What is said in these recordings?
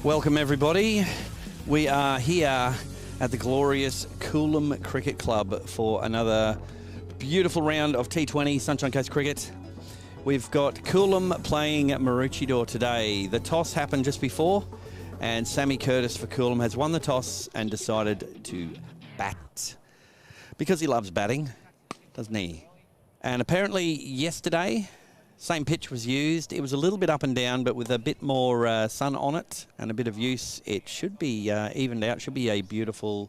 Welcome everybody. We are here at the glorious Coolum Cricket Club for another beautiful round of T20 Sunshine Coast Cricket. We've got Coolum playing Maroochydore today. The toss happened just before, and Sammy Curtis for Coolum has won the toss and decided to bat. Because he loves batting, doesn't he? And apparently yesterday, same pitch was used. It was a little bit up and down, but with a bit more sun on it and a bit of use, it should be evened out. Should be a beautiful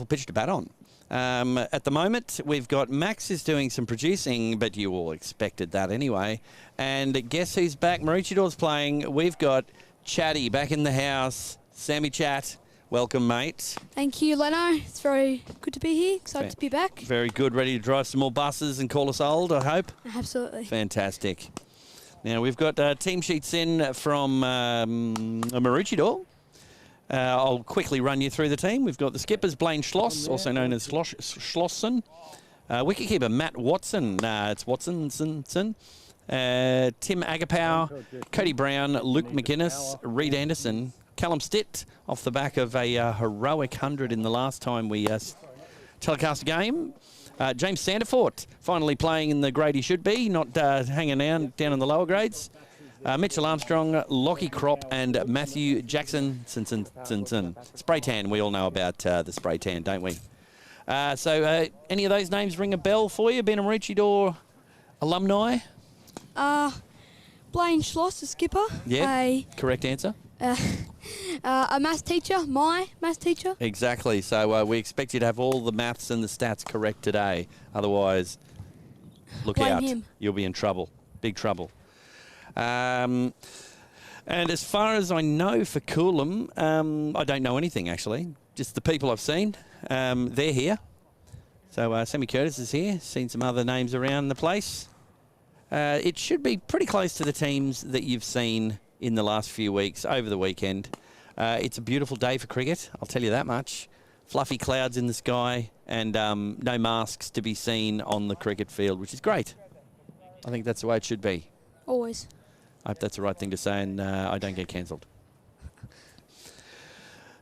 pitch to bat on. At the moment, we've got Max is doing some producing, but you all expected that anyway. And guess who's back? Maroochidore's playing. We've got Chatty back in the house. Sammy Chat, welcome, mate. Thank you, Lanno. It's very good to be here. Excited to be back. Very good. Ready to drive some more buses and call us old, I hope? Absolutely. Fantastic. Now, we've got team sheets in from Maroochydore. I'll quickly run you through the team. We've got the skippers, Blaine Schloss, also known as Schlosson. Wicketkeeper, Matt Watson. It's Watsonson. Tim Agapau, Cody Brown, Luke McGuinness, Reed Anderson, Callum Stitt, off the back of a heroic 100 in the last time we telecast a game. James Sandifort, finally playing in the grade he should be, not hanging down in the lower grades. Mitchell Armstrong, Lockie Crop, and Matthew Jackson. Spray tan, we all know about the spray tan, don't we? So any of those names ring a bell for you, being a Maroochydore alumni? Blaine Schloss, the skipper. Yeah, correct answer. A maths teacher, my maths teacher. Exactly. So we expect you to have all the maths and the stats correct today. Otherwise, look out. Blame him. You'll be in trouble. Big trouble. And as far as I know for Coolum, I don't know anything, actually. Just the people I've seen. They're here. So Sammy Curtis is here. Seen some other names around the place. It should be pretty close to the teams that you've seen in the last few weeks, over the weekend. It's a beautiful day for cricket, I'll tell you that much. Fluffy clouds in the sky and no masks to be seen on the cricket field, which is great. I think that's the way it should be. Always. I hope that's the right thing to say and I don't get cancelled.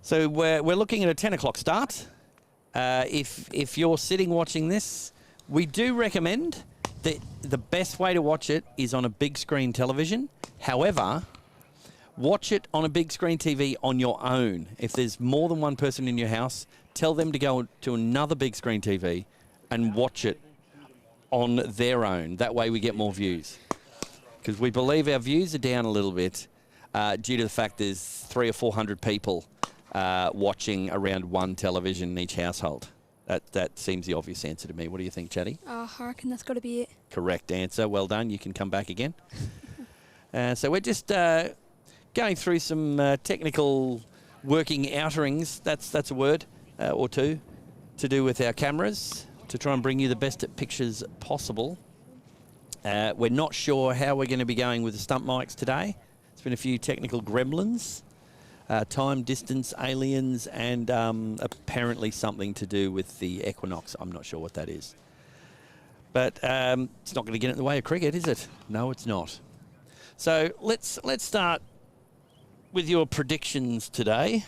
So we're looking at a 10 o'clock start. If you're sitting watching this, we do recommend that the best way to watch it is on a big screen television. However, watch it on a big screen TV on your own. If there's more than one person in your house, tell them to go to another big screen TV and watch it on their own. That way we get more views. Because we believe our views are down a little bit due to the fact there's 300 or 400 people watching around one television in each household. That seems the obvious answer to me. What do you think, Chatty? I reckon that's got to be it. Correct answer. Well done. You can come back again. So we're just going through some technical working outerings. That's a word or two to do with our cameras to try and bring you the best pictures possible. We're not sure how we're going to be going with the stump mics today. It's been a few technical gremlins. Time, distance, aliens, and apparently something to do with the equinox. I'm not sure what that is. But it's not going to get in the way of cricket, is it? No, it's not. So let's start with your predictions today,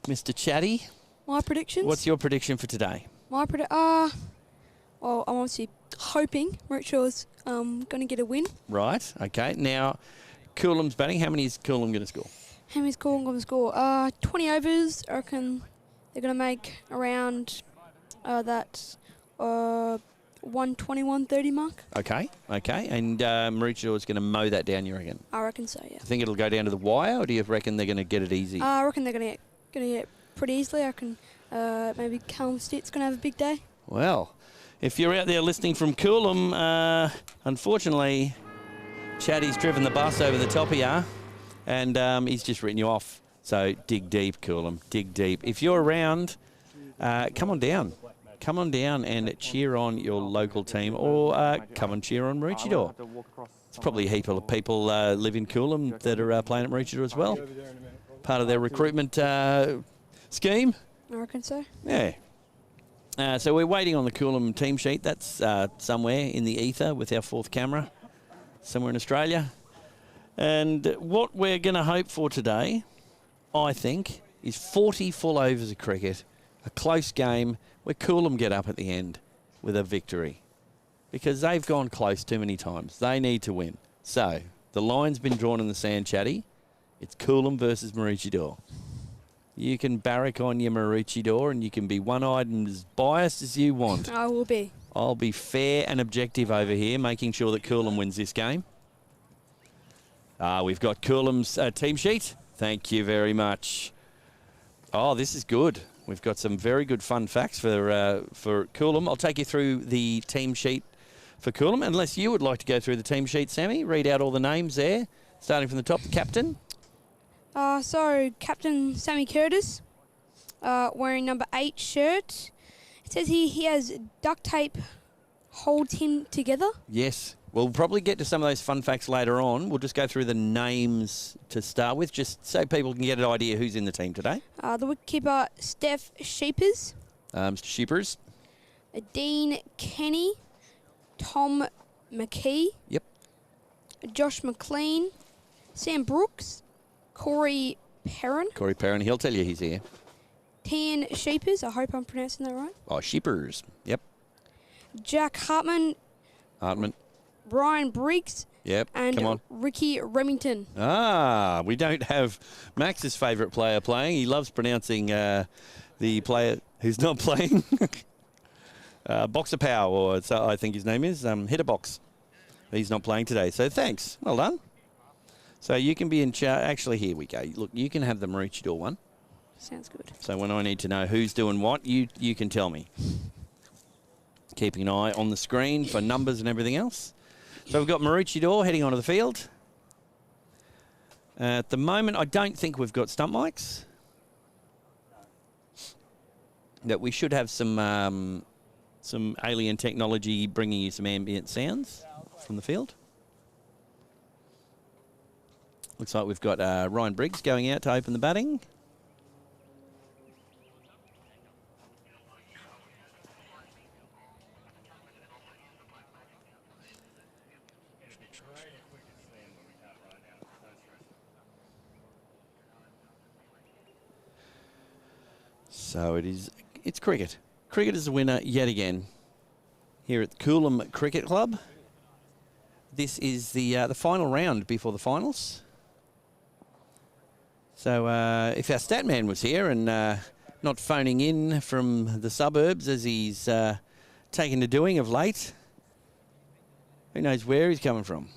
Mr. Chatty. My predictions? What's your prediction for today? My well, I'm obviously hoping Maroochydore's going to get a win. Right, okay. Now, Coolum's batting. How many is Coolum going to score? How many's Coolum going to score? 20 overs. I reckon they're going to make around that 120, 130 mark. Okay. And Maroochydore is going to mow that down, you reckon? I reckon so, yeah. Do you think it'll go down to the wire, or do you reckon they're going to get it easy? I reckon they're going to get pretty easily. I reckon maybe Callum Stitt's going to have a big day. Well, if you're out there listening from Coolum, unfortunately, Chatty's driven the bus over the top here, and he's just written you off. So dig deep, Coolum, dig deep. If you're around, come on down. Come on down and cheer on your local team, or come and cheer on Maroochydore. There's probably a heap of people live in Coolum that are playing at Maroochydore as well. Part of their recruitment scheme. I reckon so. Yeah. So we're waiting on the Coolum team sheet. That's somewhere in the ether with our fourth camera, somewhere in Australia. And what we're going to hope for today I think, is 40 full overs of cricket, a close game where Coolum get up at the end with a victory. Because they've gone close too many times. They need to win. So, the line's been drawn in the sand, Chatty. It's Coolum versus Maroochydore. You can barrack on your Maroochydore and you can be one-eyed and as biased as you want. I will be. I'll be fair and objective over here, making sure that Coolum wins this game. We've got Coolum's team sheet. Thank you very much. Oh, this is good. We've got some very good fun facts for Coolum. I'll take you through the team sheet for Coolum, unless you would like to go through the team sheet, Sammy. Read out all the names there, starting from the top. The captain. So, Captain Sammy Curtis, wearing number 8 shirt. It says he has duct tape holds him together. Yes. We'll probably get to some of those fun facts later on. We'll just go through the names to start with, just so people can get an idea who's in the team today. The wicketkeeper, Steph Sheepers. Mr. Sheepers. Dean Kenny. Tom McKee. Yep. Josh McLean. Sam Brooks. Corey Perrin. Corey Perrin. He'll tell you he's here. Tian Sheepers. I hope I'm pronouncing that right. Oh, Sheepers. Yep. Jack Hartman. Brian Briggs. Yep, and come on. Ricky Remington. We don't have Max's favourite player playing. He loves pronouncing the player who's not playing. Boxer Power, or so I think his name is, Hitter Box. He's not playing today, so thanks. Well done. So you can be in charge. Actually, here we go. Look, you can have the Maroochydore one. Sounds good. So when I need to know who's doing what, you can tell me. Keeping an eye on the screen for numbers and everything else. So we've got Maroochydore heading onto the field. At the moment, I don't think we've got stump mics. That we should have some alien technology bringing you some ambient sounds from the field. Looks like we've got Ryan Briggs going out to open the batting. So it's cricket. Cricket is the winner yet again here at the Coolum Cricket Club. This is the final round before the finals. So if our stat man was here and not phoning in from the suburbs as he's taken to doing of late, who knows where he's coming from.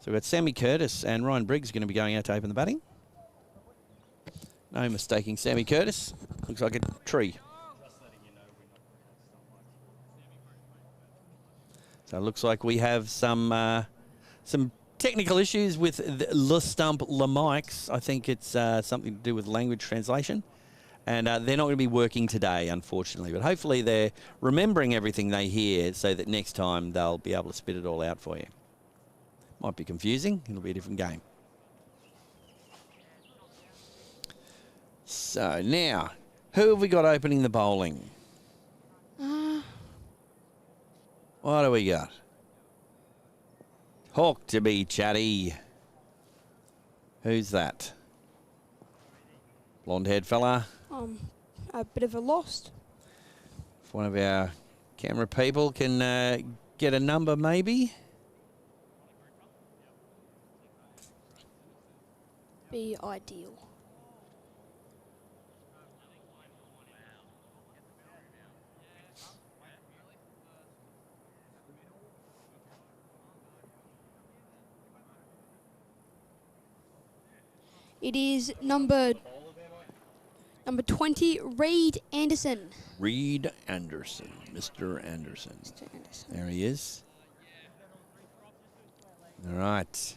So we've got Sammy Curtis and Ryan Briggs going to be going out to open the batting. No mistaking Sammy Curtis. Looks like a tree. So it looks like we have some technical issues with the stump la mics. I think it's something to do with language translation. And they're not going to be working today, unfortunately. But hopefully they're remembering everything they hear so that next time they'll be able to spit it all out for you. Might be confusing. It'll be a different game. So now, who have we got opening the bowling? What do we got? Hawk to be Chatty. Who's that? Blonde-haired fella. A bit of a lost. If one of our camera people can get a number, maybe. Be ideal. It is number 20, Reed Anderson. Reed Anderson. Mr. Anderson. There he is. All right.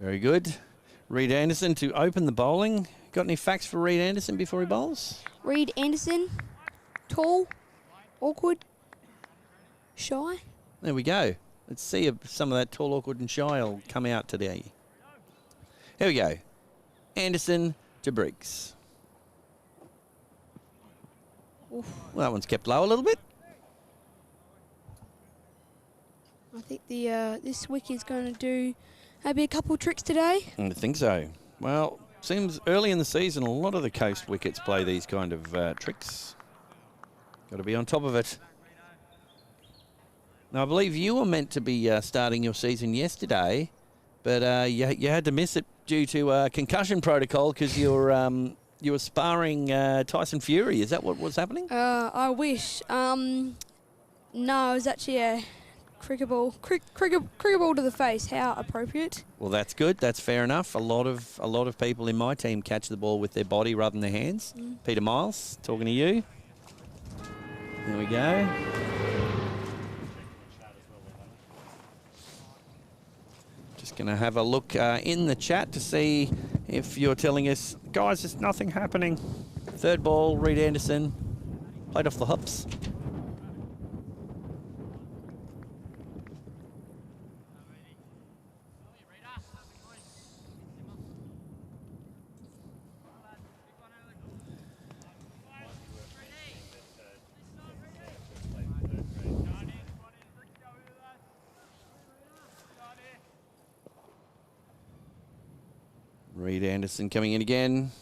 Very good. Reed Anderson to open the bowling. Got any facts for Reed Anderson before he bowls? Reed Anderson, tall, awkward, shy. There we go. Let's see if some of that tall, awkward and shy will come out today. Here we go. Anderson to Briggs. Oof. Well, that one's kept low a little bit. think this wicky's going to do maybe a couple tricks today. I think so. Well, seems early in the season, a lot of the coast wickets play these kind of tricks. Got to be on top of it. Now, I believe you were meant to be starting your season yesterday, but you had to miss it due to concussion protocol because you were sparring Tyson Fury. Is that what was happening? I wish. No, it was actually a cricket ball to the face. How appropriate. Well, that's good. That's fair enough. A lot of people in my team catch the ball with their body rather than their hands. Peter Miles, talking to you. There we go. Just going to have a look in the chat to see if you're telling us, guys, there's nothing happening. Third ball, Reed Anderson, played off the hops. Reed Anderson coming in again.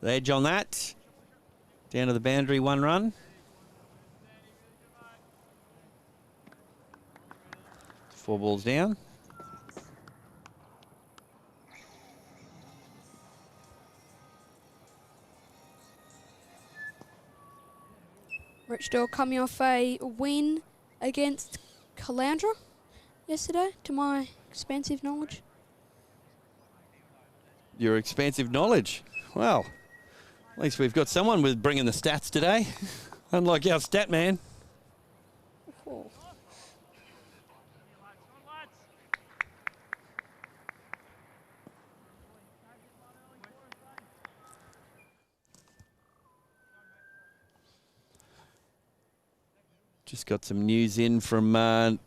The edge on that. Down to the boundary, 1 run. Four balls down. Maroochydore coming off a win against Caloundra yesterday, to my expansive knowledge. Your expansive knowledge. Well, at least we've got someone with bringing the stats today, unlike our stat man. Oh. Just got some news in from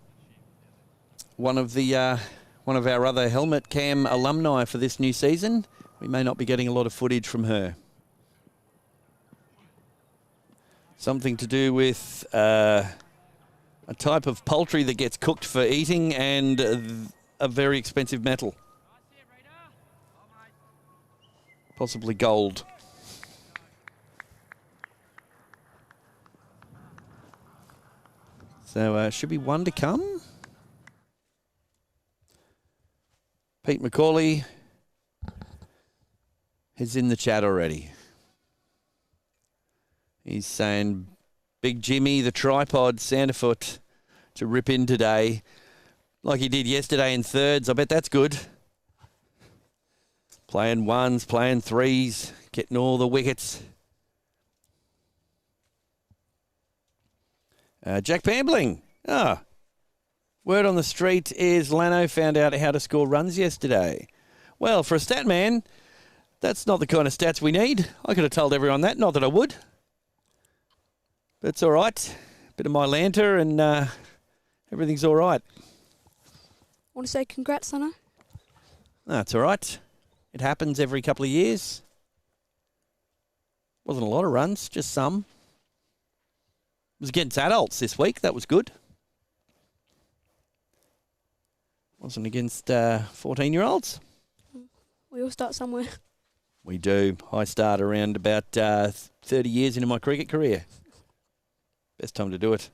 one of our other helmet cam alumni for this new season. We may not be getting a lot of footage from her. Something to do with a type of poultry that gets cooked for eating and a very expensive metal. Possibly gold. So should be one to come. Pete McCauley is in the chat already. He's saying, Big Jimmy, the tripod, Sanderfoot, to rip in today like he did yesterday in thirds. I bet that's good. Playing ones, playing threes, getting all the wickets. Jack Pambling. Word on the street is Lanno found out how to score runs yesterday. Well, for a stat man, that's not the kind of stats we need. I could have told everyone that, not that I would. But it's all right. Bit of my lantern and everything's all right. Want to say congrats, Lanno? That's all right. It happens every couple of years. Wasn't a lot of runs, just some. It was against adults this week. That was good. Wasn't against 14-year-olds. We all start somewhere. We do. I start around about 30 years into my cricket career. Best time to do it.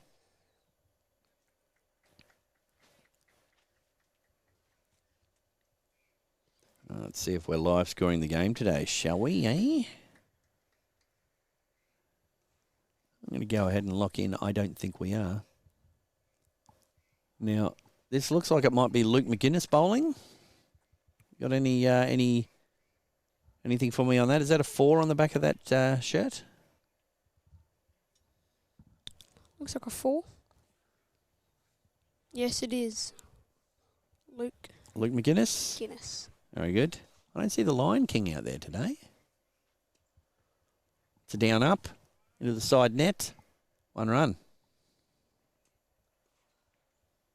Let's see if we're live scoring the game today, shall we, eh? I'm going to go ahead and lock in. I don't think we are. Now, this looks like it might be Luke McGuinness bowling. Got anything for me on that? Is that a 4 on the back of that shirt? Looks like a 4. Yes, it is. Luke McGuinness? Guinness. Very good. I don't see the Lion King out there today. It's a down up into the side net. 1 run.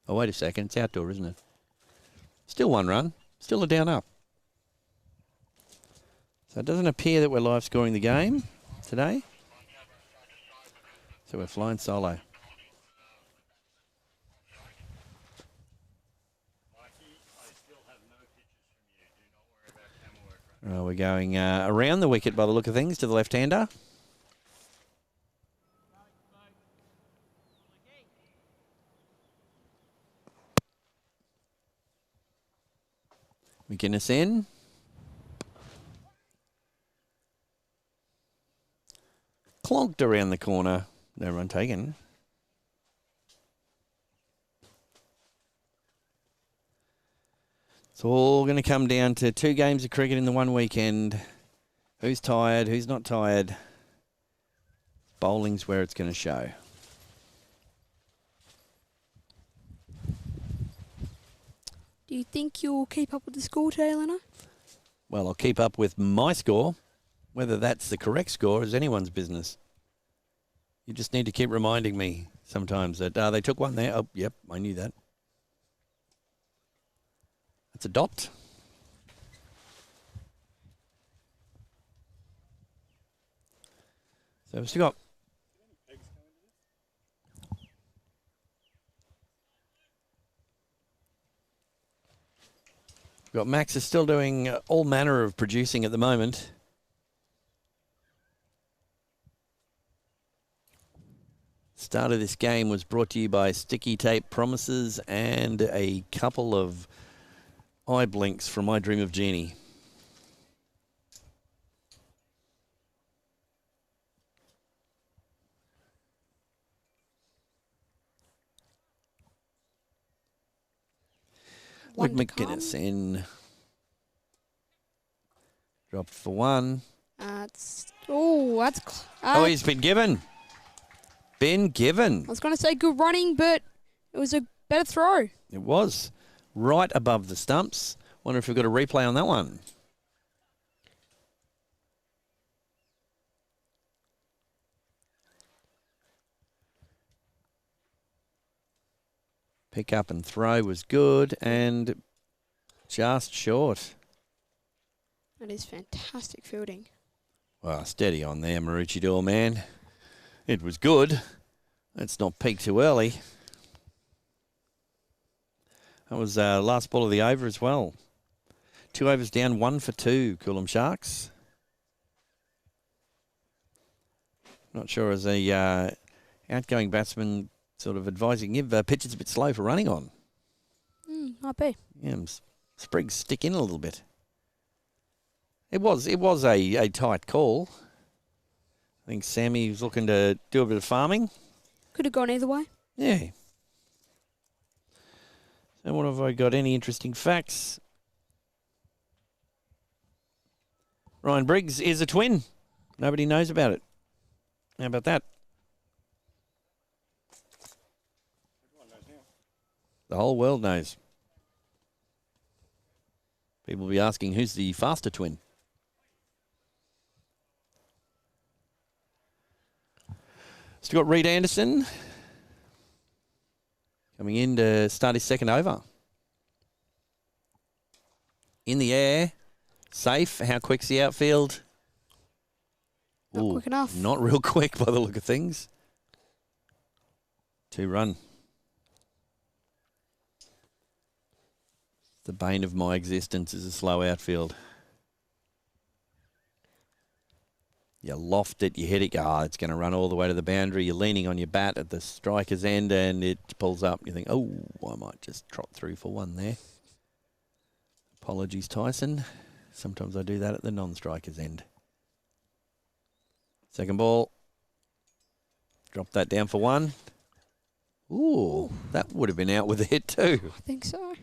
Oh, wait a second. It's outdoor, isn't it? Still 1 run. Still a down up. So it doesn't appear that we're live scoring the game today. So we're flying solo. We're going around the wicket by the look of things to the left-hander. McGuinness in. Clonked around the corner. No run taken. It's all going to come down to 2 games of cricket in the one weekend. Who's tired? Who's not tired? Bowling's where it's going to show. Do you think you'll keep up with the score today, Lanno? Well, I'll keep up with my score. Whether that's the correct score is anyone's business. You just need to keep reminding me sometimes that they took one there. Oh, yep, I knew that. That's a dot. So we've still got Max is still doing all manner of producing at the moment. Start of this game was brought to you by Sticky Tape Promises and a couple of eye blinks from My Dream of Jeannie. Luke McGuinness in. Dropped for 1. He's been given. Been given. I was going to say good running, but it was a better throw. It was. Right above the stumps. Wonder if we've got a replay on that one. Pick up and throw was good and just short. That is fantastic fielding. Well, steady on there, Maroochydore, man. It was good. Let's not peak too early. That was last ball of the over as well. 2 overs down, 1 for 2, Coolum Sharks. Not sure as a outgoing batsman sort of advising if pitch is a bit slow for running on. Might be. Yeah, sprigs stick in a little bit. It was a tight call. I think Sammy was looking to do a bit of farming. Could have gone either way. Yeah. So what have I got? Any interesting facts? Ryan Briggs is a twin. Nobody knows about it. How about that? Everyone knows now. The whole world knows. People will be asking who's the faster twin. Still got Reed Anderson coming in to start his second over. In the air, safe. How quick's the outfield? Not quick enough. Not real quick by the look of things. 2 run. The bane of my existence is a slow outfield. You loft it, you hit it, it's going to run all the way to the boundary. You're leaning on your bat at the striker's end and it pulls up. You think, oh, I might just trot through for 1 there. Apologies, Tyson. Sometimes I do that at the non-striker's end. Second ball. Drop that down for 1. Ooh, that would have been out with a hit too. I think so.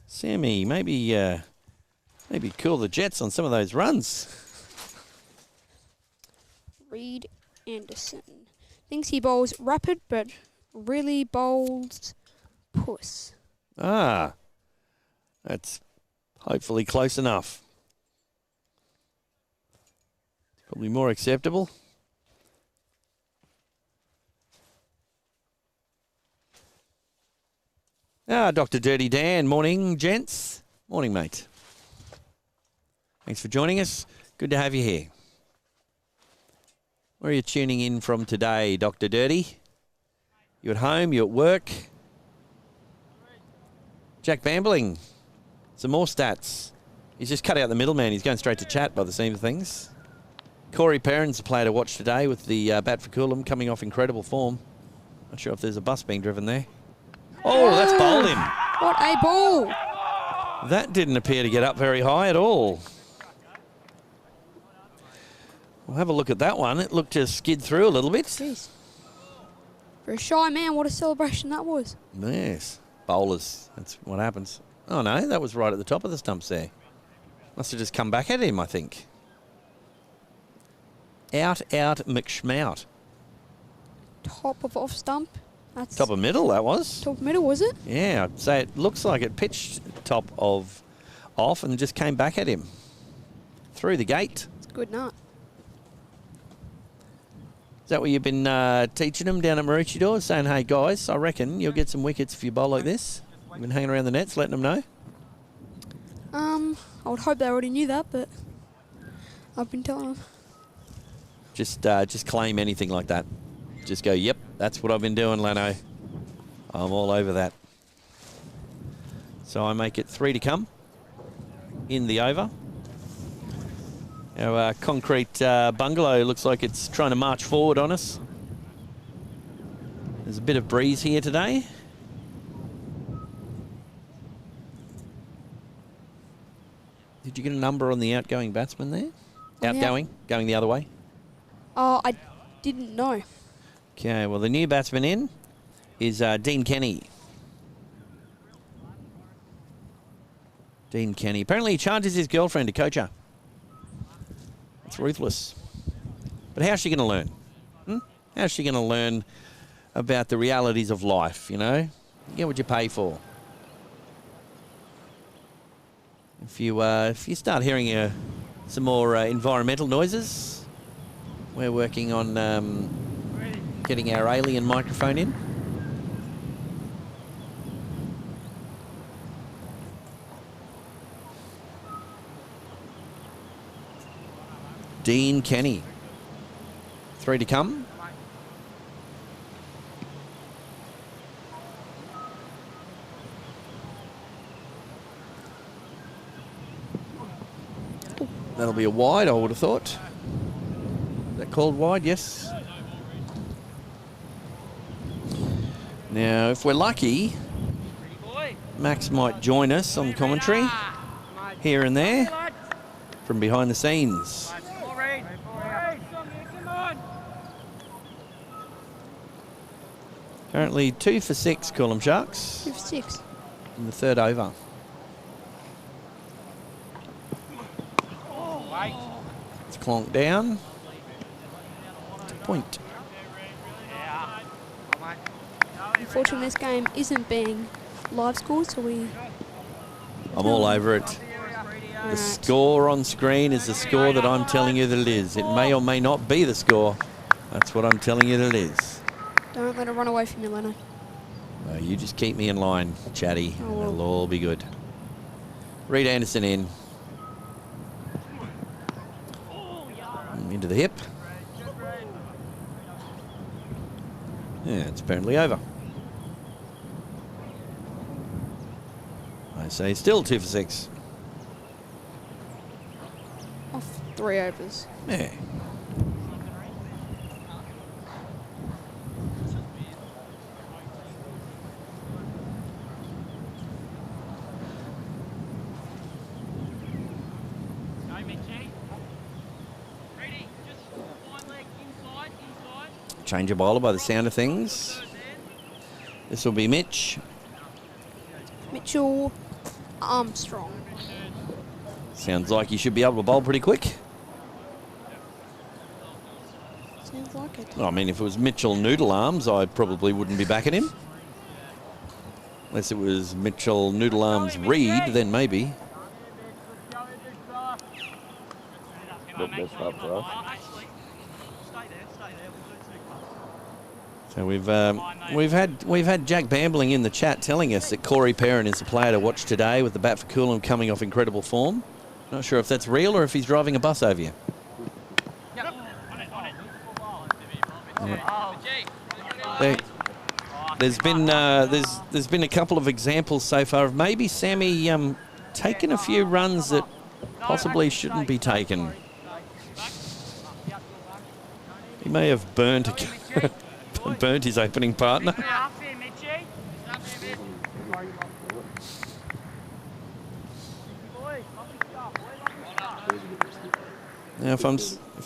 Sammy, maybe cool the Jets on some of those runs. Reed Anderson thinks he bowls rapid, but really bowls puss. That's hopefully close enough. Probably more acceptable. Dr. Dirty Dan. Morning, gents. Morning, mate. Thanks for joining us. Good to have you here. Where are you tuning in from today, Dr. Dirty? You at home? You at work? Jack Bambling. Some more stats. He's just cut out the middleman. He's going straight to chat by the seam of things. Corey Perrin's a player to watch today with the bat for Coolum, coming off incredible form. Not sure if there's a bus being driven there. Oh, that's bowled him. What a ball. That didn't appear to get up very high at all. We'll have a look at that one. It looked to skid through a little bit. Jeez. For a shy man, what a celebration that was. Yes. Bowlers, that's what happens. Oh, no, that was right at the top of the stumps there. Must have just come back at him, I think. Out, McSchmout. Top of off stump. That's Top of middle, that was. top middle, was it? Yeah, I'd say it looks like it pitched top of off and just came back at him. Through the gate. It's a good nut. Is that what you've been teaching them down at Maroochydore? Saying, hey, guys, I reckon you'll get some wickets if you bowl like this. You've been hanging around the nets, letting them know? I would hope they already knew that, but I've been telling them. Just claim anything like that. Just go, yep, that's what I've been doing, Lanno. I'm all over that. So I make it 3 to come in the over. Our concrete bungalow looks like it's trying to march forward on us. There's a bit of breeze here today. Did you get a number on the outgoing batsman there? Outgoing, going the other way? Oh, I didn't know. Okay, well, the new batsman in is Dean Kenny. Dean Kenny. Apparently he charges his girlfriend to coach her. It's ruthless. But how's she going to learn? How's she going to learn about the realities of life, you know? You get what you pay for. If you start hearing some more environmental noises, we're working on getting our alien microphone in. Dean Kenny. 3 to come. That'll be a wide, I would have thought. Is that called wide? Yes. Now, if we're lucky, Max might join us on commentary here and there from behind the scenes. Currently 2 for 6, Coolum Sharks. 2 for 6. In the 3rd over. It's clonked down. To point. Unfortunately, this game isn't being live scored, so we... I'm all over it. The score on screen is the score that I'm telling you that it is. It may or may not be the score. That's what I'm telling you that it is. Don't let it run away from you, Lanno. You just keep me in line, Chatty. Oh, well. It'll all be good. Reed Anderson in. Into the hip. Yeah, it's apparently over. I say still 2 for 6. Off 3 overs. Yeah. Change of bowler by the sound of things. This will be Mitch. Mitchell Armstrong. Sounds like he should be able to bowl pretty quick. Sounds like it. I mean, if it was Mitchell Noodle Arms, I probably wouldn't be backing him. Unless it was Mitchell Noodle Arms Reed, then maybe. So we've had Jack Bambling in the chat telling us that Corey Perrin is the player to watch today with the bat for Coolum coming off incredible form. Not sure if that's real or if he's driving a bus over you. Yeah. There's been a couple of examples so far of maybe Sammy taking a few runs that possibly shouldn't be taken. He may have burnt his opening partner. Now, if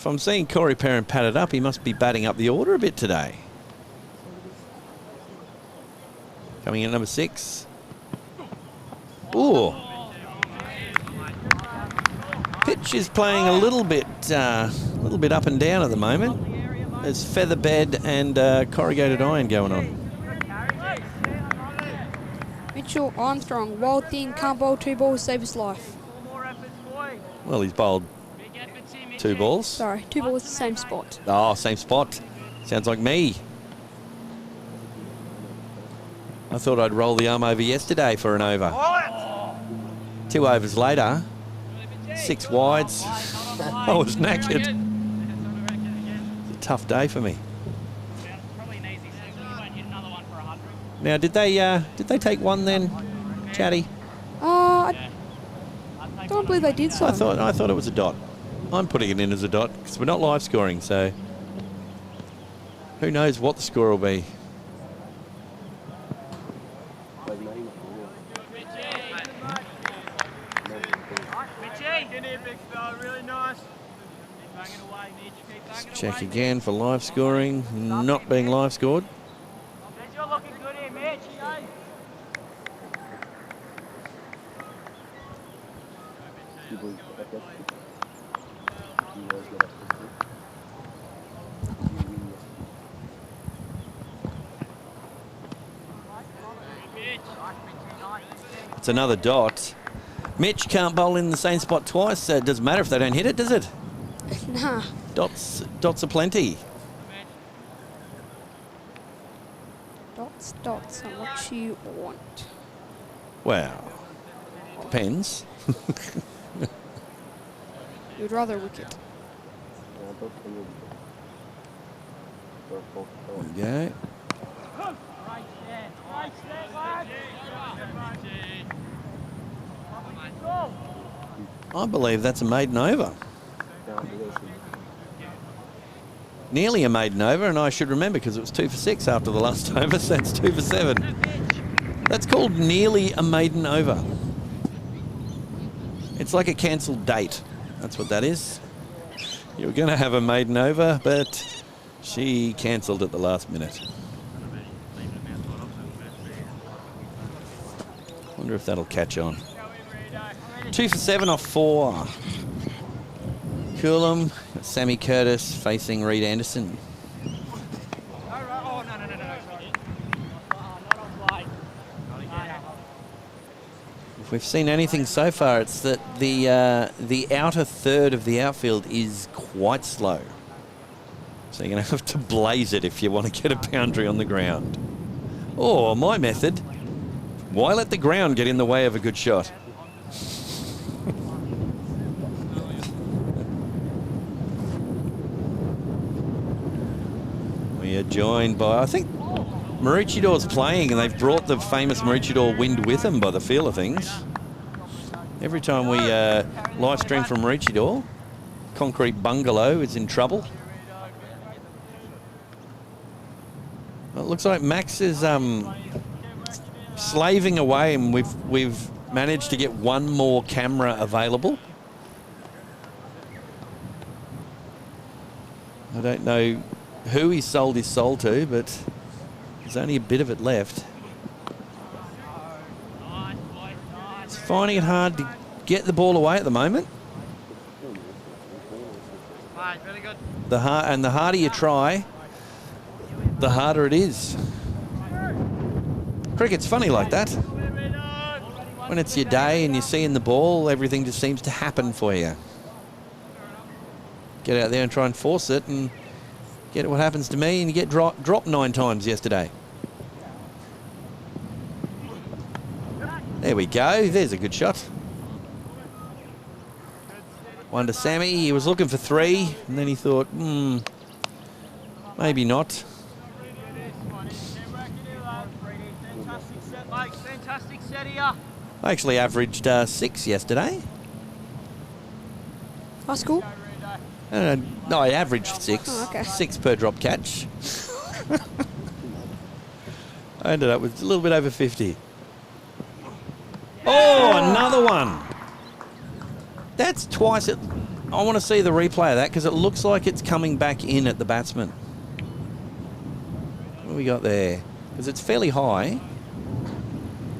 I'm seeing Corey Perrin padded up, he must be batting up the order a bit today. Coming in at number 6. Ooh. Pitch is playing a little bit up and down at the moment. There's feather bed and corrugated iron going on. Mitchell Armstrong, wild thing, can't bowl 2 balls, save his life. Well, he's bowled 2 balls. Sorry, 2 balls, same spot. Oh, same spot. Sounds like me. I thought I'd roll the arm over yesterday for an over. 2 overs later, 6 wides. I was knackered. It's a tough day for me. Now, did they take 1 then, Chatty? I don't believe they did so. I thought it was a dot. I'm putting it in as a dot because we're not live scoring, so who knows what the score will be. Let's check again for live scoring. Not being live scored. It's another dot. Mitch can't bowl in the same spot twice, so it doesn't matter if they don't hit it, does it? Nah. Dots are plenty. Dots on what you want. Well, depends. You'd rather a wicket. There we go. I believe that's a maiden over. Nearly a maiden over, and I should remember because it was 2 for 6 after the last over, so that's 2 for 7. That's called nearly a maiden over. It's like a cancelled date. That's what that is. You were going to have a maiden over, but she cancelled at the last minute. Wonder if that'll catch on. 2 for 7 off 4. Coolum, Sammy Curtis facing Reed Anderson. If we've seen anything so far, it's that the outer third of the outfield is quite slow. So you're going to have to blaze it if you want to get a boundary on the ground. Or my method, why let the ground get in the way of a good shot? We are joined by, I think, Maroochidore's playing, and they've brought the famous Maroochydore wind with them by the feel of things. Every time we live stream from Maroochydore, Concrete Bungalow is in trouble. Well, it looks like Max is slaving away, and we've managed to get 1 more camera available. I don't know who he sold his soul to, but there's only a bit of it left. He's finding it hard to get the ball away at the moment. The harder you try, the harder it is. Cricket's funny like that. When it's your day and you're seeing the ball, everything just seems to happen for you. Get out there and try and force it, and get what happens to me, and you get dropped 9 times yesterday. There we go. There's a good shot. 1 to Sammy. He was looking for 3, and then he thought, maybe not. I actually averaged 6 yesterday. High school? No, I averaged 6. Oh, okay. 6 per drop catch. I ended up with a little bit over 50. Oh, another one. That's twice it. I want to see the replay of that because it looks like it's coming back in at the batsman. What have we got there? Because it's fairly high.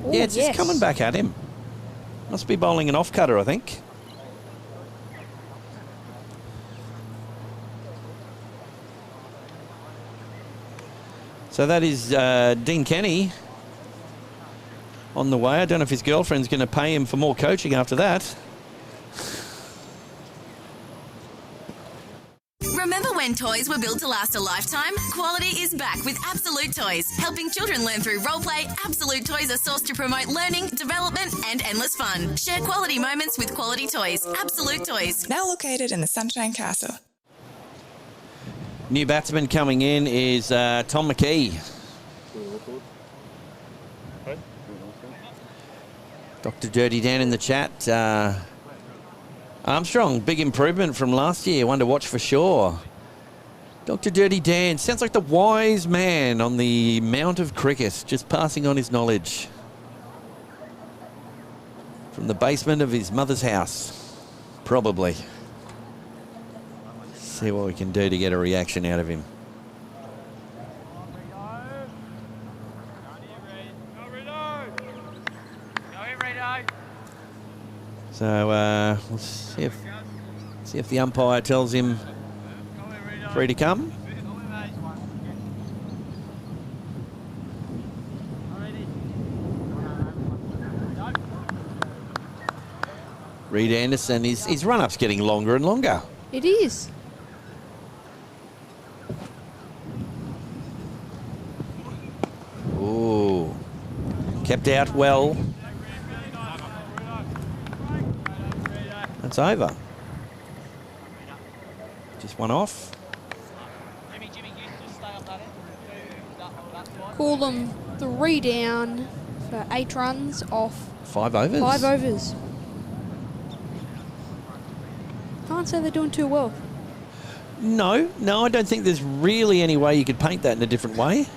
Ooh, yeah, it's just coming back at him. Must be bowling an off-cutter, I think. So that is Dean Kenny on the way. I don't know if his girlfriend's going to pay him for more coaching after that. Remember when toys were built to last a lifetime? Quality is back with Absolute Toys. Helping children learn through roleplay, Absolute Toys are sourced to promote learning, development and endless fun. Share quality moments with quality toys. Absolute Toys. Now located in the Sunshine Castle. New batsman coming in is Tom McKee. Dr. Dirty Dan in the chat. Armstrong, big improvement from last year. One to watch for sure. Dr. Dirty Dan sounds like the wise man on the Mount of Cricket, just passing on his knowledge from the basement of his mother's house, probably. See what we can do to get a reaction out of him. So we'll see if the umpire tells him free to come. Reed Anderson, his run-up's getting longer and longer. It is. Ooh. Kept out well. That's over. Just one off. Coolum 3 down for 8 runs off 5 overs. 5 overs. Can't say they're doing too well. No, I don't think there's really any way you could paint that in a different way.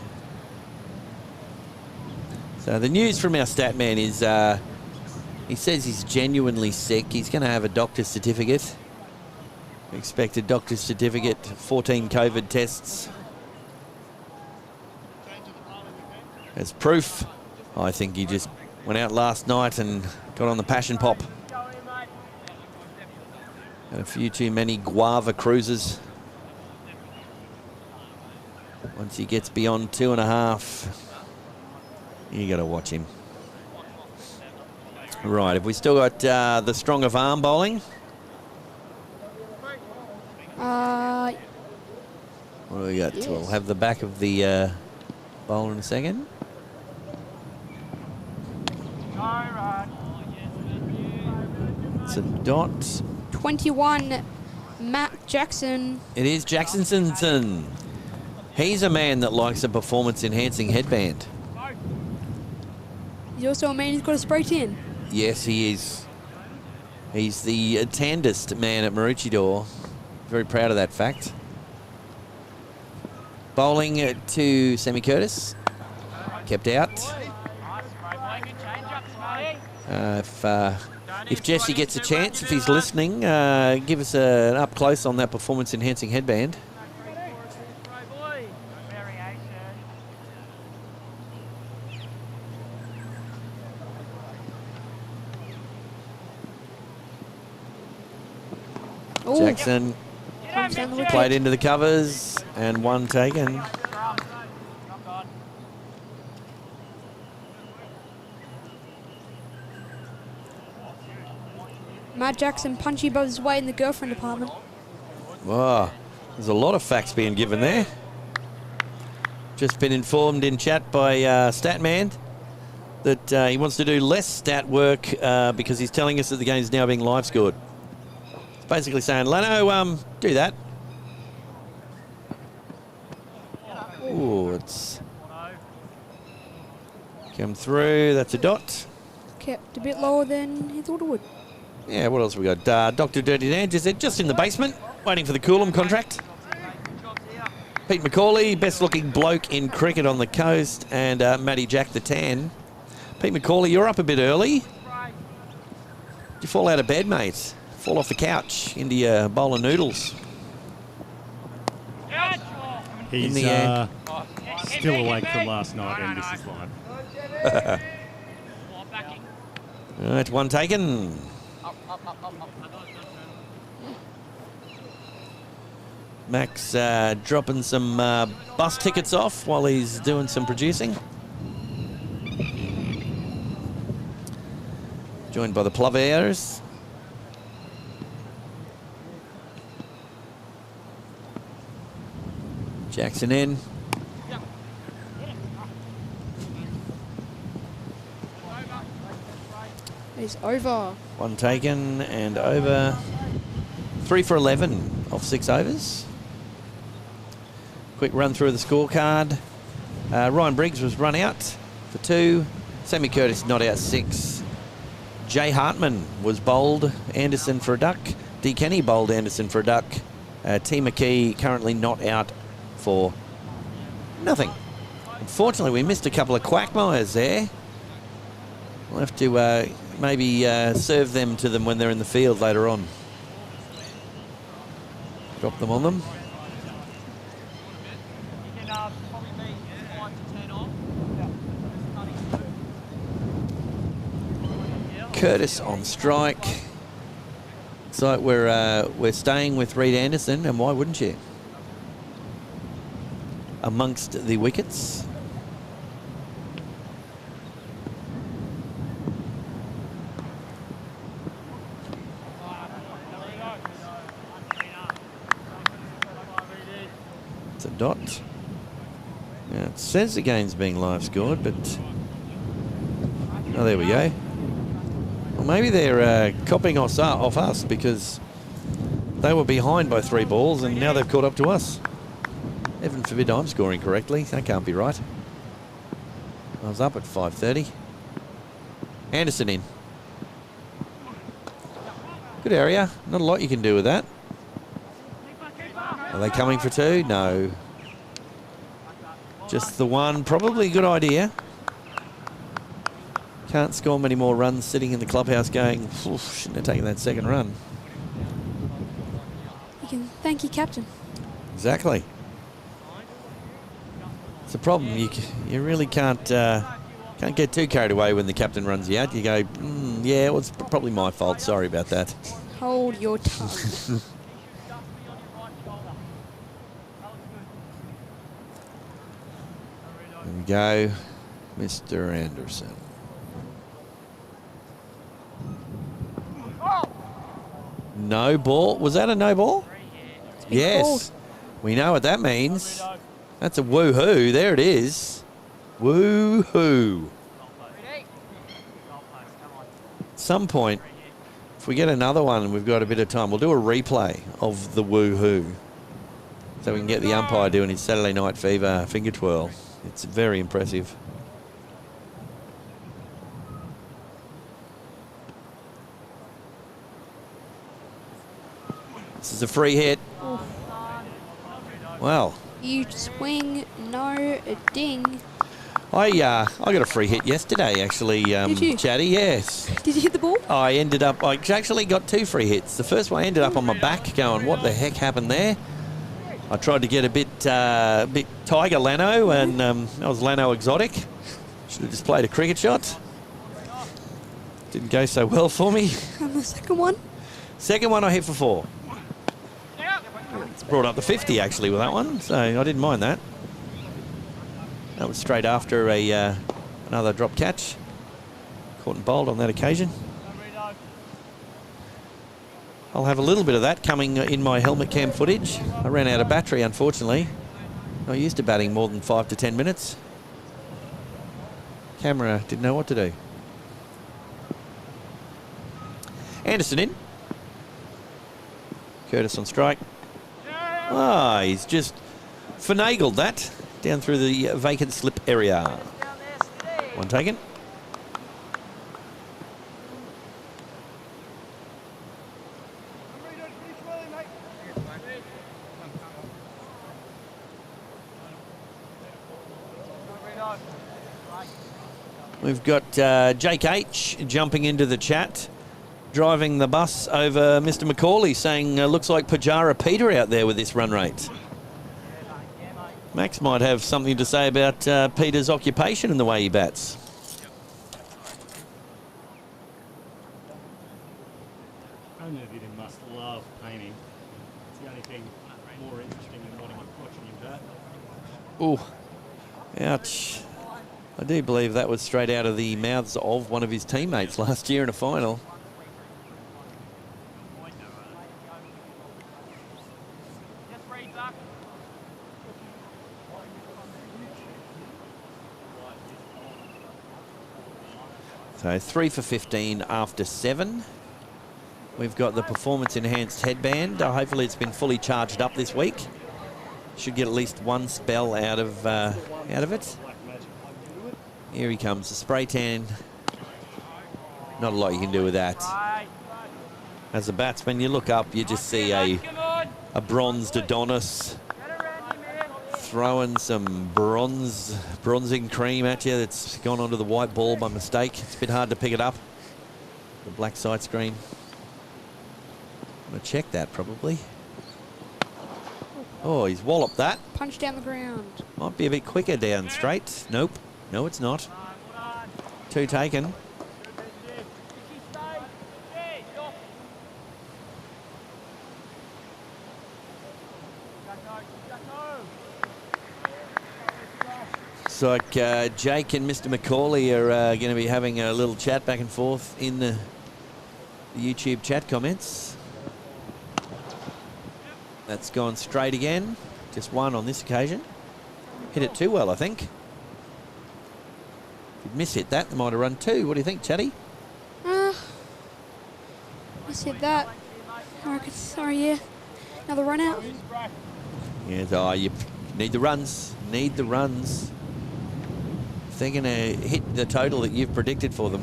So the news from our stat man is he says he's genuinely sick. He's going to have a doctor's certificate. Expected doctor's certificate, 14 COVID tests. As proof, I think he just went out last night and got on the passion pop. Had a few too many guava cruises. Once he gets beyond 2.5, you got to watch him. Right, have we still got the strong of arm bowling? What do we got? Yes. We'll have the back of the bowl in a second. It's a dot. 21, Matt Jackson. It is Jacksonson. He's a man that likes a performance-enhancing headband. He's also a man who's got a spray tan. Yes, he is. He's the tannedest man at Maroochydore. Very proud of that fact. Bowling to Sammy Curtis. Kept out. If Jesse gets a chance, if he's listening, give us an up close on that performance-enhancing headband. Ooh. Jackson Comes down the wicket. played into the covers and one taken. Matt Jackson punchy above his weight in the girlfriend department. Wow, there's a lot of facts being given there. Just been informed in chat by Statman that he wants to do less stat work because he's telling us that the game is now being live scored. It's basically saying, Lanno, do that. Ooh, it's come through. That's a dot. Kept a bit lower than he thought it would. Yeah, what else we got? Dr. Dirty Dan just in the basement, waiting for the Coolum contract. Pete McCauley, best looking bloke in cricket on the coast, and Matty Jack the Tan. Pete McCauley, you're up a bit early. Did you fall out of bed, mate? Fall off the couch into your bowl of noodles? He's still awake from last night, and this is live. All right, one taken. Max dropping some bus tickets off while he's doing some producing. Joined by the Plovers. Jackson in. It's over. One taken and over. 3 for 11 off 6 overs. Quick run through the scorecard. Ryan Briggs was run out for 2. Sammy Curtis not out 6. Jay Hartman was bowled. Anderson for a duck. D. Kenny bowled Anderson for a duck. T. McKee currently not out for nothing. Unfortunately, we missed a couple of quagmires there. We'll have to maybe serve them to them when they're in the field later on. Drop them on them. Curtis on strike. Looks like we're staying with Reed Anderson, and why wouldn't you? Amongst the wickets. It's a dot. Now it says the game's being live scored, but oh, there we go. Well, maybe they're copying us off us because they were behind by 3 balls and now they've caught up to us. Heaven forbid I'm scoring correctly. That can't be right. I was up at 5:30. Anderson in. Good area. Not a lot you can do with that. Are they coming for 2? No. Just the one. Probably a good idea. Can't score many more runs sitting in the clubhouse going, shouldn't have taken that second run. You can thank your captain. Exactly. It's a problem. You really can't get too carried away when the captain runs you out. You go, yeah, it was probably my fault. Sorry about that. Hold your tongue. There we go, Mr. Anderson. No ball. Was that a no ball? Yes. Called. We know what that means. That's a woohoo. There it is. Woohoo. At some point, if we get another one and we've got a bit of time, we'll do a replay of the woohoo so we can get the umpire doing his Saturday Night Fever finger twirl. It's very impressive. This is a free hit. Oof. Well. You swing, no ding. I got a free hit yesterday, actually, Did you? Chatty, yes. Did you hit the ball? I actually got 2 free hits. The first one I ended up on my back going, what the heck happened there? I tried to get a bit Tiger Lanno, and that was Lanno exotic. Should have just played a cricket shot. Didn't go so well for me. And the second one? Second one I hit for 4. It's brought up the 50 actually with that one, so I didn't mind that. That was straight after another drop catch. Caught and bowled on that occasion. I'll have a little bit of that coming in my helmet cam footage. I ran out of battery, unfortunately. Not used to batting more than 5 to 10 minutes. Camera didn't know what to do. Anderson in. Curtis on strike. Ah, he's just finagled that down through the vacant slip area. One taken. We've got Jake H jumping into the chat, driving the bus over Mr. Macaulay, saying looks like Pajara Peter out there with this run rate. Max might have something to say about Peter's occupation and the way he bats. Only that he must love painting. It's the only thing more interesting than watching him bat. Ooh, ouch. I do believe that was straight out of the mouths of one of his teammates last year in a final. So 3 for 15 after 7. We've got the performance-enhanced headband. Hopefully it's been fully charged up this week. Should get at least one spell out of it. Here he comes, the spray tan. Not a lot you can do with that. As a batsman, you look up, you just see a bronzed Adonis throwing some bronzing cream at you that's gone onto the white ball by mistake. It's a bit hard to pick it up. The black side screen. I'm going to check that probably. Oh, he's walloped that. Punch down the ground. Might be a bit quicker down straight. Nope. No, it's not. 2 taken. Looks like Jake and Mr. Macaulay are going to be having a little chat back and forth in the YouTube chat comments. That's gone straight again. Just one on this occasion. Hit it too well, I think. If you'd miss-hit that, they might have run 2. What do you think, Chatty? Miss-hit that. I reckon, sorry, yeah. Another run out. Yeah, oh, you need the runs. Need the runs. If they're going to hit the total that you've predicted for them.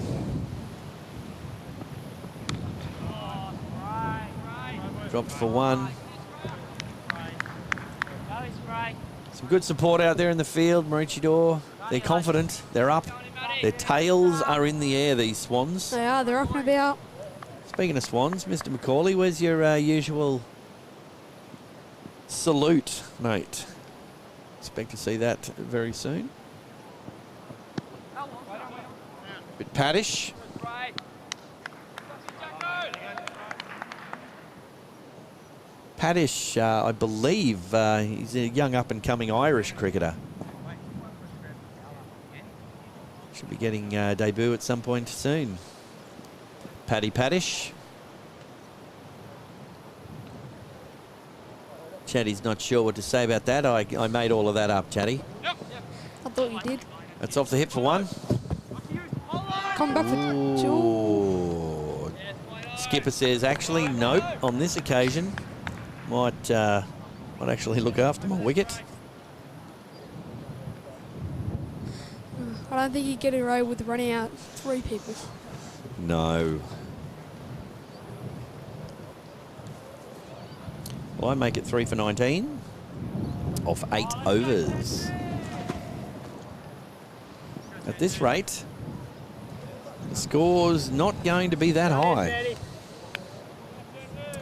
Dropped for 1. Some good support out there in the field, Maroochydore. They're confident. They're up. Their tails are in the air, these Swans. They are. They're up and about. Speaking of Swans, Mr. Macaulay, where's your usual salute, mate? Expect to see that very soon. Bit paddish. Paddish, I believe, he's a young up-and-coming Irish cricketer. Should be getting debut at some point soon. Paddy Paddish. Chatty's not sure what to say about that. I made all of that up, Chatty. I thought you did. That's off the hip for 1. Come back for 2. Ooh. Skipper says, actually, nope, on this occasion. Might actually look after my wicket. I don't think you get away with running out 3 people. No. Well, I make it 3 for 19 off 8 overs. At this rate, the score's not going to be that high.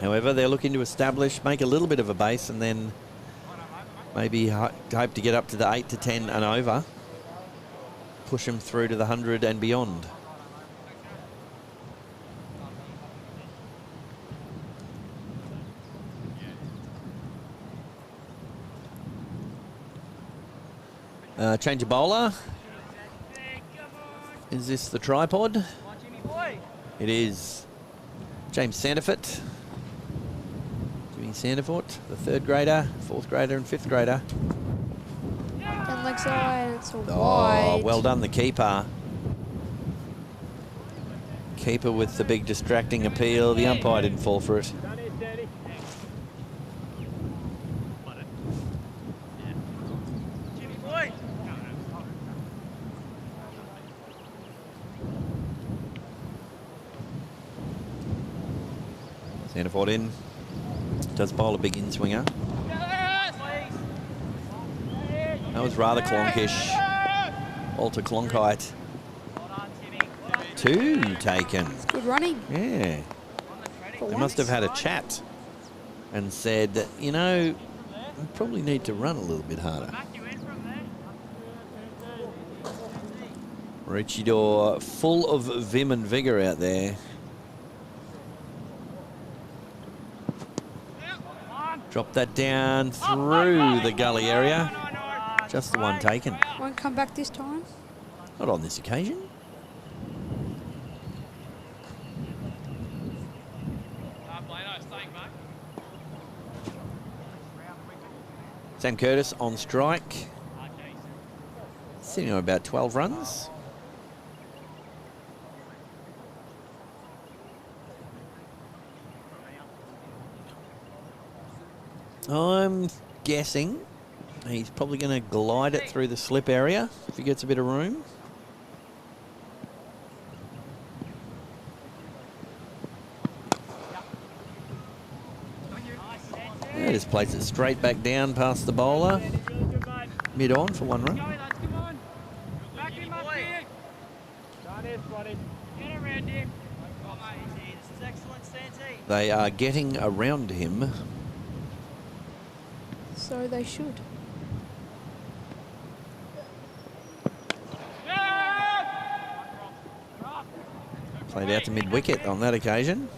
However, they're looking to establish, make a little bit of a base, and then maybe hope to get up to the 8 to 10 and over. Push them through to the 100 and beyond. Change of bowler. Is this the tripod? It is. James Sanderfoot. Jimmy Sanderfoot, the 3rd grader, 4th grader and 5th grader. Down leg side, it's all Oh, wide. well done, the keeper. Keeper with the big distracting appeal. The umpire didn't fall for it. Sanderfoot in. Does bowl a big in-swinger. That was rather clonkish. Alter Clonkite. 2 taken. Good running. Yeah. For They once. must have had a chat and said, you know, we probably need to run a little bit harder. Maroochydore full of vim and vigour out there. Drop that down through the gully area. Just the one taken. Won't come back this time. Not on this occasion. Sam Curtis on strike. Sitting on about 12 runs. I'm guessing he's probably going to glide it through the slip area if he gets a bit of room. Yeah, just plays it straight back down past the bowler. Mid on for 1 run. They are getting around him. So they should. Played out to mid-wicket on that occasion.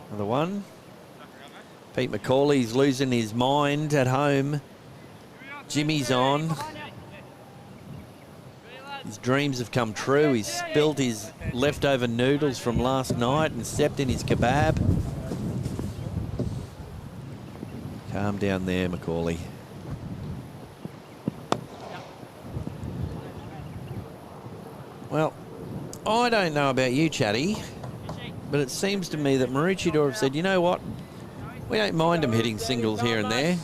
Another one. Pete McCauley's losing his mind at home. Jimmy's on. His dreams have come true. He's spilled his leftover noodles from last night and stepped in his kebab. Calm down there, McCauley. Well, I don't know about you, Chatty, but it seems to me that Maroochydore have said, you know what? We don't mind them hitting singles here and there.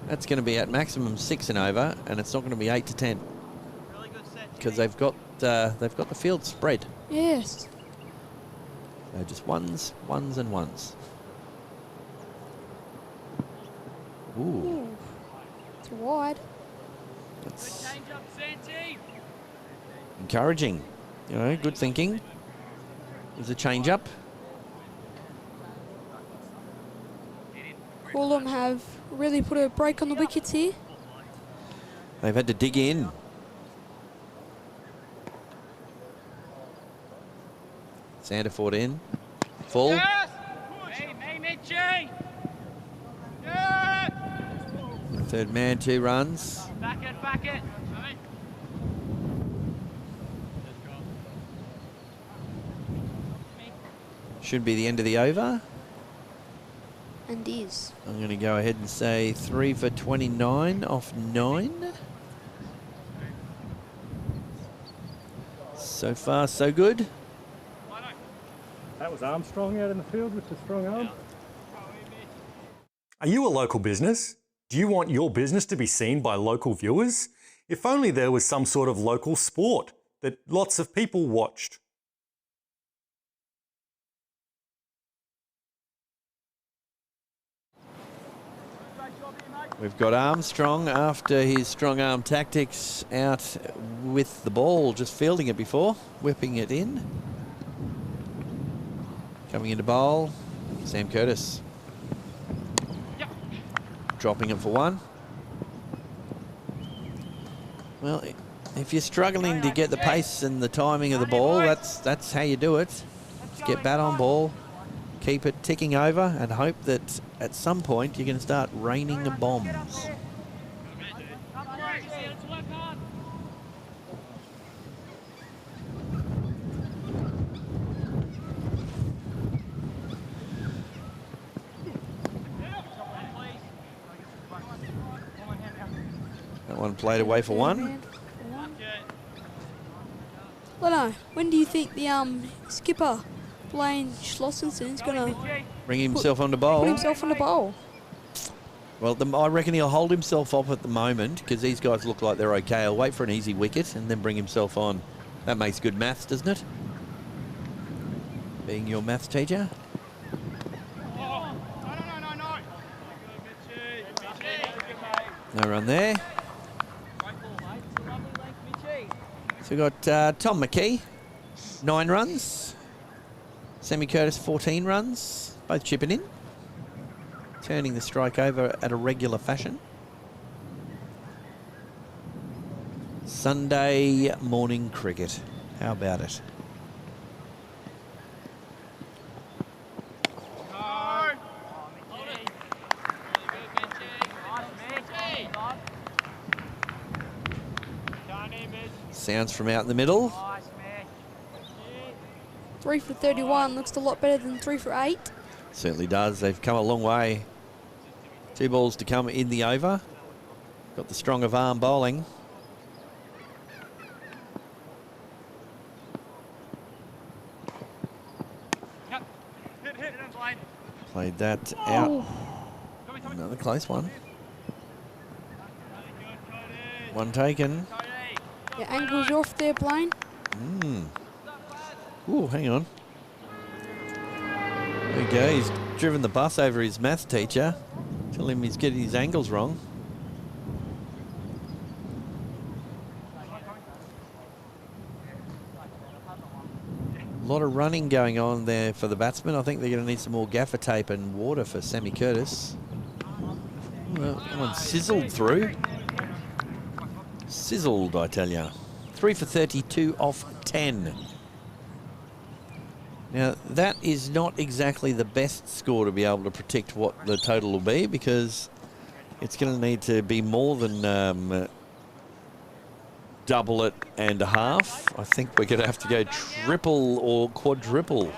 That's going to be at maximum 6 and over, and it's not going to be 8 to 10 because they've got the field spread. Yes. So just ones, and ones. Ooh. It's wide. That's encouraging. You know, good thinking. There's a change up. Coolum have really put a break on the wickets here. They've had to dig in. Sanderford in. Full. Yes! Me, Mitchie! Yes! Third man, 2 runs. Back it, back it. Should be the end of the over. And is. I'm going to go ahead and say 3 for 29 off 9. So far, so good. That was Armstrong out in the field with the strong arm. Are you a local business? Do you want your business to be seen by local viewers? If only there was some sort of local sport that lots of people watched. We've got Armstrong after his strong arm tactics out with the ball, just fielding it before, whipping it in. Coming into bowl, Sam Curtis. Yep. Dropping it for 1. Well, if you're struggling to get the pace and the timing of the ball, that's how you do it. Just get bat on ball, keep it ticking over, and hope that at some point you're going to start raining the bombs. That one played away for 1. Lanno, when do you think the skipper, Blaine Schlossenson, is going to Bring himself on the put bowl. himself on the bowl? Well, I reckon he'll hold himself off at the moment because these guys look like they're okay. He'll wait for an easy wicket and then bring himself on. That makes good maths, doesn't it? Being your maths teacher. No run there. So we've got Tom McKee, 9 runs. Sammy Curtis, 14 runs. Both chipping in. Turning the strike over at a regular fashion. Sunday morning cricket. How about it? Sounds from out in the middle. 3 for 31 looks a lot better than 3 for 8. Certainly does. They've come a long way. 2 balls to come in the over. Got the strong of arm bowling. Played that out. Another close one. One taken. Your ankle's off there, Blaine. Ooh, hang on. There you go. He's driven the bus over his maths teacher. Tell him he's getting his angles wrong. A lot of running going on there for the batsman. I think they're going to need some more gaffer tape and water for Sammy Curtis. Well, that one sizzled through. Sizzled, I tell ya. 3 for 32 off 10. Now, that is not exactly the best score to be able to predict what the total will be, because it's going to need to be more than double it and a half. I think we're going to have to go triple or quadruple.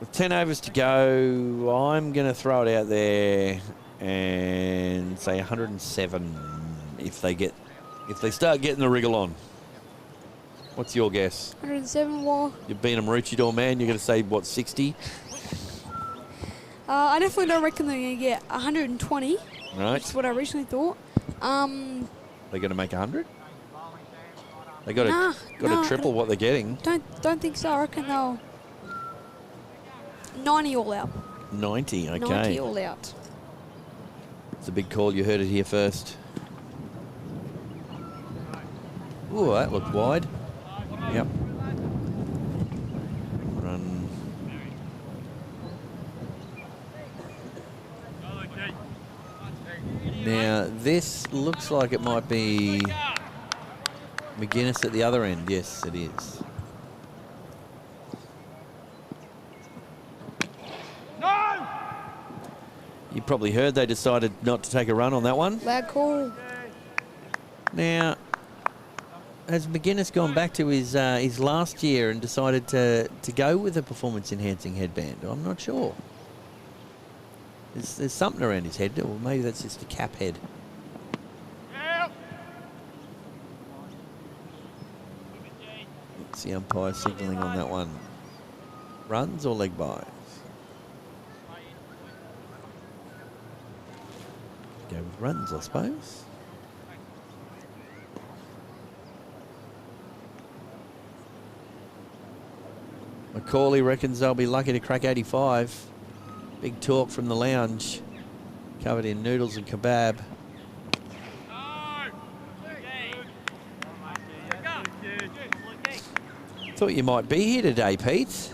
With 10 overs to go, I'm going to throw it out there and say 107 if they start getting the wriggle on. What's your guess? 107 war. You've been a Maroochydore man, you're going to say, what, 60? I definitely don't reckon they're going to get 120. Right. That's what I originally thought. They're going to make 100? They got to triple what they're getting. Don't think so. I reckon they'll 90 all out. 90, okay. 90 all out. It's a big call. You heard it here first. Ooh, that looked wide. Yep. Run. Now, this looks like it might be McGuinness at the other end. Yes, it is. No! You probably heard they decided not to take a run on that one. Loud call. Now, has McGuinness gone back to his last year and decided to go with a performance-enhancing headband? I'm not sure. There's something around his head, or maybe that's just a cap head. Yep. What's the umpire signalling on that one? Runs or leg byes? Go with runs, I suppose. Macaulay reckons they'll be lucky to crack 85. Big talk from the lounge. Covered in noodles and kebab. Thought you might be here today, Pete.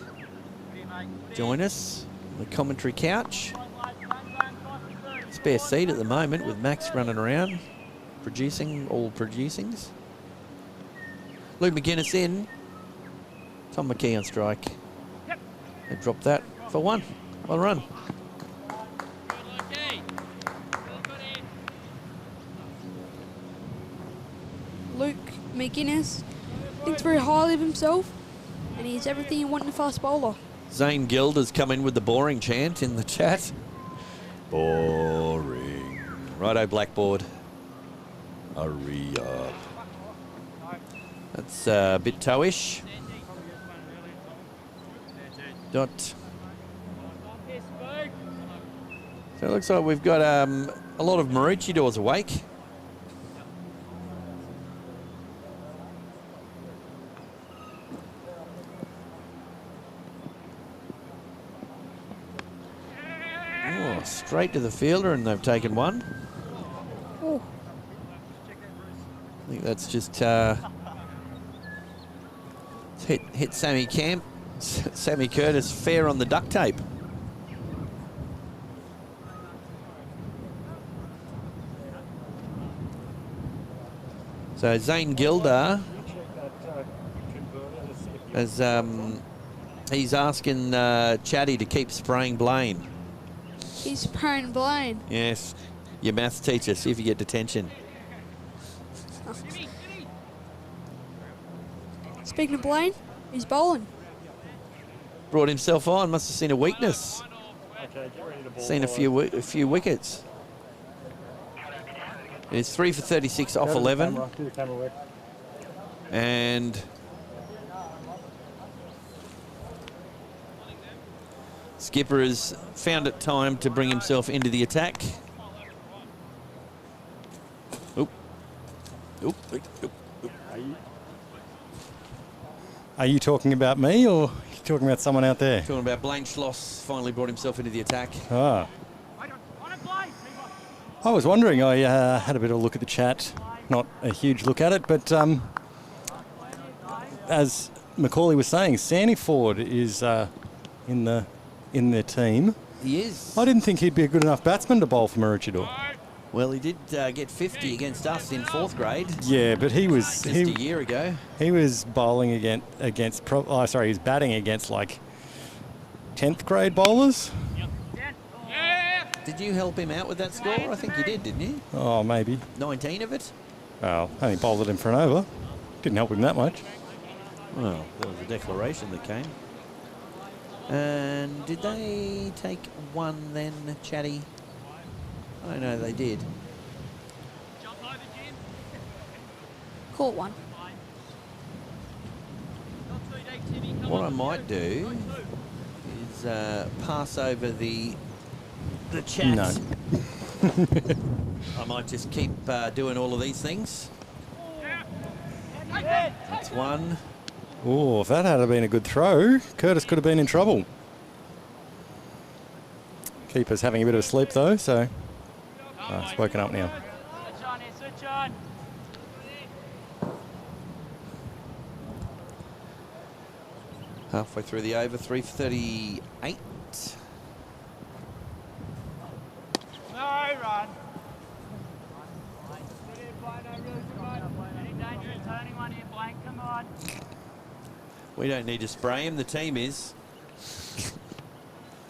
Join us on the commentary couch. Spare seat at the moment with Max running around, producing all producings. Luke McGuinness in. Tom McKee on strike. They dropped that for 1. Well run. Luke McGuinness thinks very highly of himself, and he's everything you want in a fast bowler. Zane Gild has come in with the boring chant in the chat. Boring. Righto, blackboard. Hurry up. That's a bit towish. Dot. So it looks like we've got a lot of Maroochydores awake. Oh, straight to the fielder, and they've taken 1. Oh. think that's just hit Sammy Curtis fair on the duct tape. So Zane Gilder as he's asking Chatty to keep spraying Blaine. He's spraying Blaine. Yes, your maths teacher. See if you get detention. Speaking of Blaine, he's bowling. Brought himself on. Must have seen a weakness. Okay, get ready to ball. Seen a few wickets. It's 3 for 36 off 11. Do the camera work. And Skipper has found it time to bring himself into the attack. Oop. Oop. Oop. Oop. Are you talking about me or are you talking about someone out there? Talking about Blaine Schloss finally brought himself into the attack. Ah. I was wondering, I had a bit of a look at the chat. Not a huge look at it, but as Macaulay was saying, Sandy Ford is in their team. He is. I didn't think he'd be a good enough batsman to bowl for Maroochydore. Well, he did get 50 against us in 4th grade. Yeah, but he was just a year ago. He was bowling he was batting against like 10th grade bowlers. Did you help him out with that score? I think you did, didn't you? Oh, maybe. 19 of it? Well, only bowled him for an over. Didn't help him that much. Well, there was a declaration that came. And did they take one then, Chatty? I don't know, they did. Caught one. What I might do is pass over the chat. No. I might just keep doing all of these things. That's one. Oh, if that had been a good throw, Curtis could have been in trouble. Keeper's having a bit of a sleep though, so it's woken up now. Halfway through the over, 3 for 38. No run. We don't need to spray him, the team is.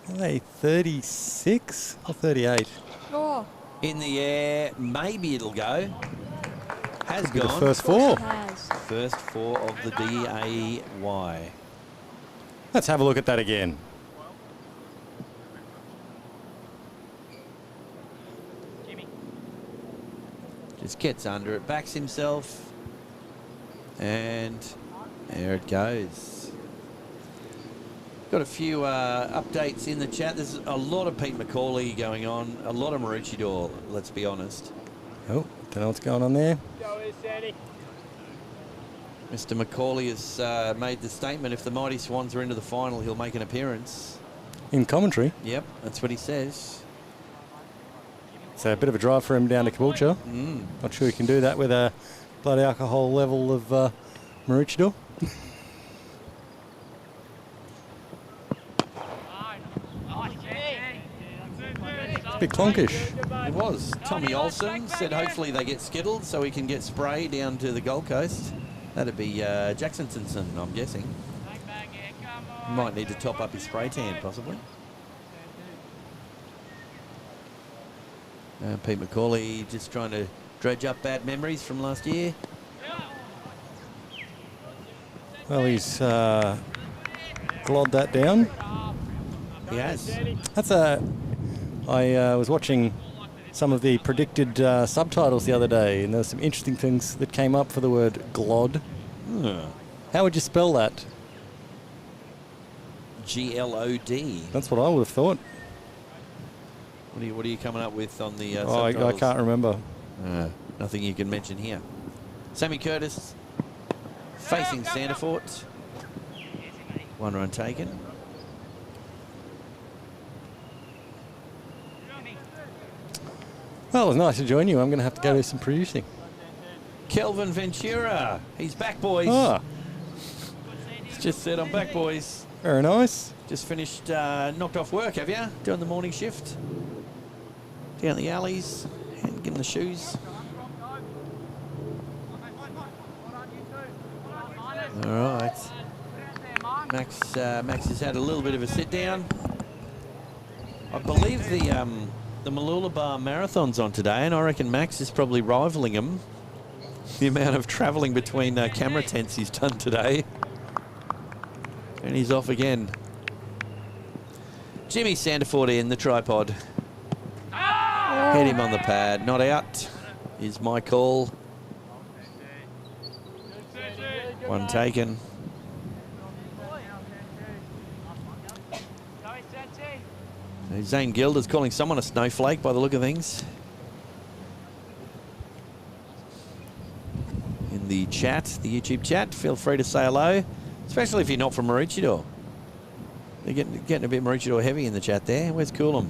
Are they 36 or 38? Oh, In the air, maybe it'll go. Has Could be the gone. first four. has. First 4 of the DAY. Let's have a look at that again. Just gets under it, backs himself, and there it goes. Got a few updates in the chat. There's a lot of Pete Macaulay going on, a lot of Maroochydore, let's be honest. Oh, don't know what's going on there. Mr. Macaulay has made the statement, if the Mighty Swans are into the final, he'll make an appearance. In commentary. Yep, that's what he says. So a bit of a drive for him down to Caboolture. Not sure he can do that with a blood alcohol level of Maroochydore. Bit clonkish. It was. Tommy Olsen said hopefully they get skittled so he can get spray down to the Gold Coast. That'd be Jacksonson, I'm guessing. Might need to top up his spray tan, possibly. Pete Macaulay just trying to dredge up bad memories from last year. Well, he's glod that down. He has. That's I was watching some of the predicted subtitles the other day, and there were some interesting things that came up for the word glod. How would you spell that? G-L-O-D. That's what I would have thought. What are you coming up with on the I subtitles? can't remember. Nothing you can mention here. Sammy Curtis facing Sandifort. 1 run taken. Well, it was nice to join you. I'm going to have to go do some producing. Kelvin Ventura. He's back, boys. Ah, He's just said, I'm back, boys. very nice. Just finished, knocked off work, have you? Doing the morning shift. Down the alleys. And give him the shoes. All right. Max has had a little bit of a sit down. I believe the Mooloolaba Marathon's on today, and I reckon Max is probably rivaling him. The amount of travelling between camera tents he's done today. And he's off again. Jimmy Sandiford in the tripod. Hit him on the pad. Not out is my call. One taken. So Zane Gilder's calling someone a snowflake by the look of things. In the chat, the YouTube chat, feel free to say hello, especially if you're not from Maroochydore. They're getting a bit Maroochydore heavy in the chat there. Where's Coolum?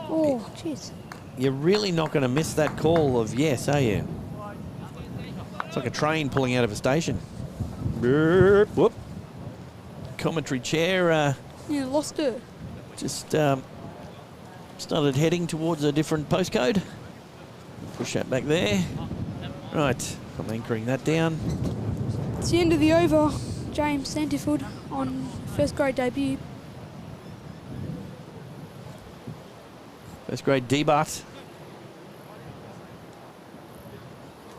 Oh, jeez. You're really not going to miss that call of yes, are you? It's like a train pulling out of a station. Whoop. Commentary chair Yeah, lost her. just started heading towards a different postcode. Push that back there. Right, I'm anchoring that down. It's the end of the over. James Sandiford on first grade debut. First grade debut.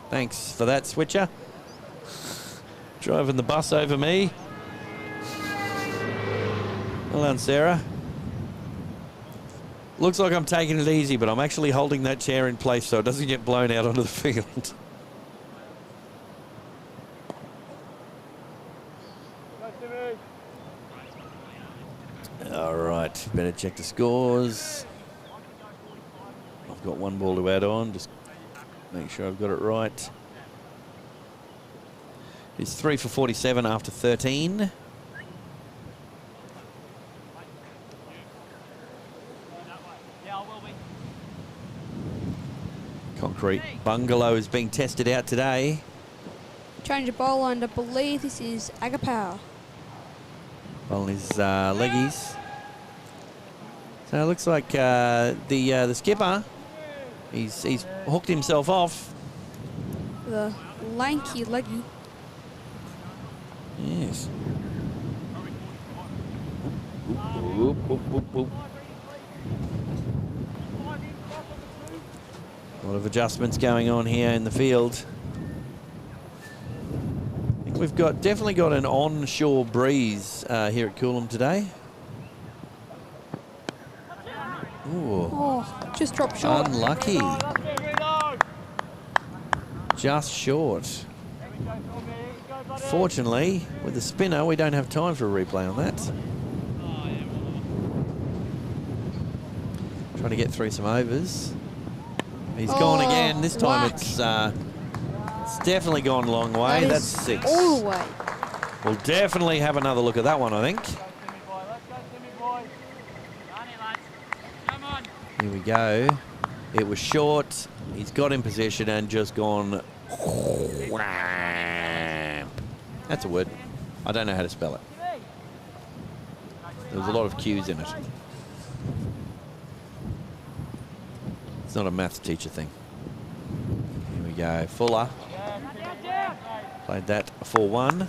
Thanks for that, Switcher. Driving the bus over me. Well done, Sarah. Looks like I'm taking it easy, but I'm actually holding that chair in place so it doesn't get blown out onto the field. All right, better check the scores. I've got one ball to add on, just make sure I've got it right. It's 3 for 47 after 13. Concrete bungalow is being tested out today. Change of bowler, and I believe this is Agapau. On his leggies. So it looks like the skipper, he's hooked himself off. The lanky leggy. Yes. Whoop, whoop, whoop, whoop. A lot of adjustments going on here in the field. I think we've definitely got an onshore breeze here at Coolum today. Ooh. Oh, just dropped short. Unlucky. Just short. Fortunately, with the spinner, we don't have time for a replay on that. Trying to get through some overs. He's gone again. This time it's definitely gone a long way. That's 6. All the way. We'll definitely have another look at that one, I think. Here we go. It was short. He's got in position and just gone wham. That's a word. I don't know how to spell it. There's a lot of Q's in it. It's not a maths teacher thing. Here we go. Fuller. Played that 4-1.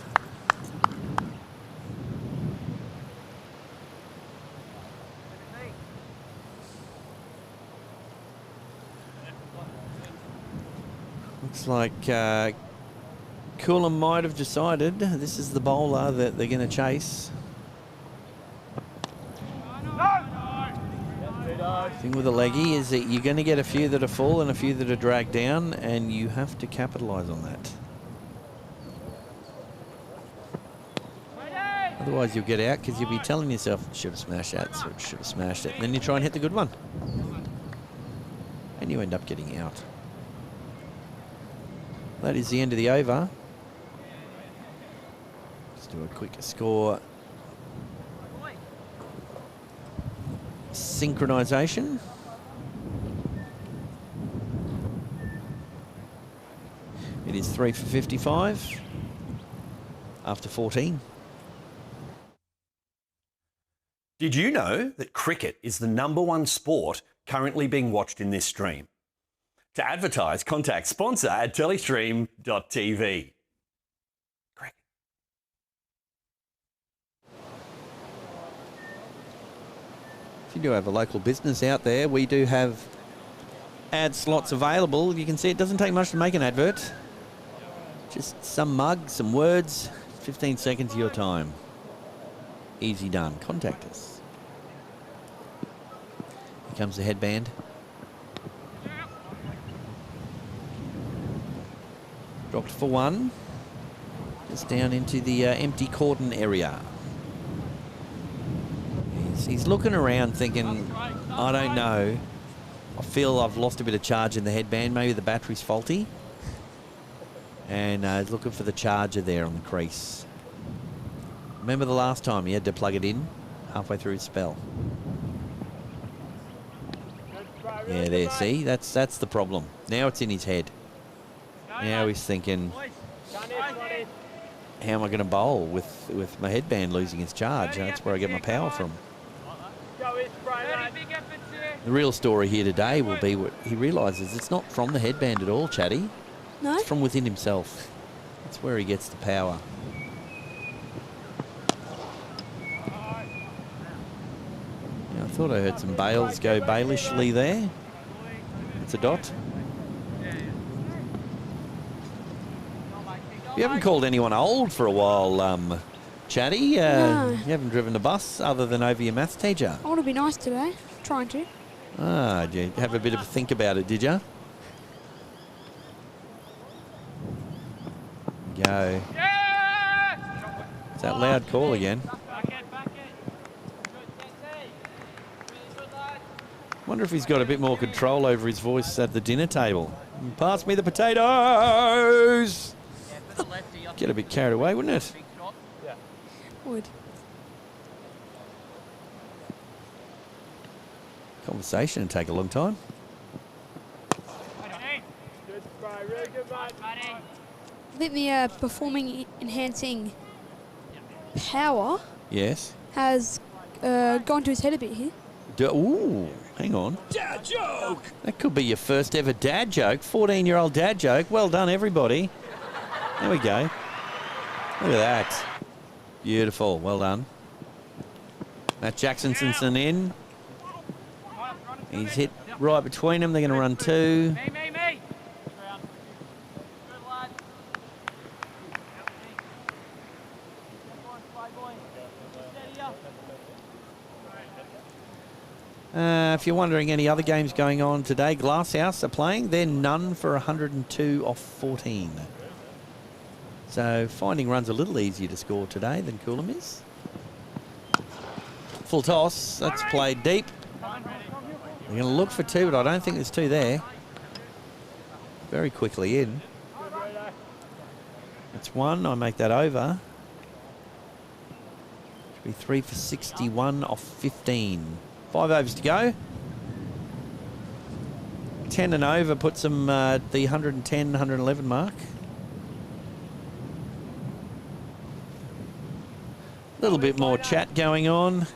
Looks like Coolum might have decided this is the bowler that they're going to chase. The thing with a leggy is that you're going to get a few that are full and a few that are dragged down, and you have to capitalise on that. Otherwise you'll get out because you'll be telling yourself, should have smashed that, should have smashed it. And then you try and hit the good one. And you end up getting out. That is the end of the over. Let's do a quick score synchronisation. It is 3 for 55 after 14. Did you know that cricket is the #1 sport currently being watched in this stream? To advertise, contact sponsor at telestream.tv. Cricket. If you do have a local business out there, we do have ad slots available. You can see it doesn't take much to make an advert. Just some mug, some words, 15 seconds of your time. Easy done. Contact us. Here comes the headband. Dropped for one. Just down into the empty cordon area. He's looking around thinking, I don't know. I feel I've lost a bit of charge in the headband. Maybe the battery's faulty. And he's looking for the charger there on the crease. Remember the last time he had to plug it in halfway through his spell? Yeah, there, see? That's the problem. Now it's in his head. Now he's thinking, how am I going to bowl with my headband losing its charge? That's where I get my power from. The real story here today will be what he realises it's not from the headband at all, Chatty. No? It's from within himself. That's where he gets the power. I thought I heard some bails go bailishly there. It's a dot. You haven't called anyone old for a while, Chatty. No. You haven't driven a bus other than over your maths teacher. I want to be nice today. Trying to. Ah, did you have a bit of a think about it, did you? Go. It's that loud call again. Wonder if he's got a bit more control over his voice at the dinner table. Pass me the potatoes! Get a bit carried away, wouldn't it? Would. Conversation would take a long time. I think the performing enhancing power Yes. has gone to his head a bit here. Ooh, hang on. Dad joke! That could be your first ever dad joke. 14-year-old dad joke. Well done, everybody. There we go. Look at that. Beautiful. Well done. Matt Jacksonson in. He's hit right between them. They're going to run two. If you're wondering any other games going on today, Glasshouse are playing. They're none for 102 off 14. So finding runs a little easier to score today than Coolum is. Full toss. That's played deep. They're going to look for two, but I don't think there's two there. Very quickly in. That's one. I make that over. Should be 3 for 61 off 15. 5 overs to go. 10 and over puts them at the 110, 111 mark. A little bit more chat going on.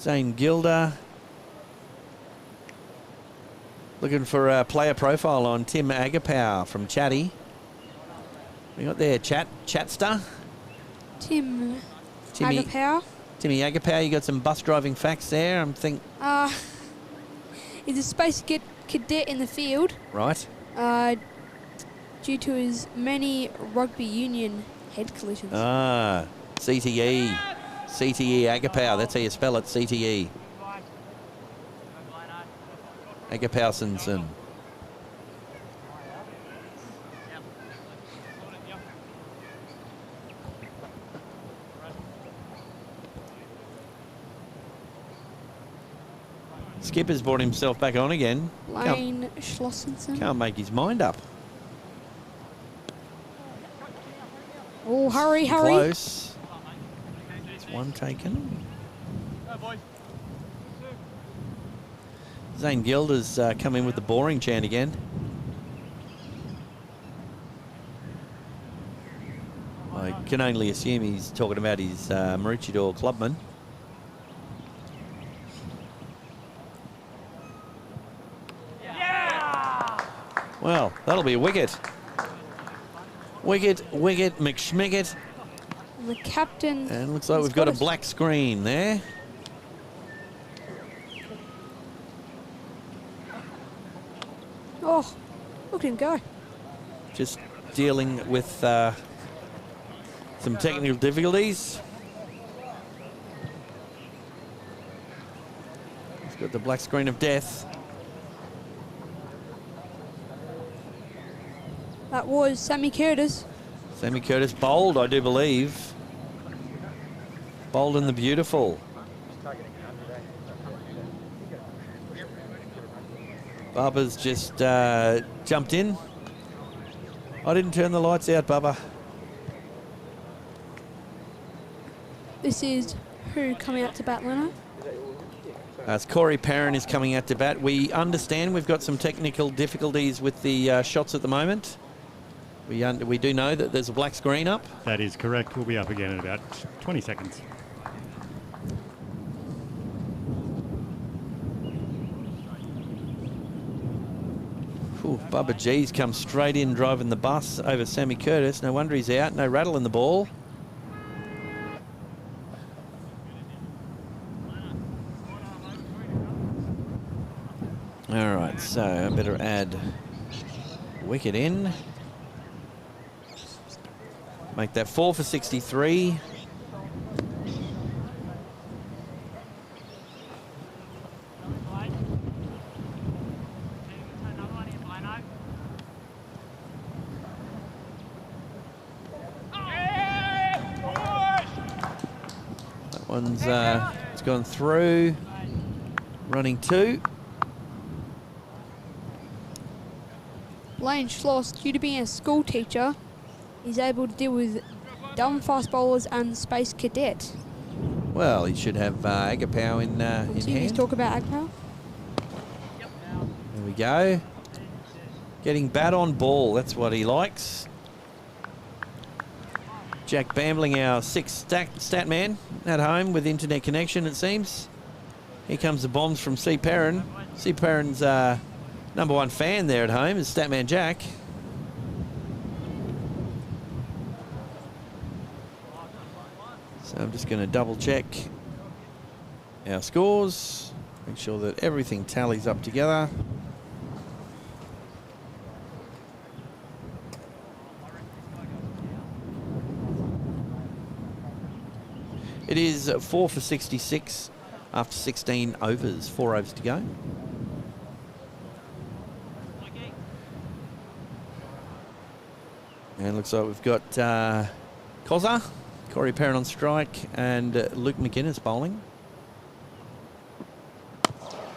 Zane Gilder looking for a player profile on Tim Agapau from Chatty. We got there Chatster. Timmy Timmy Agapau. Timmy Agapau, you got some bus driving facts there. I'm Is a space cadet in the field. Right. Due to his many rugby union head collisions. Ah, CTE. CTE Agapau, that's how you spell it, CTE. Agapausenson. Skipper's brought himself back on again. Lane Schlossenson. Can't make his mind up. Oh, hurry. Close. It's one taken. Zane Gilder's come in with the boring chant again. can only assume he's talking about his Maroochydore clubman. Well, that'll be a wicket. Wicket, McSchmicket. And the captain. And it looks like we've got a black screen there. Oh, look at him go. Just dealing with some technical difficulties. He's got the black screen of death. That was Sammy Curtis. Sammy Curtis bowled, I do believe. Bowled in the beautiful. Bubba's just jumped in. I didn't turn the lights out, Bubba. This is who coming out to bat, Lanno? As Corey Perrin is coming out to bat. We understand we've got some technical difficulties with the shots at the moment. We do know that there's a black screen up. That is correct. We'll be up again in about 20 seconds. Ooh, Bubba G's come straight in driving the bus over Sammy Curtis. No wonder he's out. No rattle in the ball. All right, so I better add wicket in. Make that 4 for 63. That one's it's gone through. Running 2. Lane Schloss, due to being a school teacher, is able to deal with dumb fast bowlers and space cadet. Well, he should have Agapau in So you hand. talk about Agpal? There we go. Getting bat on ball, that's what he likes. Jack Bambling, our 6th stat man at home with internet connection, it seems. Here comes the bombs from C. Perrin. C. Perrin's #1 fan there at home is Statman Jack. So I'm just going to double check our scores, make sure that everything tallies up together. It is 4 for 66 after 16 overs, 4 overs to go. And looks like we've got Kozza, Corey Perrin on strike, and Luke McInnes bowling.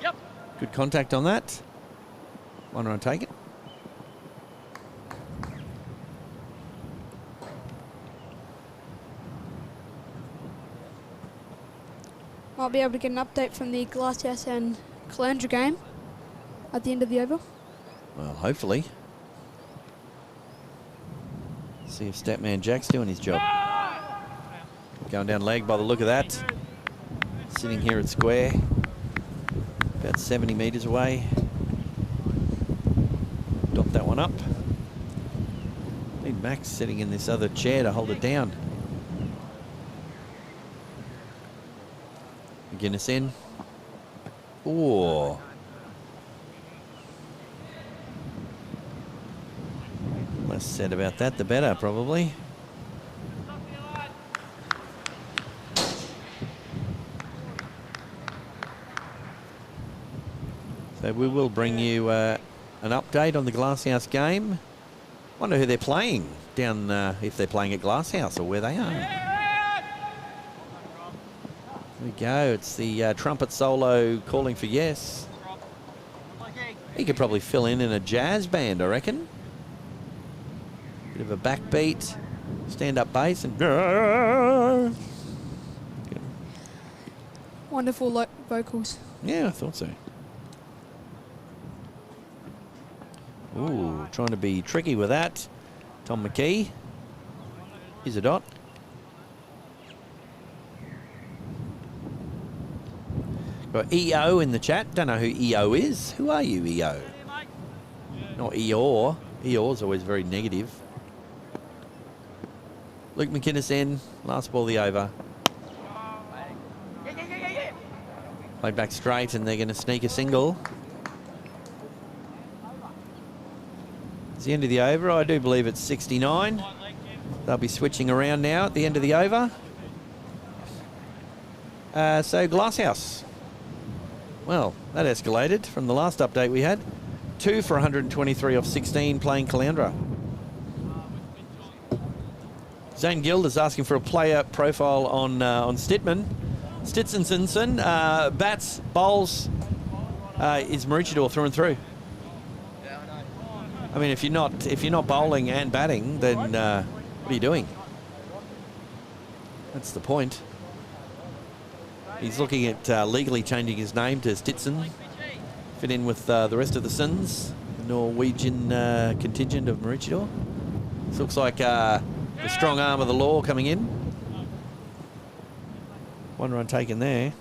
Yep. Good contact on that. 1 run taken. Might be able to get an update from the Glasshouse and Calandra game at the end of the over. Well, hopefully. See if Statman Jack's doing his job. Going down leg by the look of that. Sitting here at square. About 70 metres away. Dot that one up. Need Max sitting in this other chair to hold it down. McGuinness in. Ooh. Less said about that, the better, probably. So we will bring you an update on the Glasshouse game. Wonder who they're playing down, if they're playing at Glasshouse or where they are. There we go. It's the trumpet solo calling for yes. He could probably fill in a jazz band, I reckon. Bit of a backbeat, stand-up bass, and Wonderful vocals. yeah, I thought so. Ooh, trying to be tricky with that. Tom McKee. Here's a dot. Got EO in the chat. Don't know who EO is. Who are you, EO? Not Eeyore. Eeyore's always very negative. Luke McInnes in. Last ball of the over. Played back straight, and they're going to sneak a single. It's the end of the over. I do believe it's 69. They'll be switching around now at the end of the over. So Glasshouse. Well, that escalated from the last update we had. 2 for 123 off 16 playing Caloundra. Zane Gild is asking for a player profile on Stitman. Stitzenson bats, bowls, is Maroochydore through and through. I mean, if you're not bowling and batting, then what are you doing? That's the point. He's looking at legally changing his name to Stitson, fit in with the rest of the Sins, the Norwegian contingent of Maroochydore. This looks like the strong arm of the law coming in. 1 run taken there.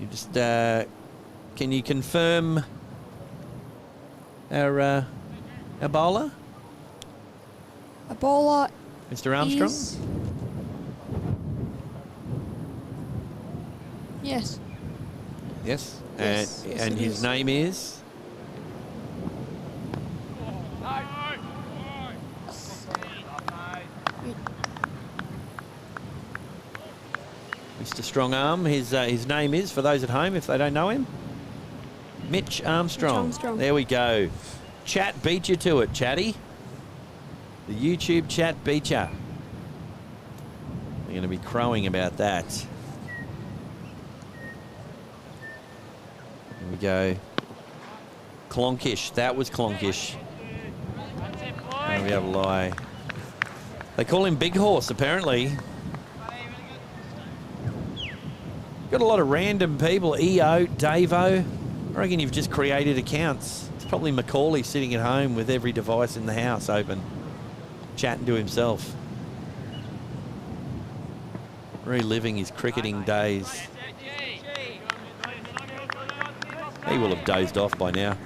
You just can you confirm our bowler? A bowler, Mr. Armstrong? Yes. Yes. Yes, And it his is. name is? Mr. Strongarm. His name is, for those at home, if they don't know him, Mitch Armstrong. Mitch Armstrong. There we go. Chat beat you to it, Chatty. The YouTube chat beat you. They're going to be crowing about that. Here we go. Clonkish. That was Clonkish. Don't we have a lie. They call him Big Horse, apparently. Got a lot of random people. EO, Davo. I reckon you've just created accounts. It's probably Macaulay sitting at home with every device in the house open, chatting to himself, reliving his cricketing days. He will have dozed off by now.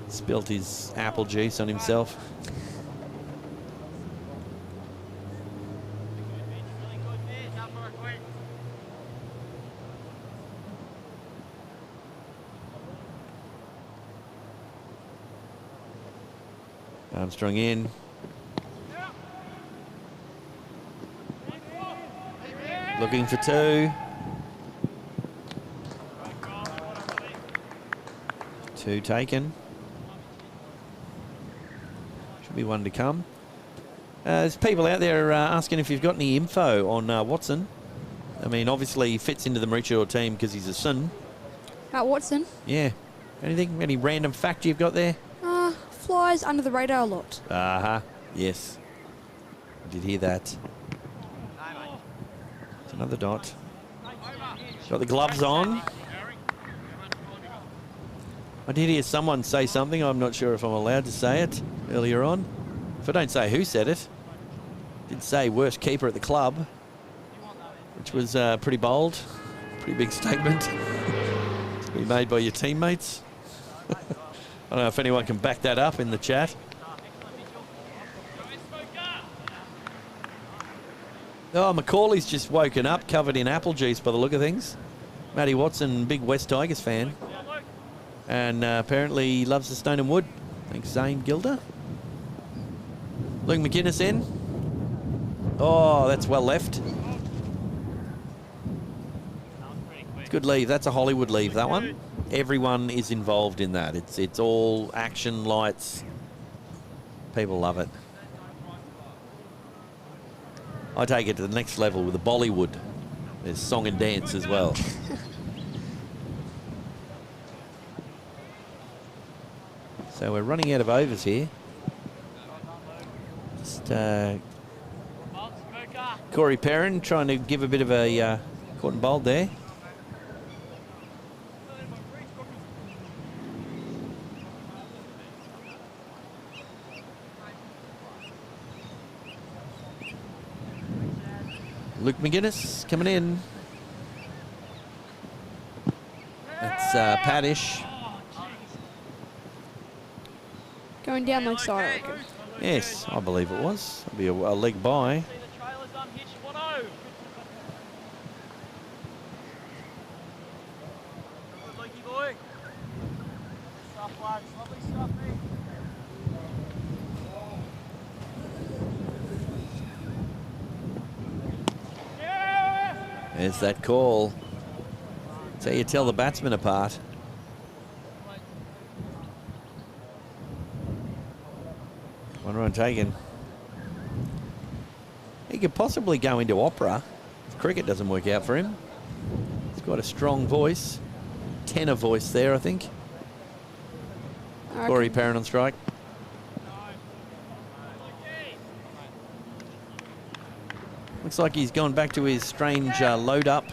Spilt his apple juice on himself. Armstrong in. Looking for 2. 2 taken. Should be 1 to come. There's people out there asking if you've got any info on Watson. I mean, obviously he fits into the Maroochydore team because he's a son. Watson. Yeah. Anything? Any random fact you've got there? Flies under the radar a lot. Yes. I did hear that. It's another dot. Got the gloves on. I did hear someone say something. I'm not sure if I'm allowed to say it earlier on. If I don't say who said it. Did say worst keeper at the club, which was pretty bold. Pretty big statement to be made by your teammates. I don't know if anyone can back that up in the chat. Oh, Macaulay's just woken up, covered in apple juice by the look of things. Matty Watson, big West Tigers fan. And apparently he loves the Stone and Wood. Thanks, Zane Gilder. Luke McInnes in. Oh, that's well left. Good leave. That's a Hollywood leave, that one. Everyone is involved in that. It's all action, lights. People love it. I take it to the next level with the Bollywood. There's song and dance as well. So we're running out of overs here. Just Corey Perrin trying to give a bit of a caught and bowled there. Luke McGuinness coming in. That's Paddish. Going down leg side, I reckon. Yes, I believe it was. It'll be a leg by. There's that call. That's how you tell the batsmen apart. One run taken. He could possibly go into opera if cricket doesn't work out for him. He's got a strong voice. Tenor voice there, I think. Corey Perrin on strike. Looks like he's gone back to his strange load up.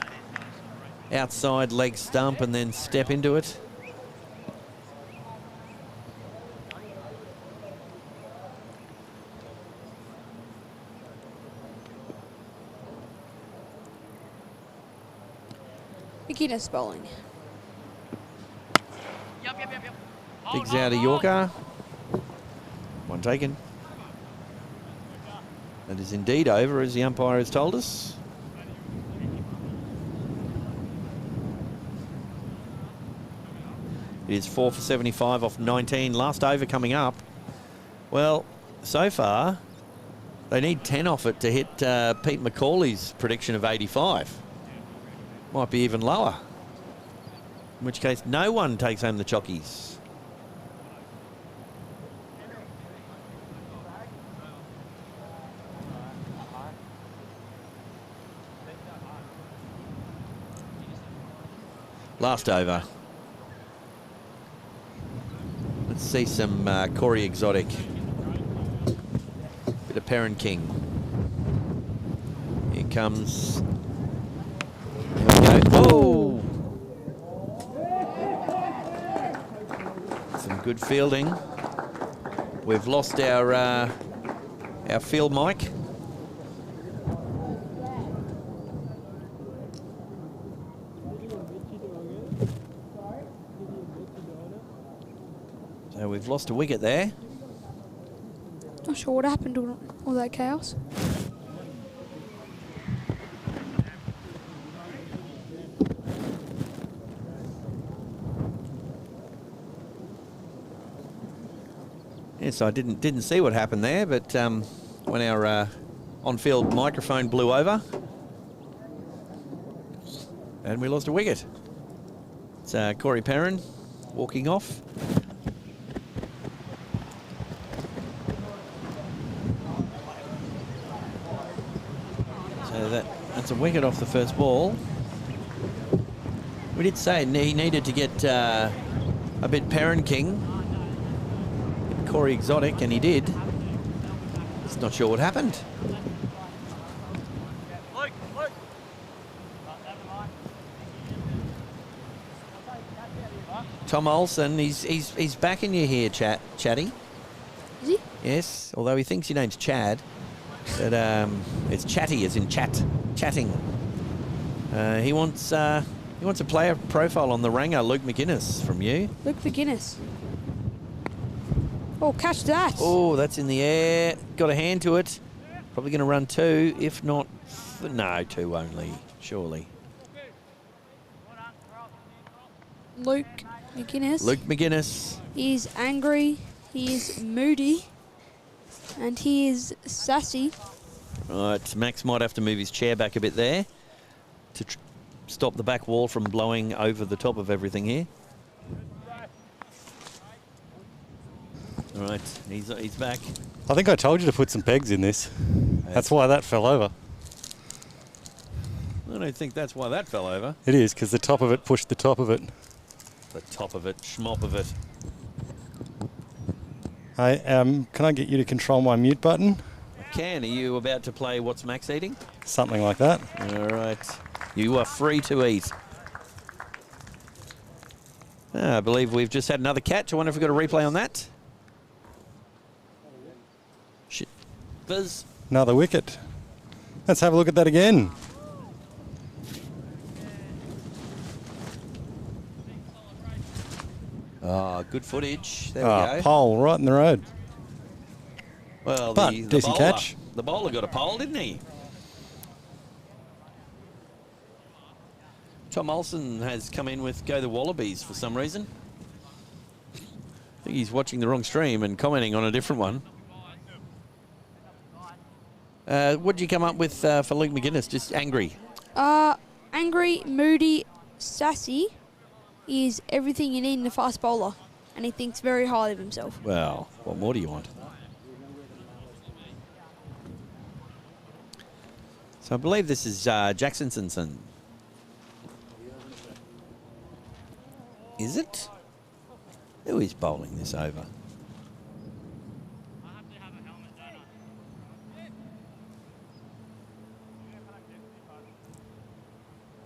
Outside leg stump and then step into it. McGuinness bowling. Digs out a Yorker. One taken. That is indeed over, as the umpire has told us. It is 4 for 75 off 19. Last over coming up. Well, so far, they need 10 off it to hit Pete McCauley's prediction of 85. Might be even lower. In which case, no one takes home the chockies. Last over. Let's see some Corey Exotic. Bit of Perrin King. Here comes. There we go. Oh! Some good fielding. We've lost our field mic. So we've lost a wicket there. Not sure what happened to all that chaos. Yes, I didn't see what happened there, but when our on-field microphone blew over, and we lost a wicket. It's Corey Perrin walking off. So that's a wicket off the first ball. We did say he needed to get a bit Perrin King. Corey Exotic, and he did. Just not sure what happened. Tom Olsen, he's backing you here, Chatty. Is he? Yes, although he thinks your name's Chad, but it's Chatty as in chatting. He wants a player profile on the Ranger, Luke McGuinness, from you. Luke McGuinness. Oh, catch that. Oh, that's in the air. Got a hand to it. Probably going to run 2, if not... No, 2 only, surely. Luke McGuinness. Luke McGuinness. He is angry. He is moody. And he is sassy. Right, Max might have to move his chair back a bit there to stop the back wall from blowing over the top of everything here. All right, he's back. I think I told you to put some pegs in this. That's why that fell over. I don't think that's why that fell over. It is, because the top of it pushed the top of it. The top of it, schmop of it. Hey, can I get you to control my mute button? I can. Are you about to play What's Max Eating? Something like that. All right. You are free to eat. I believe we've just had another catch. I wonder if we've got a replay on that. Another wicket. Let's have a look at that again. Oh, good footage. There we go. Pole right in the road. Well, But the decent bowler, catch. The bowler got a pole, didn't he? Tom Olsen has come in with Go the Wallabies for some reason. I think he's watching the wrong stream and commenting on a different one. What did you come up with for Luke McGuinness? Just angry? Angry, moody, sassy is everything you need in a fast bowler. And he thinks very highly of himself. Well, what more do you want? So I believe this is Jackson's son. Is it? Who is bowling this over?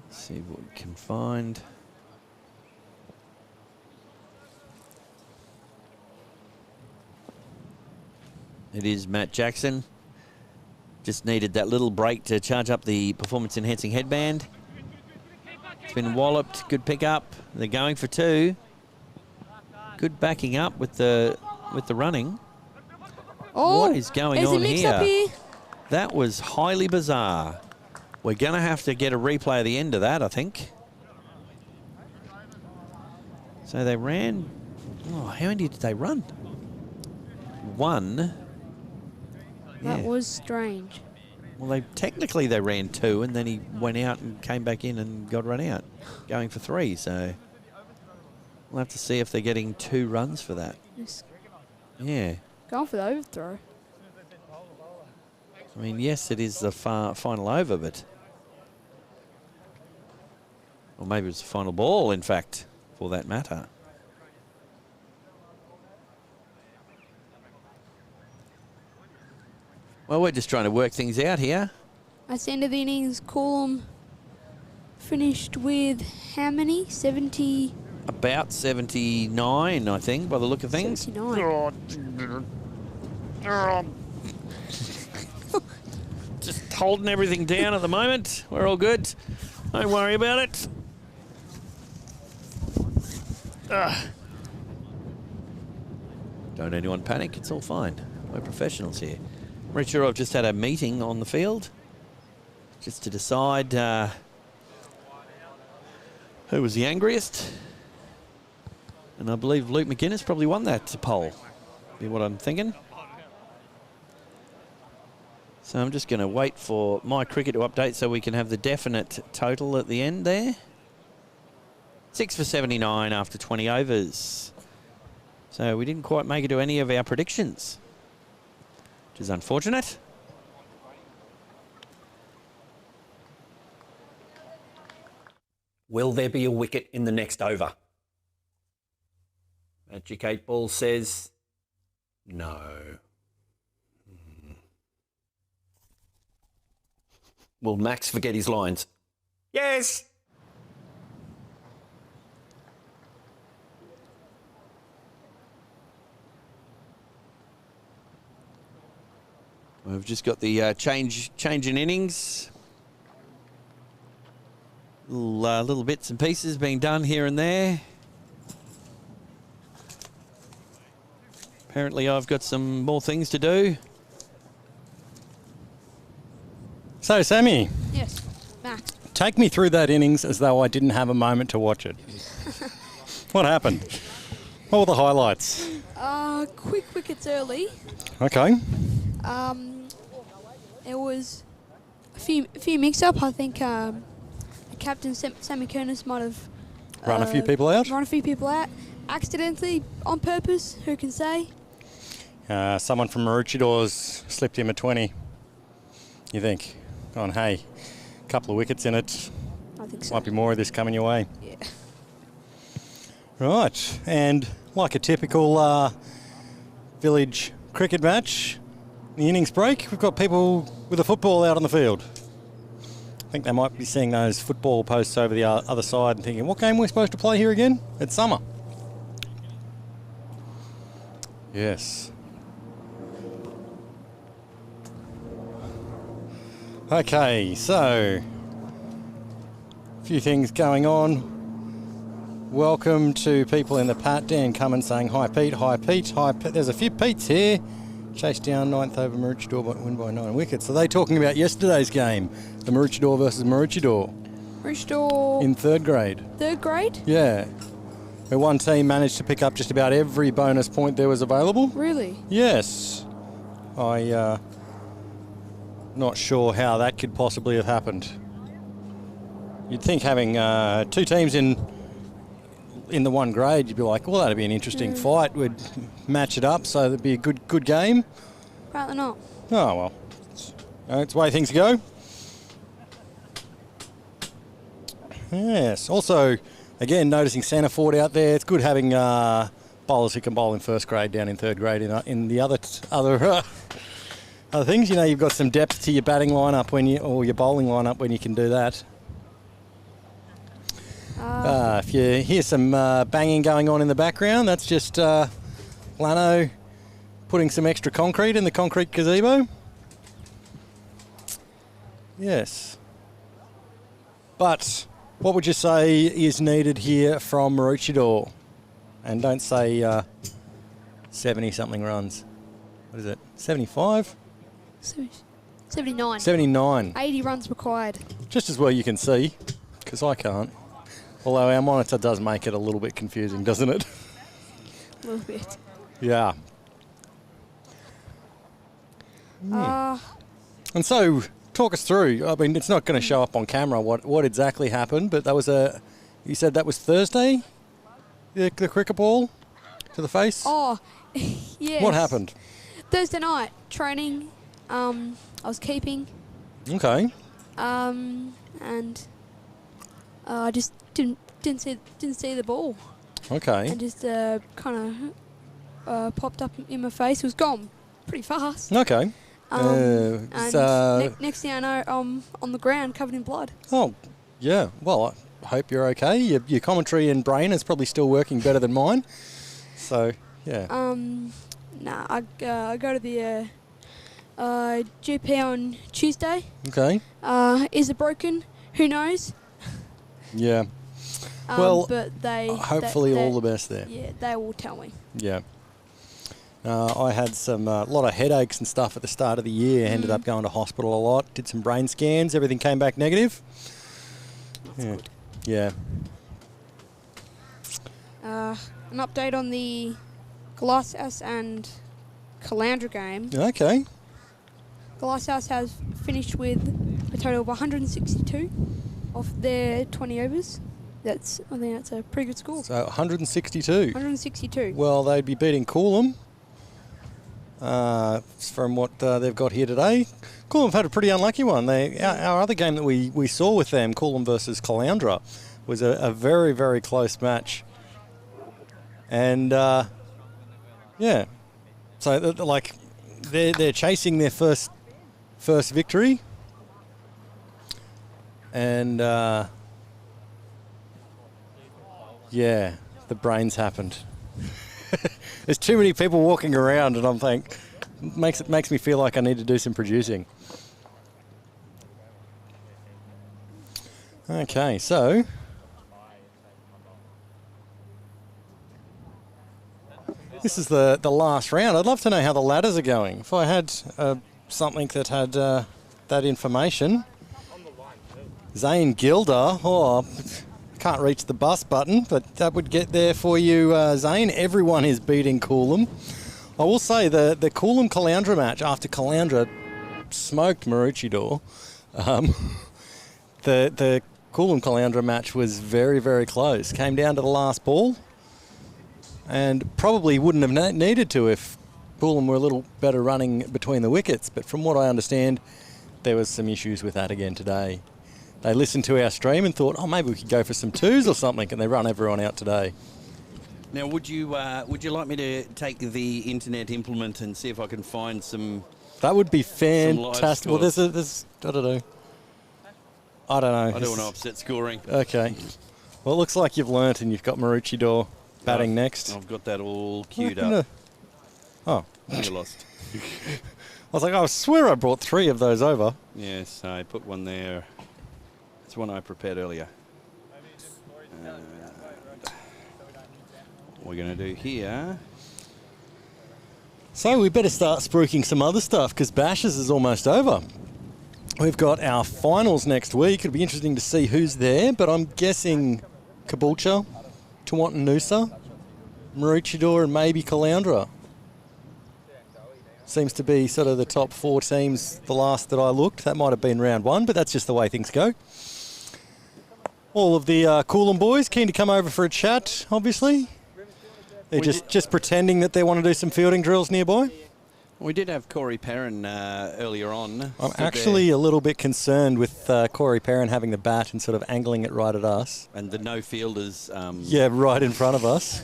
Let's see what we can find. It is Matt Jackson. Just needed that little break to charge up the performance-enhancing headband. It's been walloped. Good pick up. They're going for 2. Good backing up with the running. Oh, what is going on here? That was highly bizarre. We're going to have to get a replay of the end of that, I think. So they ran... Oh, how many did they run? 1. That was strange. Well, technically they ran 2, and then he went out and came back in and got run out, going for 3. So we'll have to see if they're getting 2 runs for that. Yes. Yeah. Going for the overthrow. I mean, yes, it is the final over, but... Or maybe it's the final ball, in fact, for that matter. Well, we're just trying to work things out here. At the end of the innings, Coolum finished with how many? 70? About 79, I think, by the look of things. 79. Just holding everything down at the moment. We're all good. Don't worry about it. Don't anyone panic. It's all fine. We're professionals here. Maroochydore have just had a meeting on the field just to decide who was the angriest. And I believe Luke McGuinness probably won that poll, be what I'm thinking. So I'm just going to wait for my cricket to update so we can have the definite total at the end there. 6 for 79 after 20 overs. So we didn't quite make it to any of our predictions, which is unfortunate. Will there be a wicket in the next over? Magic 8 Ball says no. Will Max forget his lines? Yes. We've just got the change in innings. Little bits and pieces being done here and there. Apparently I've got some more things to do. So, Sammy. Yes, Max. Take me through that innings as though I didn't have a moment to watch it. What happened? What were the highlights? Quick wickets early. Okay. There was a few mix-up. I think Captain Sammy Kernis might have Run a few people out? Run a few people out. Accidentally, on purpose, who can say? Someone from Maroochidore's slipped him a 20. You think? Gone, hey, a couple of wickets in it. I think so. Might be more of this coming your way. Yeah. Right, and like a typical village cricket match, the innings break, we've got people with a football out on the field. I think they might be seeing those football posts over the other side and thinking, what game are we supposed to play here again? It's summer. Yes. Okay, so a few things going on. Welcome to people in the Pat. Dan Cummins saying hi Pete, hi Pete, hi Pete. There's a few Petes here. Chased down 9th over Maroochydore, but win by 9 wickets. Are they talking about yesterday's game? The Maroochydore versus Maroochydore? Maroochydore. In 3rd grade. 3rd grade? Yeah. Where one team managed to pick up just about every bonus point there was available. Really? Yes. Not sure how that could possibly have happened. You'd think having 2 teams in the 1 grade, you'd be like, well, that'd be an interesting fight. We'd match it up, so that'd be a good game. Apparently not. Oh, well. It's the way things go. Yes. Also, again, noticing Santa Ford out there. It's good having bowlers who can bowl in 1st grade down in 3rd grade in the other things. You know, you've got some depth to your batting lineup or your bowling lineup when you can do that. If you hear some banging going on in the background, that's just Lanno putting some extra concrete in the concrete gazebo. Yes. But what would you say is needed here from Maroochydore? And don't say 70-something runs. What is it? 75? 79. 79. 80 runs required. Just as well you can see, because I can't. Although our monitor does make it a little bit confusing, doesn't it? A little bit. Yeah. And so, talk us through. I mean, it's not going to show up on camera what exactly happened, but that was you said that was Thursday? The cricket ball to the face? Oh, yes. What happened? Thursday night, training. I was keeping. Okay. And I just didn't see the ball. Okay. And just kind of popped up in my face. It was gone pretty fast. Okay. And next thing I know, I'm on the ground covered in blood. Oh, yeah. Well, I hope you're okay. Your commentary and brain is probably still working better than mine. So, yeah. I go to the GP on Tuesday. Okay. Is it broken? Who knows? Yeah. Well, but hopefully all the best there. Yeah, they will tell me. Yeah. I had a lot of headaches and stuff at the start of the year. Ended up going to hospital a lot. Did some brain scans. Everything came back negative. That's good. Yeah. An update on the Glasshouse and Caloundra game. Okay. Glasshouse has finished with a total of 162 off their 20 overs. I think that's a pretty good score. So 162. 162. Well, they'd be beating Coolum. From what they've got here today. Coolum have had a pretty unlucky one. Our other game that we saw with them, Coolum versus Caloundra, was a very, very close match. And, yeah. So, they're chasing their first victory. And, yeah, the brains happened. There's too many people walking around, and I'm thinking, makes me feel like I need to do some producing. Okay, so this is the last round. I'd love to know how the ladders are going. If I had something that had that information. Zane Gilder, can't reach the bus button, but that would get there for you, Zane. Everyone is beating Coolum. I will say the Coolum Caloundra match, after Caloundra smoked Maroochydore, the Coolum Caloundra match was very, very close. Came down to the last ball and probably wouldn't have needed to if Coolum were a little better running between the wickets. But from what I understand, there was some issues with that again today. They listened to our stream and thought, maybe we could go for some twos or something, and they run everyone out today. Now, would you like me to take the internet implement and see if I can find some? That would be fantastic. Well, there's I don't know. I don't know. I don't want to upset scoring. Okay. Well, it looks like you've learnt and you've got Maroochydore batting next. I've got that all queued up. Oh. You lost. I was like, I swear I brought 3 of those over. Yes, I put one there. It's one I prepared earlier. we're going to do here. So we better start spruiking some other stuff because Bashes is almost over. We've got our finals next week. It'll be interesting to see who's there, but I'm guessing Caboolture, Tawantinoosa, Maroochydore and maybe Caloundra. Seems to be sort of the top 4 teams the last that I looked. That might have been round 1, but that's just the way things go. All of the Coolum boys keen to come over for a chat, obviously. They're just pretending that they want to do some fielding drills nearby. We did have Corey Perrin earlier on. I'm actually a little bit concerned with Corey Perrin having the bat and sort of angling it right at us. And the no fielders. Yeah, right in front of us.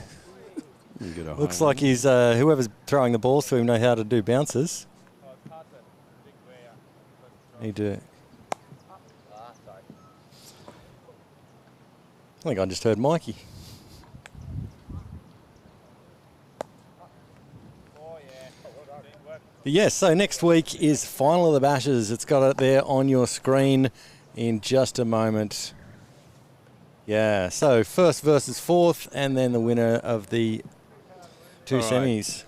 Looks like he's whoever's throwing the balls to him know how to do bounces. Need to. I think I just heard Mikey. But yes, so next week is Final of the Bashes. It's got it there on your screen in just a moment. Yeah, so first versus fourth, and then the winner of the 2 semis.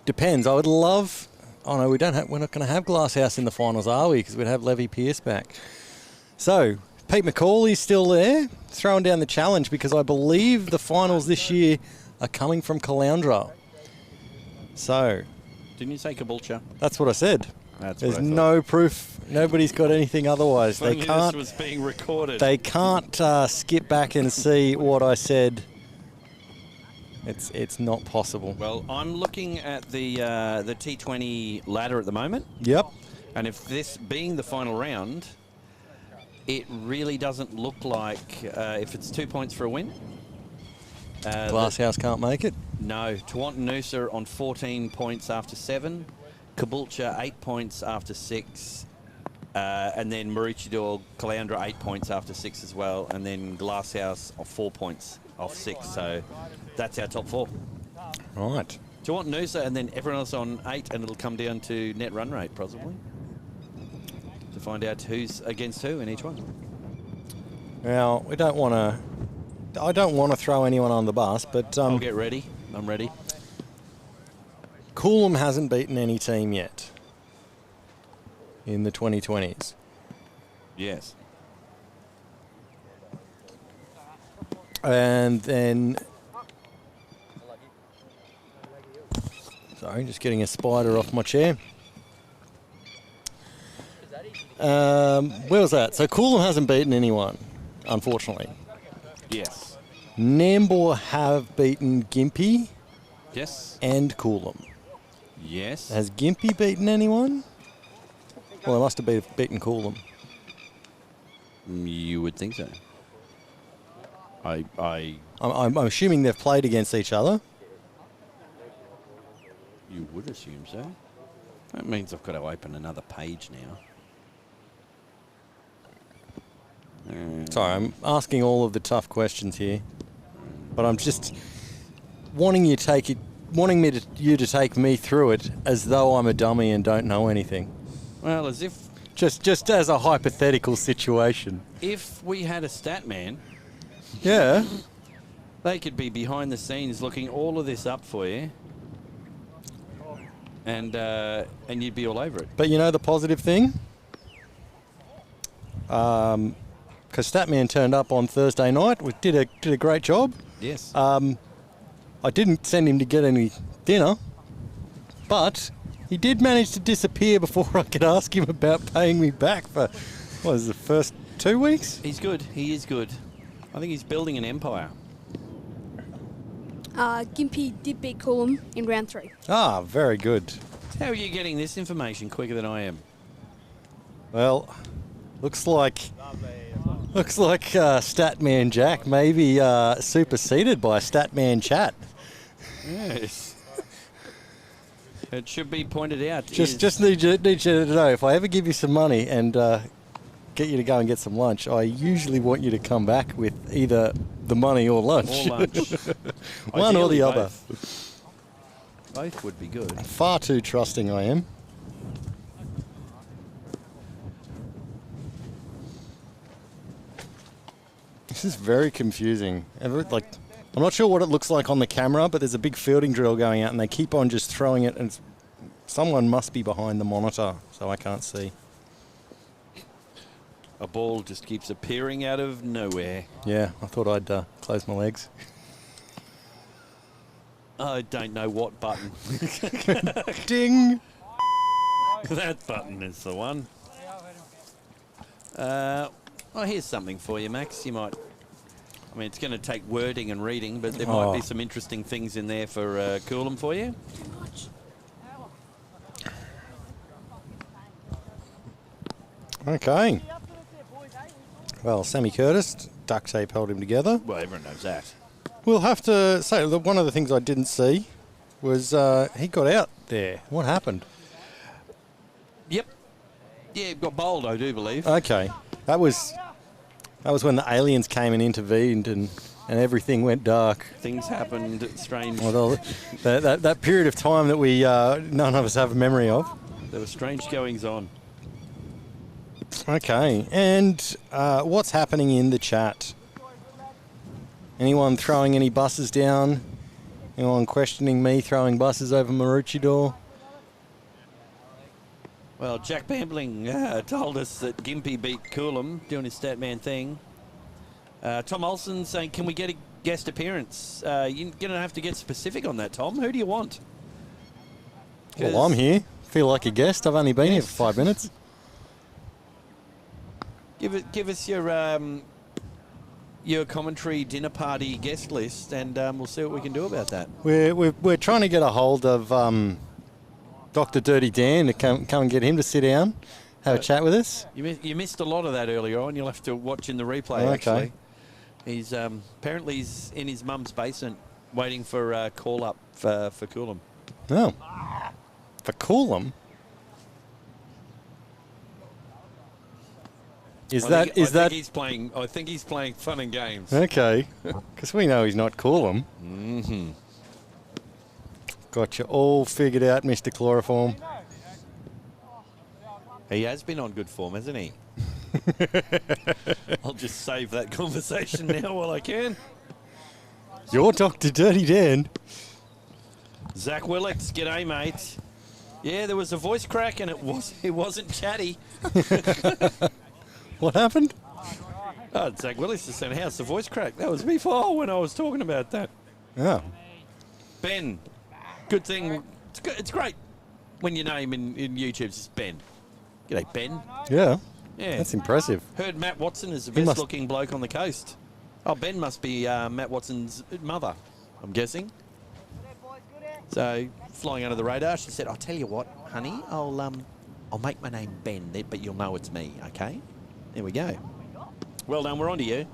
Depends. I would love. Oh no, we're not going to have Glasshouse in the finals, are we? Because we'd have Levy Pearce back. So Pete McCall is still there, throwing down the challenge because I believe the finals this year are coming from Caloundra. So. Didn't you say Caboolture? That's what I said. There's no proof. Nobody's got anything otherwise. They can't. This was being recorded. They can't skip back and see what I said. It's not possible. Well, I'm looking at the T20 ladder at the moment. Yep. And if this being the final round, it really doesn't look like if it's 2 points for a win. Glasshouse can't make it. No, Tawantinoosa on 14 points after 7, Caboolture 8 points after 6, and then Maroochydore, Caloundra 8 points after 6 as well, and then Glasshouse off 4 points off 6. So that's our top 4. Right. Tawantinoosa and then everyone else on 8, and it'll come down to net run rate possibly to find out who's against who in each one. Now we don't want to. I don't want to throw anyone on the bus, but I'll get ready. I'm ready. Coolum hasn't beaten any team yet in the 2020s. Yes. And then... Sorry, just getting a spider off my chair. Where was that? So Coolum hasn't beaten anyone, unfortunately. Yes. Nambour have beaten Gympie. Yes. And Coolum. Yes. Has Gympie beaten anyone? Well, they must have beaten Coolum. You would think so. I'm assuming they've played against each other. You would assume so. That means I've got to open another page now. Sorry, I'm asking all of the tough questions here, but I'm just wanting you to take me through it as though I'm a dummy and don't know anything. Well, as if just as a hypothetical situation. If we had a stat man, yeah, they could be behind the scenes looking all of this up for you, and you'd be all over it. But you know the positive thing? Because Statman turned up on Thursday night, did a great job. Yes. I didn't send him to get any dinner, but he did manage to disappear before I could ask him about paying me back for, what was the first 2 weeks? He's good. He is good. I think he's building an empire. Gympie did beat Coolum in round 3. Ah, very good. How are you getting this information quicker than I am? Well, looks like Statman Jack may be superseded by Statman Chat. Yes. It should be pointed out. Just need you to know, if I ever give you some money and get you to go and get some lunch, I usually want you to come back with either the money or lunch. Or lunch. One or the other. Both would be good. Far too trusting I am. This is very confusing. I'm not sure what it looks like on the camera, but there's a big fielding drill going out, and they keep on just throwing it, and someone must be behind the monitor, so I can't see. A ball just keeps appearing out of nowhere. Yeah, I thought I'd close my legs. I don't know what button. Ding! That button is the one. Oh, here's something for you, Max. You might... I mean, it's going to take wording and reading, but there might be some interesting things in there for Coolum for you. Okay. Well, Sammy Curtis, duct tape held him together. Well, everyone knows that. We'll have to say that one of the things I didn't see was he got out there. What happened? Yep. Yeah, he got bowled, I do believe. Okay. That was when the aliens came and intervened and everything went dark. Things happened strange. Well, that period of time that we none of us have a memory of. There were strange goings on. Okay, and what's happening in the chat? Anyone throwing any buses down? Anyone questioning me throwing buses over Maroochydore? Well, Jack Bambling told us that Gympie beat Coolum, doing his Statman thing. Tom Olsen saying, can we get a guest appearance? You're going to have to get specific on that, Tom. Who do you want? Well, I'm here. Feel like a guest. I've only been here for 5 minutes. Give us your commentary dinner party guest list, and we'll see what we can do about that. We're trying to get a hold of Dr. Dirty Dan to come and get him to sit down, have a chat with us. You missed a lot of that earlier on. You'll have to watch in the replay. Okay. Actually, he's apparently he's in his mum's basement waiting for a call up for Coolum. Oh, for Coolum. I think he's playing? I think he's playing fun and games. Okay, because we know he's not Coolum. Mm-hmm. Got you all figured out, Mr. Chloroform. He has been on good form, hasn't he? I'll just save that conversation now while I can. You're Dr. Dirty Dan. Zach Willits, g'day, mate. Yeah, there was a voice crack and it wasn't chatty. What happened? Oh, Zach Willis is saying, how's the voice crack? That was before when I was talking about that. Oh. Ben, good thing. It's great when your name in YouTube is Ben. G'day, Ben. Yeah. Yeah. That's impressive. Heard Matt Watson is the best looking bloke on the coast. Oh, Ben must be Matt Watson's mother, I'm guessing. So, flying under the radar, she said, I'll tell you what, honey, I'll make my name Ben, but you'll know it's me, okay? There we go. Well done, we're on to you.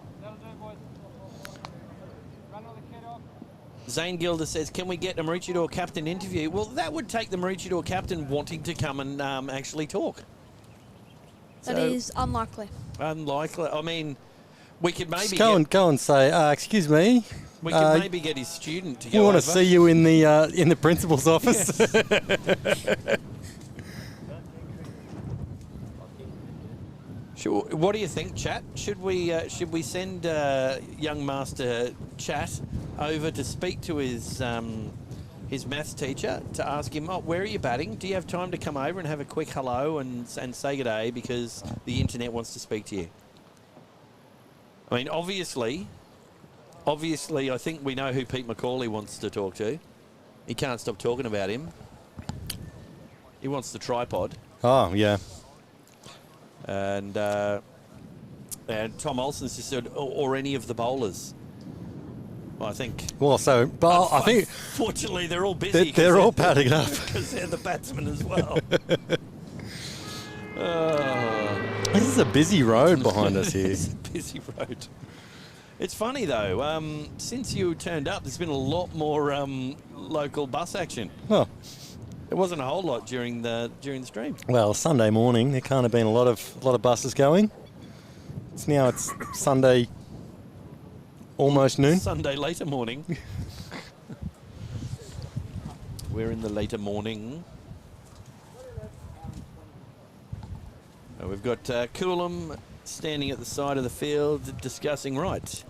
Zane Gilder says, can we get a Maroochydore captain interview? Well, that would take the Maroochydore captain wanting to come and actually talk. That is unlikely. Unlikely. I mean, we could maybe go and say, excuse me. We could maybe get his student to go over. We want to see you in the principal's office. Yes. Sure. What do you think, chat? Should we send young Master Chat over to speak to his maths teacher to ask him, where are you batting? Do you have time to come over and have a quick hello and say good day because the internet wants to speak to you? I mean, obviously, I think we know who Pete McCauley wants to talk to. He can't stop talking about him. He wants the tripod. Oh, yeah. And Tom Olsen's just said, or any of the bowlers. Well, I think. Well, so, but I think. Fortunately, they're all busy. They're all padding up. Because they're the batsmen as well. This is a busy road behind us here. It's a busy road. It's funny, though. Since you turned up, there's been a lot more local bus action. Oh. There wasn't a whole lot during the stream. Well, Sunday morning, there can't have been a lot of buses going. It's Sunday, almost noon. Sunday later morning. We're in the later morning. We've got Coolum standing at the side of the field discussing, right,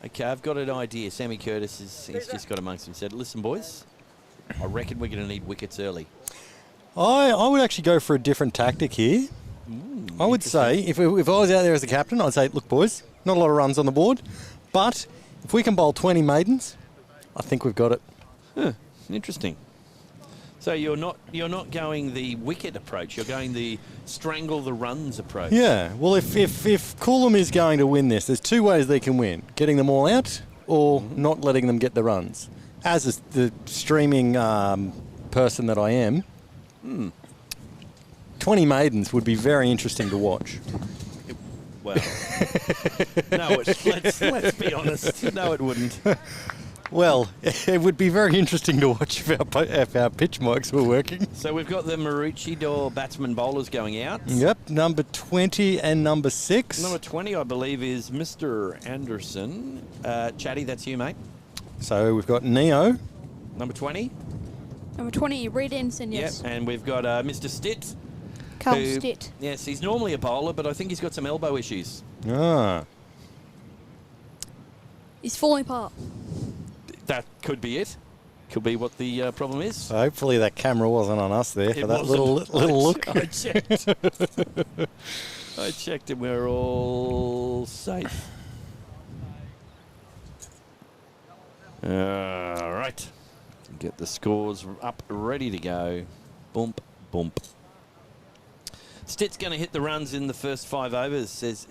Okay, I've got an idea. Sammy Curtis he's just got amongst them and said, listen, boys, I reckon we're going to need wickets early. I would actually go for a different tactic here. I would say, if I was out there as a captain, I'd say, look, boys, not a lot of runs on the board, but if we can bowl 20 maidens, I think we've got it. Huh, interesting. So you're not going the wicket approach. You're going the strangle the runs approach. Yeah. Well, if Coolum is going to win this, there's two ways they can win: getting them all out or not letting them get the runs. As the streaming person that I am, 20 maidens would be very interesting to watch. Well, no, let's be honest. No, it wouldn't. Well, it would be very interesting to watch if our pitch mics were working. So we've got the Maroochydore batsman bowlers going out. Yep, number 20 and number 6. Number 20, I believe, is Mr. Anderson. Chatty, that's you, mate. So we've got Neo. Number 20. Number 20, Reed Anderson, yes. Yep, and we've got Mr. Stitt. Carl Stitt. Yes, he's normally a bowler, but I think he's got some elbow issues. Ah. He's falling apart. That could be it. Could be what the problem is. So hopefully that camera wasn't on us there for that wasn't. little look. I checked. I checked and we're all safe. All right. Get the scores up, ready to go. Boomp, boomp. Stitt's going to hit the runs in the first 5 overs, says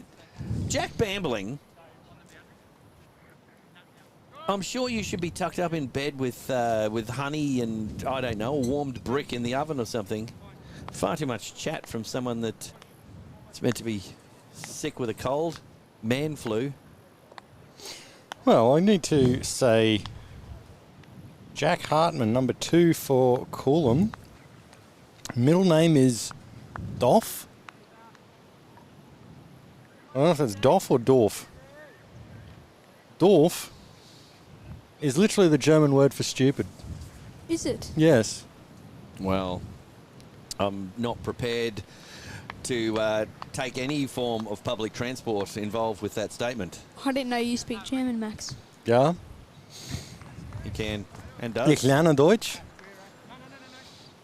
Jack Bambling. I'm sure you should be tucked up in bed with honey and, I don't know, a warmed brick in the oven or something. Far too much chat from someone that's meant to be sick with a cold. Man flu. Well, I need to say Jack Hartman, number 2 for Coolum. Middle name is Doff. I don't know if it's Doff or Dorf. Dorf is literally the German word for stupid. Is it? Yes. Well, I'm not prepared to take any form of public transport involved with that statement. I didn't know you speak German, Max. Ja. You can and does. Ich lerne Deutsch.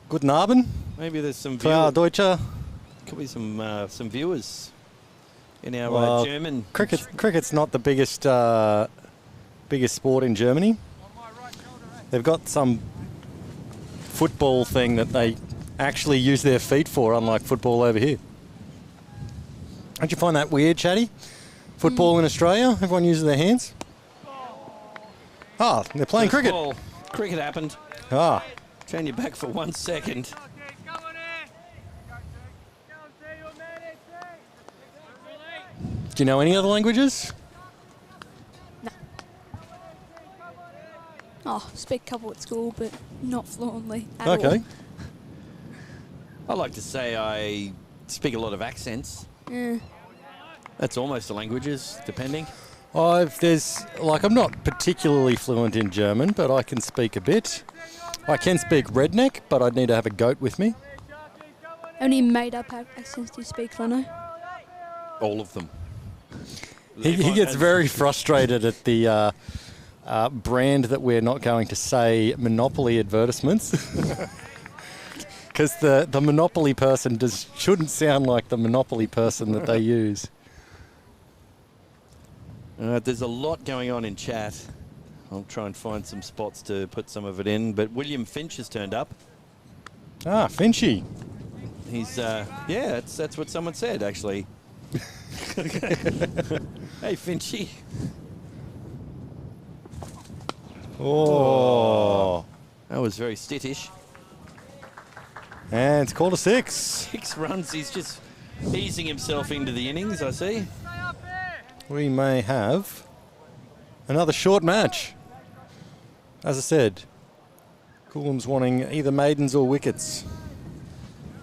Guten Abend. Maybe there's some Klar, Deutscher. Could be some viewers in our German. Cricket's not the biggest sport in Germany. They've got some football thing that they actually use their feet for, unlike football over here. Don't you find that weird, Chatty? Football in Australia, everyone uses their hands. Ah, they're playing cricket. Ball. Cricket happened. Ah. Turn your back for 1 second. Do you know any other languages? No. Oh, speak a couple at school, but not fluently at all. Okay. I like to say I speak a lot of accents. Yeah. That's almost the languages, depending. I'm not particularly fluent in German, but I can speak a bit. I can speak redneck, but I'd need to have a goat with me. How many made-up accents do you speak, Lanno? All of them. He gets very frustrated at the brand that we're not going to say Monopoly advertisements. Because the Monopoly person shouldn't sound like the Monopoly person that they use. There's a lot going on in chat. I'll try and find some spots to put some of it in. But William Finch has turned up. Ah, Finchy. He's, that's what someone said, actually. Hey, Finchy. Oh. That was very stittish. And it's called a 6. 6 runs. He's just easing himself into the innings, I see. We may have another short match. As I said, Coolum's wanting either maidens or wickets.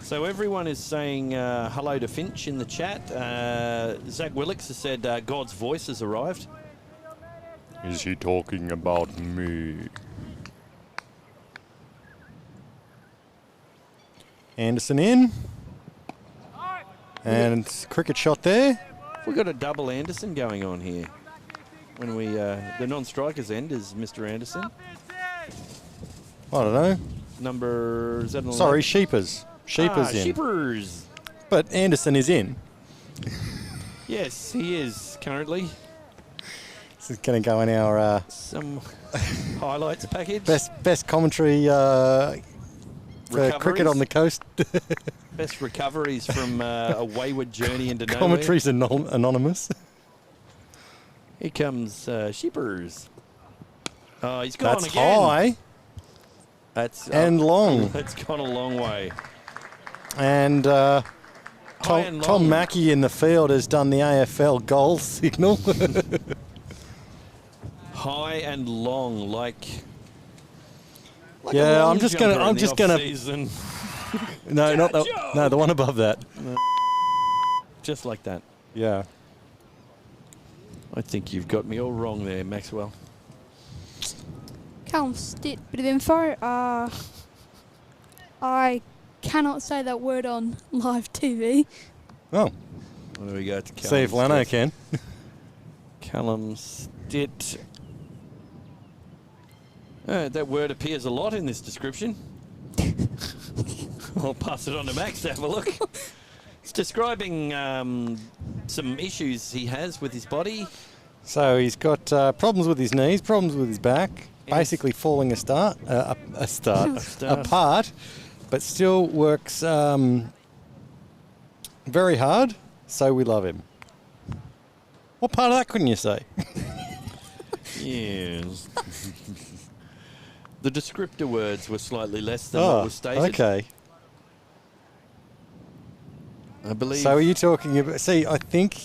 So everyone is saying hello to Finch in the chat. Zach Willix has said God's voice has arrived. Is he talking about me? Anderson in. And cricket shot there. We've got a double Anderson going on here. when we the non-strikers end is Mr. Anderson. I don't know. Number is that an Sorry, 11? Sheepers. Sheepers in. Sheepers. But Anderson is in. Yes, he is currently. This is going to go in our Some highlights package. best commentary for Recoveries. cricket on the coast. Best recoveries from a wayward journey into nowhere. Commentaries anonymous. Here comes Sheepers. Oh, he's gone That's again. high That's and long. That's gone a long way. And High and Tom long. Mackey in the field has done the AFL goal signal. High and long, like a Yeah, long I'm just jumper gonna. in the off-season. No, not the. No, the one above that. Just like that. Yeah. I think you've got me all wrong there, Maxwell. Coolum Stitt, bit of info. I cannot say that word on live TV. Oh, What do we go to? see if Lanno can. Coolum Stitt. That word appears a lot in this description. I'll pass it on to Max to have a look. It's describing some issues he has with his body. So he's got problems with his knees, problems with his back, Yes. basically falling apart, but still works very hard. So we love him. What part of that couldn't you say? Yes. The descriptor words were slightly less than what was stated. okay. I believe. So are you talking about? See, I think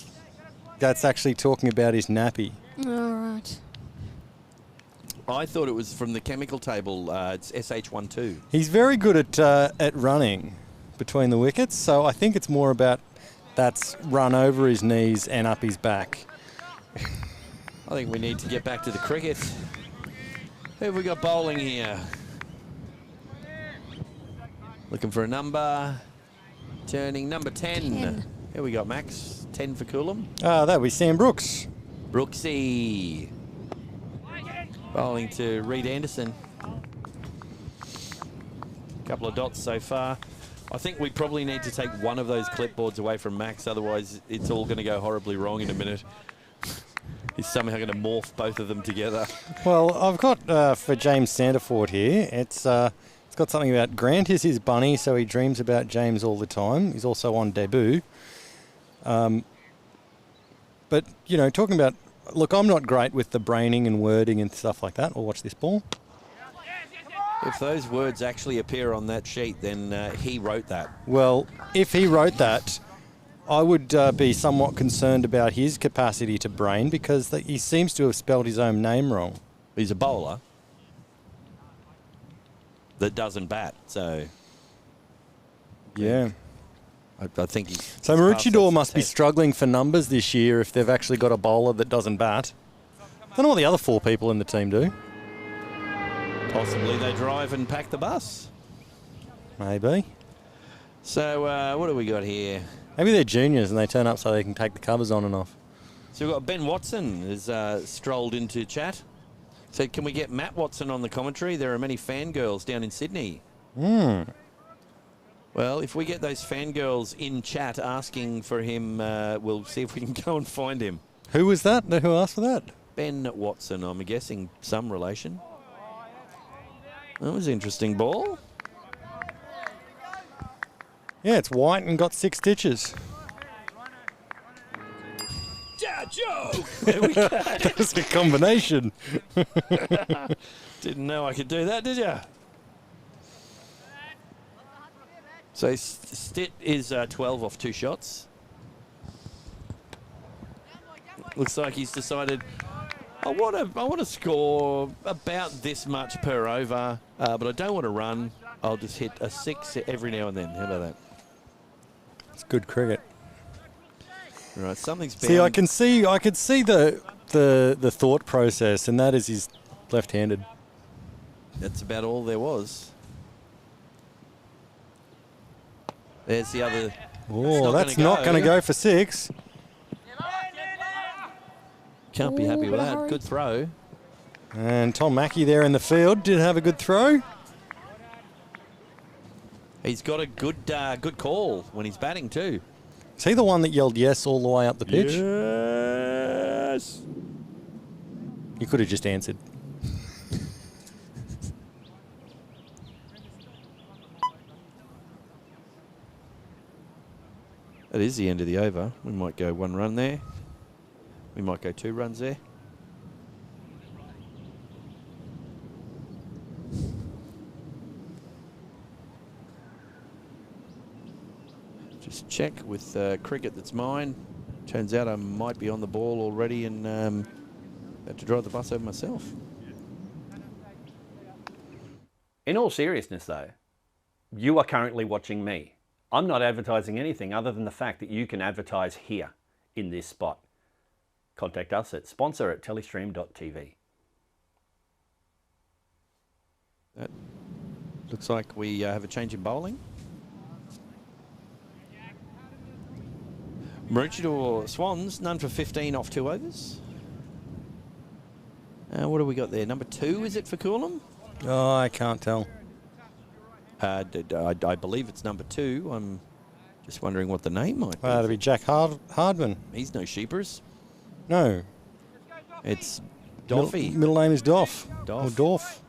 that's actually talking about his nappy. All right. I thought it was from the chemical table. It's SH12. He's very good at running between the wickets, so I think it's more about that's run over his knees and up his back. I think we need to get back to the cricket. Who have we got bowling here? Looking for a number. Turning number 10. 10. Here we got Max. 10 for Coolum. That would be Sam Brooks. Brooksy. Bowling to Reed Anderson. Couple of dots so far. I think we probably need to take one of those clipboards away from Max, otherwise it's all going to go horribly wrong in a minute. He's somehow going to morph both of them together. Well, I've got for James Sanderford here. It's got something about Grant is his bunny, so he dreams about James all the time. He's also on debut. But you know, talking about, look, I'm not great with the braining and wording and stuff like that. We'll watch this ball. If those words actually appear on that sheet, then he wrote that. Well, if he wrote that, I would be somewhat concerned about his capacity to brain because he seems to have spelled his own name wrong. He's a bowler that doesn't bat, so Yeah. I think he's... So he's Maroochydore passed must be that test. struggling for numbers this year if they've actually got a bowler that doesn't bat. I don't know what the other four people in the team do. Possibly they drive and pack the bus. Maybe. So what do we got here? Maybe they're juniors and they turn up so they can take the covers on and off. So we've got Ben Watson has strolled into chat. So can we get Matt Watson on the commentary? There are many fangirls down in Sydney. Well, if we get those fangirls in chat asking for him, we'll see if we can go and find him. Who was that? Who asked for that? Ben Watson, I'm guessing some relation. That was an interesting ball. Yeah, it's white and got 6 stitches. There we go. That's a combination. Didn't know I could do that, did you? So Stitt is 12 off 2 shots. Looks like he's decided, I want to score about this much per over, but I don't want to run. I'll just hit a 6 every now and then. How about that? It's good cricket. Right, something's bound. See, I could see the thought process, and that is he's left-handed. That's about all there was. There's the other. Oh, that's not going to go for 6. Can't be happy Ooh, with what a that. hurry. Good throw. And Tom Mackey there in the field did have a good throw. He's got a good call when he's batting too. Is he the one that yelled yes all the way up the pitch? Yes. You could have just answered. That is the end of the over. We might go 1 run there. We might go 2 runs there. Just check with cricket that's mine. Turns out I might be on the ball already and had to drive the bus over myself. In all seriousness though, you are currently watching me. I'm not advertising anything other than the fact that you can advertise here in this spot. Contact us at sponsor@telestream.tv. That looks like we have a change in bowling. Maroochydore Swans, none for 15 off 2 overs. What do we got there? Number 2, is it for Coolum? Oh, I can't tell. I believe it's number 2. I'm just wondering what the name might be. That'll be Jack Hardman. He's no sheepers. No. It's Doffy. Middle name is Doff. Doff. Or Dorf.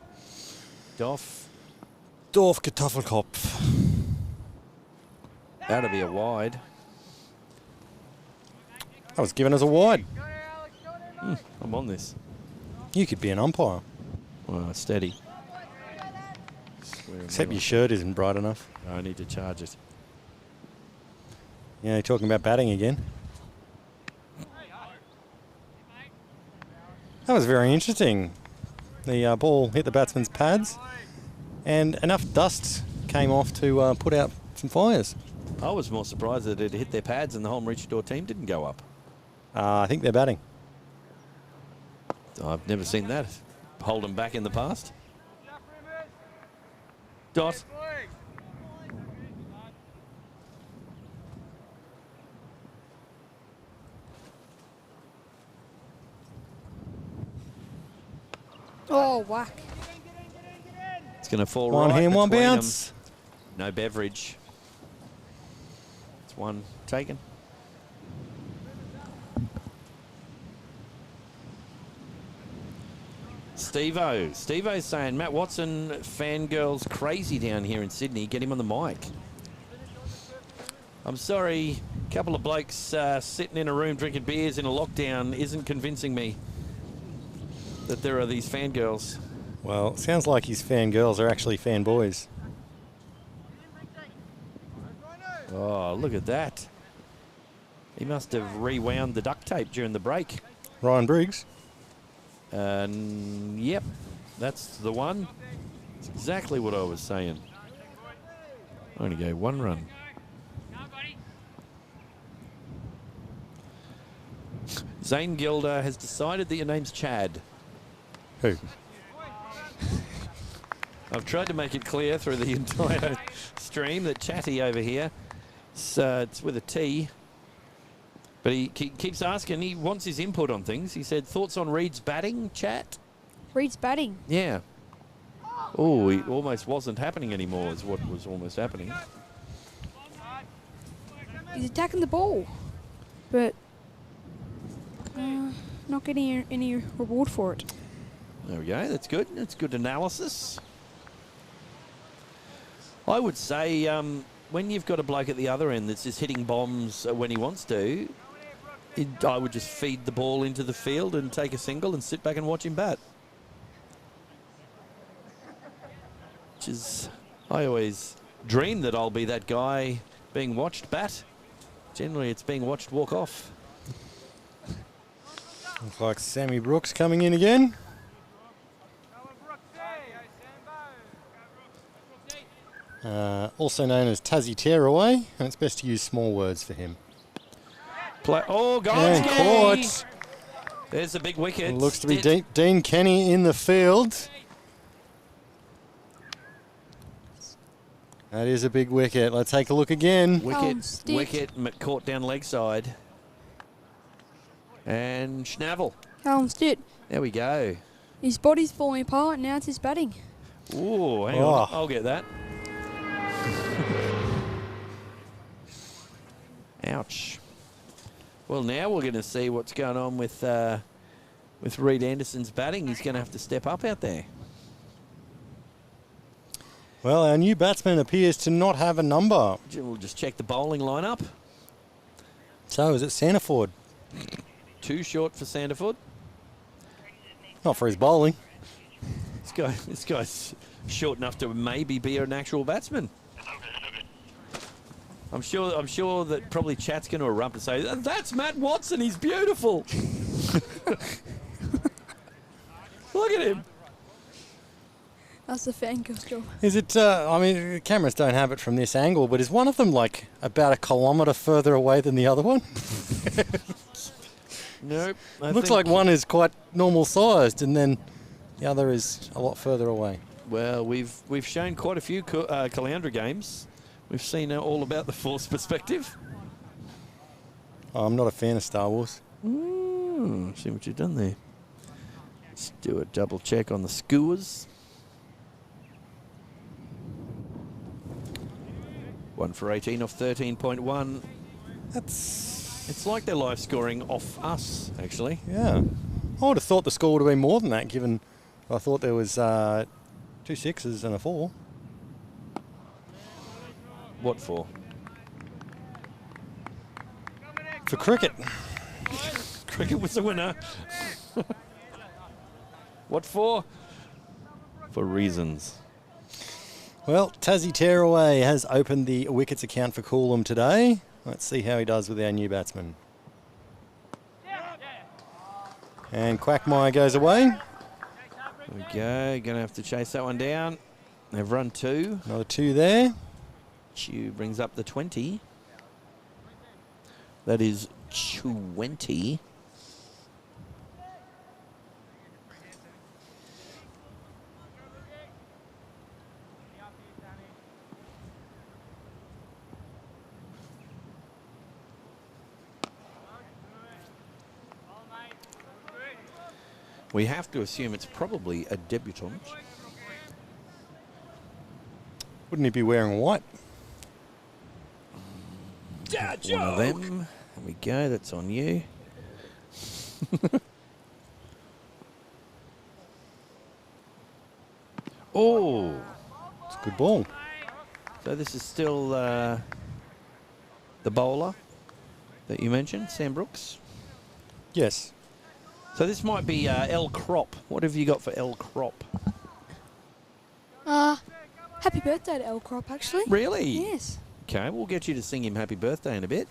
Doff. Dorf Kartoffelkopf. That'll be a wide. That was given as a wide. I'm on this. You could be an umpire. Well, steady. Except your shirt isn't bright enough. I need to charge it. Yeah, you're talking about batting again. That was very interesting. The ball hit the batsman's pads and enough dust came off to put out some fires. I was more surprised that it hit their pads and the whole Maroochydore team didn't go up. I think they're batting. I've never seen that. Hold them back in the past. Dot. Oh, whack. It's going to fall One right hand, one between 'em. bounce. No beverage. It's one taken. Steve-O's saying, Matt Watson, fangirls crazy down here in Sydney. Get him on the mic. I'm sorry, a couple of blokes sitting in a room drinking beers in a lockdown isn't convincing me that there are these fangirls. Well, it sounds like his fangirls are actually fanboys. Oh, look at that. He must have rewound the duct tape during the break. Ryan Briggs. Yep, that's the one. That's exactly what I was saying. Only go 1 run. Zane Gilder has decided that your name's Chad. Who? I've tried to make it clear through the entire stream that Chatty over here, it's with a T. But he keeps asking, he wants his input on things. He said, thoughts on Reed's batting, Chat? Reed's batting. Yeah. Oh, it almost wasn't happening anymore is what was almost happening. He's attacking the ball, but not getting any reward for it. There we go. That's good. That's good analysis. I would say when you've got a bloke at the other end that's just hitting bombs when he wants to, I would just feed the ball into the field and take a single and sit back and watch him bat. Which is, I always dream that I'll be that guy being watched bat. Generally, it's being watched walk off. Looks like Sammy Brooks coming in again. Also known as Tassie Tearaway, and it's best to use small words for him. Oh, And Gonski! caught. There's a big wicket. It looks to be Dean Kenny in the field. That is a big wicket. Let's take a look again. Wicket caught down leg side. And Schnabel. Stoot. There we go. His body's falling apart, and now it's his batting. Ooh, hang on. I'll get that. Ouch. Well, now we're going to see what's going on with Reed Anderson's batting. He's going to have to step up out there. Well, our new batsman appears to not have a number. We'll just check the bowling lineup. So, is it Sandiford? Too short for Sandiford. Not for his bowling. This guy's short enough to maybe be an actual batsman. I'm sure that probably chat's going to erupt and say, "That's Matt Watson. He's beautiful." Look at him. That's the fan job. Is it, I mean, the cameras don't have it from this angle, but is one of them like about a kilometre further away than the other one? Nope. Looks like one is quite normal sized and then the other is a lot further away. Well, we've shown quite a few Caloundra games. We've seen all about the force perspective. Oh, I'm not a fan of Star Wars. See what you've done there. Let's do a double check on the skewers. 1 for 18 off 13.1. It's like they're live scoring off us, actually. Yeah. I would have thought the score would have been more than that, given I thought there was 2 6s and a 4. What for? For cricket. Cricket was the winner. What for? For reasons. Well, Tassie Tearaway has opened the wickets account for Coolum today. Let's see how he does with our new batsman. And Quackmire goes away. There we go. Going to have to chase that one down. They've run 2. Another 2 there. Chew brings up the 20. That is 20. We have to assume it's probably a debutant. Wouldn't he be wearing white? One of them. There we go. That's on you. Oh, it's a good ball. So this is still the bowler that you mentioned, Sam Brooks. Yes. So this might be L Crop. What have you got for L Crop? Happy birthday to El Crop, actually. Really? Yes. Okay, we'll get you to sing him happy birthday in a bit.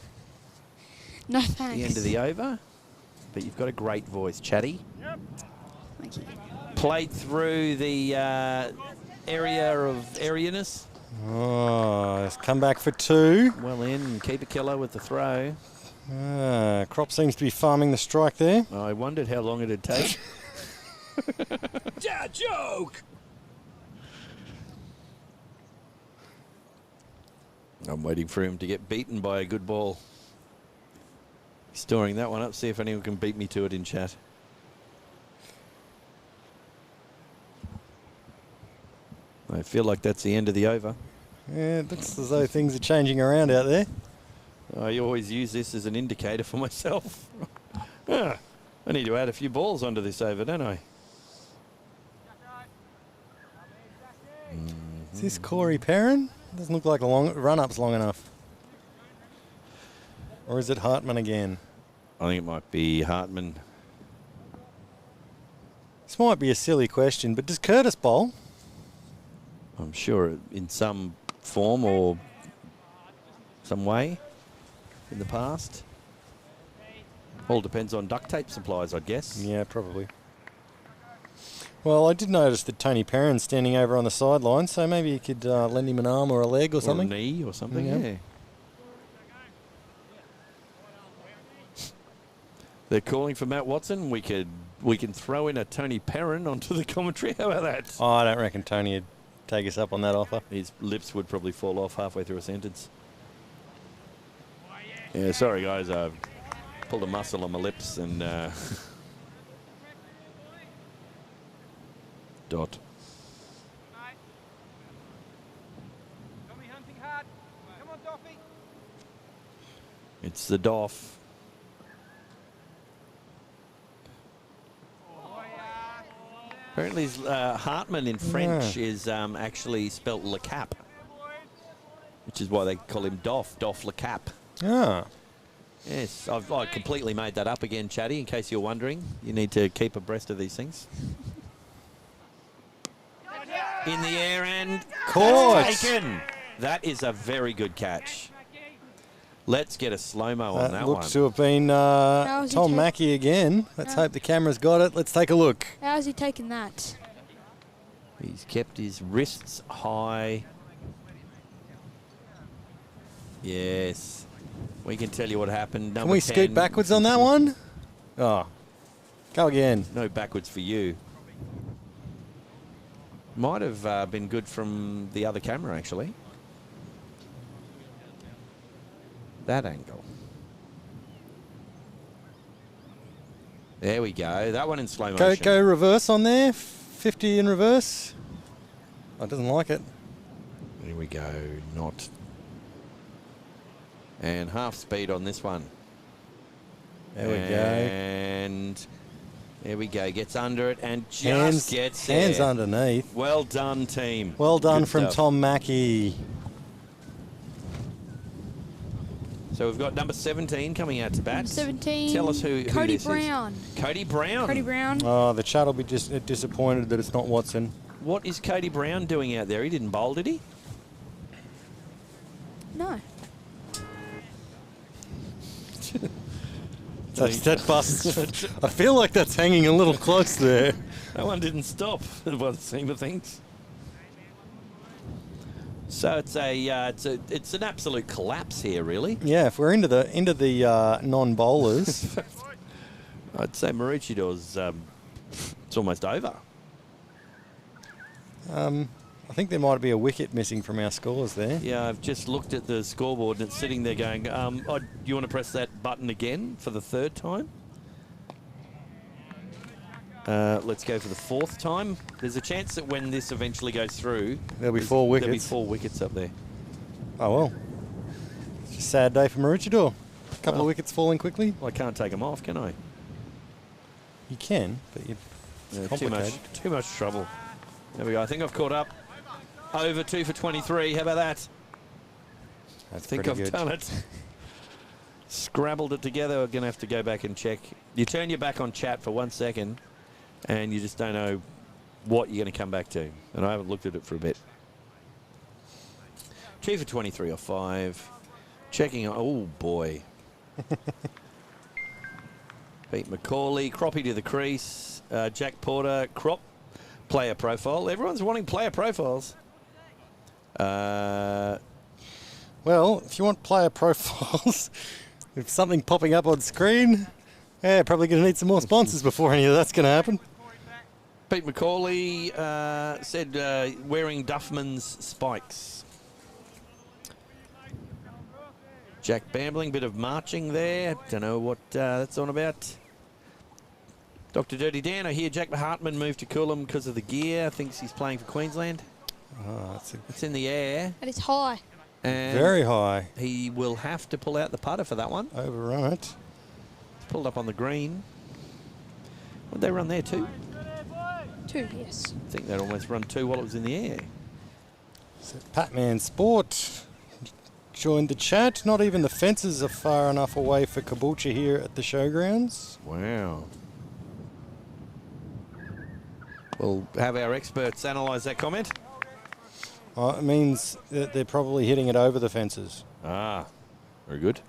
No thanks. The end of the over. But you've got a great voice, Chatty. Yep. Thank you. Played through the area of airiness. Oh, it's come back for 2. Well in, keep a killer with the throw. Crop seems to be farming the strike there. I wondered how long it'd take. Dad joke! I'm waiting for him to get beaten by a good ball. Storing that one up, see if anyone can beat me to it in chat. I feel like that's the end of the over. Yeah, it looks as though things are changing around out there. I always use this as an indicator for myself. I need to add a few balls onto this over, don't I? Is this Corey Perrin? Doesn't look like a long run-up's long enough. Or is it Hartman again? I think it might be Hartman. This might be a silly question, but does Curtis bowl? I'm sure in some form or some way in the past. All depends on duct tape supplies, I'd guess. Yeah, probably. Well, I did notice that Tony Perrin's standing over on the sideline, so maybe you could lend him an arm or a leg or something. Or a knee or something, yeah. They're calling for Matt Watson. We can throw in a Tony Perrin onto the commentary. How about that? Oh, I don't reckon Tony would take us up on that offer. His lips would probably fall off halfway through a sentence. Yeah, sorry guys, I pulled a muscle on my lips and Dot. Tommy hunting hard. Come on, Doffy. It's the Doff. Apparently, Hartman in French is actually spelt Le Cap, which is why they call him Doff. Doff Le Cap. Ah. Yes, I completely made that up again, Chatty, in case you're wondering. You need to keep abreast of these things. In the air and Caught. taken. That is a very good catch. Let's get a slow-mo on that one. Looks to have been How's he Tom Mackey again. Let's hope the camera's got it. Let's take a look. How's he taking that? He's kept his wrists high. Yes. We can tell you what happened. Can we scoot backwards on that one? Oh. Go again. No backwards for you. Might have been good from the other camera, actually. That angle. There we go. That one in slow motion. Go reverse on there. 50 in reverse. Oh, it doesn't like it. Here we go. Not. And half speed on this one. There we go. And there we go. Gets under it and just gets there. Hands underneath. Well done, team. Well done Good from stuff. Tom Mackey. So we've got number 17 coming out to bat. Number 17. Tell us who Cody this Brown. is. Cody Brown. Cody Brown. Oh, the chat will be just disappointed that it's not Watson. What is Cody Brown doing out there? He didn't bowl, did he? No. That bust. I feel like that's hanging a little close there. That one didn't stop by the seam of things. So it's an absolute collapse here, really. Yeah, if we're into the non-bowlers. I'd say Maroochidore's it's almost over. I think there might be a wicket missing from our scores there. Yeah, I've just looked at the scoreboard and it's sitting there going, do you want to press that button again for the third time? Let's go for the fourth time. There's a chance that when this eventually goes through, There'll be 4 wickets. There'll be 4 wickets up there. Oh, well. It's a sad day for Maroochydore. A couple of wickets falling quickly. Well, I can't take them off, can I? You can, but it's complicated. Too much trouble. There we go. I think I've caught up. Over 2 for 23. How about that? That's I think pretty I've good. done it. Scrabbled it together. We're going to have to go back and check. You turn your back on chat for 1 second and you just don't know what you're going to come back to. And I haven't looked at it for a bit. 2 for 23 or 5. Checking. Oh, boy. Pete McCauley. Croppy to the crease. Jack Porter. Crop. Player profile. Everyone's wanting player profiles. Well, if you want player profiles, if something popping up on screen, probably going to need some more sponsors before any of that's going to happen. Pete McCauley said wearing Duffman's spikes. Jack Bambling, bit of marching there. Don't know what that's on about. Dr. Dirty Dan, I hear Jack Hartman moved to Coolum because of the gear. Thinks he's playing for Queensland. Oh, it's in the air. That is high. And very high. He will have to pull out the putter for that one. Overrun it. It's pulled up on the green. Would they run there too? 2, yes. I think they'd almost run 2 while it was in the air. So Patman Sport joined the chat. Not even the fences are far enough away for Caboolture here at the showgrounds. Wow. We'll have our experts analyse that comment. It means that they're probably hitting it over the fences. Ah, very good.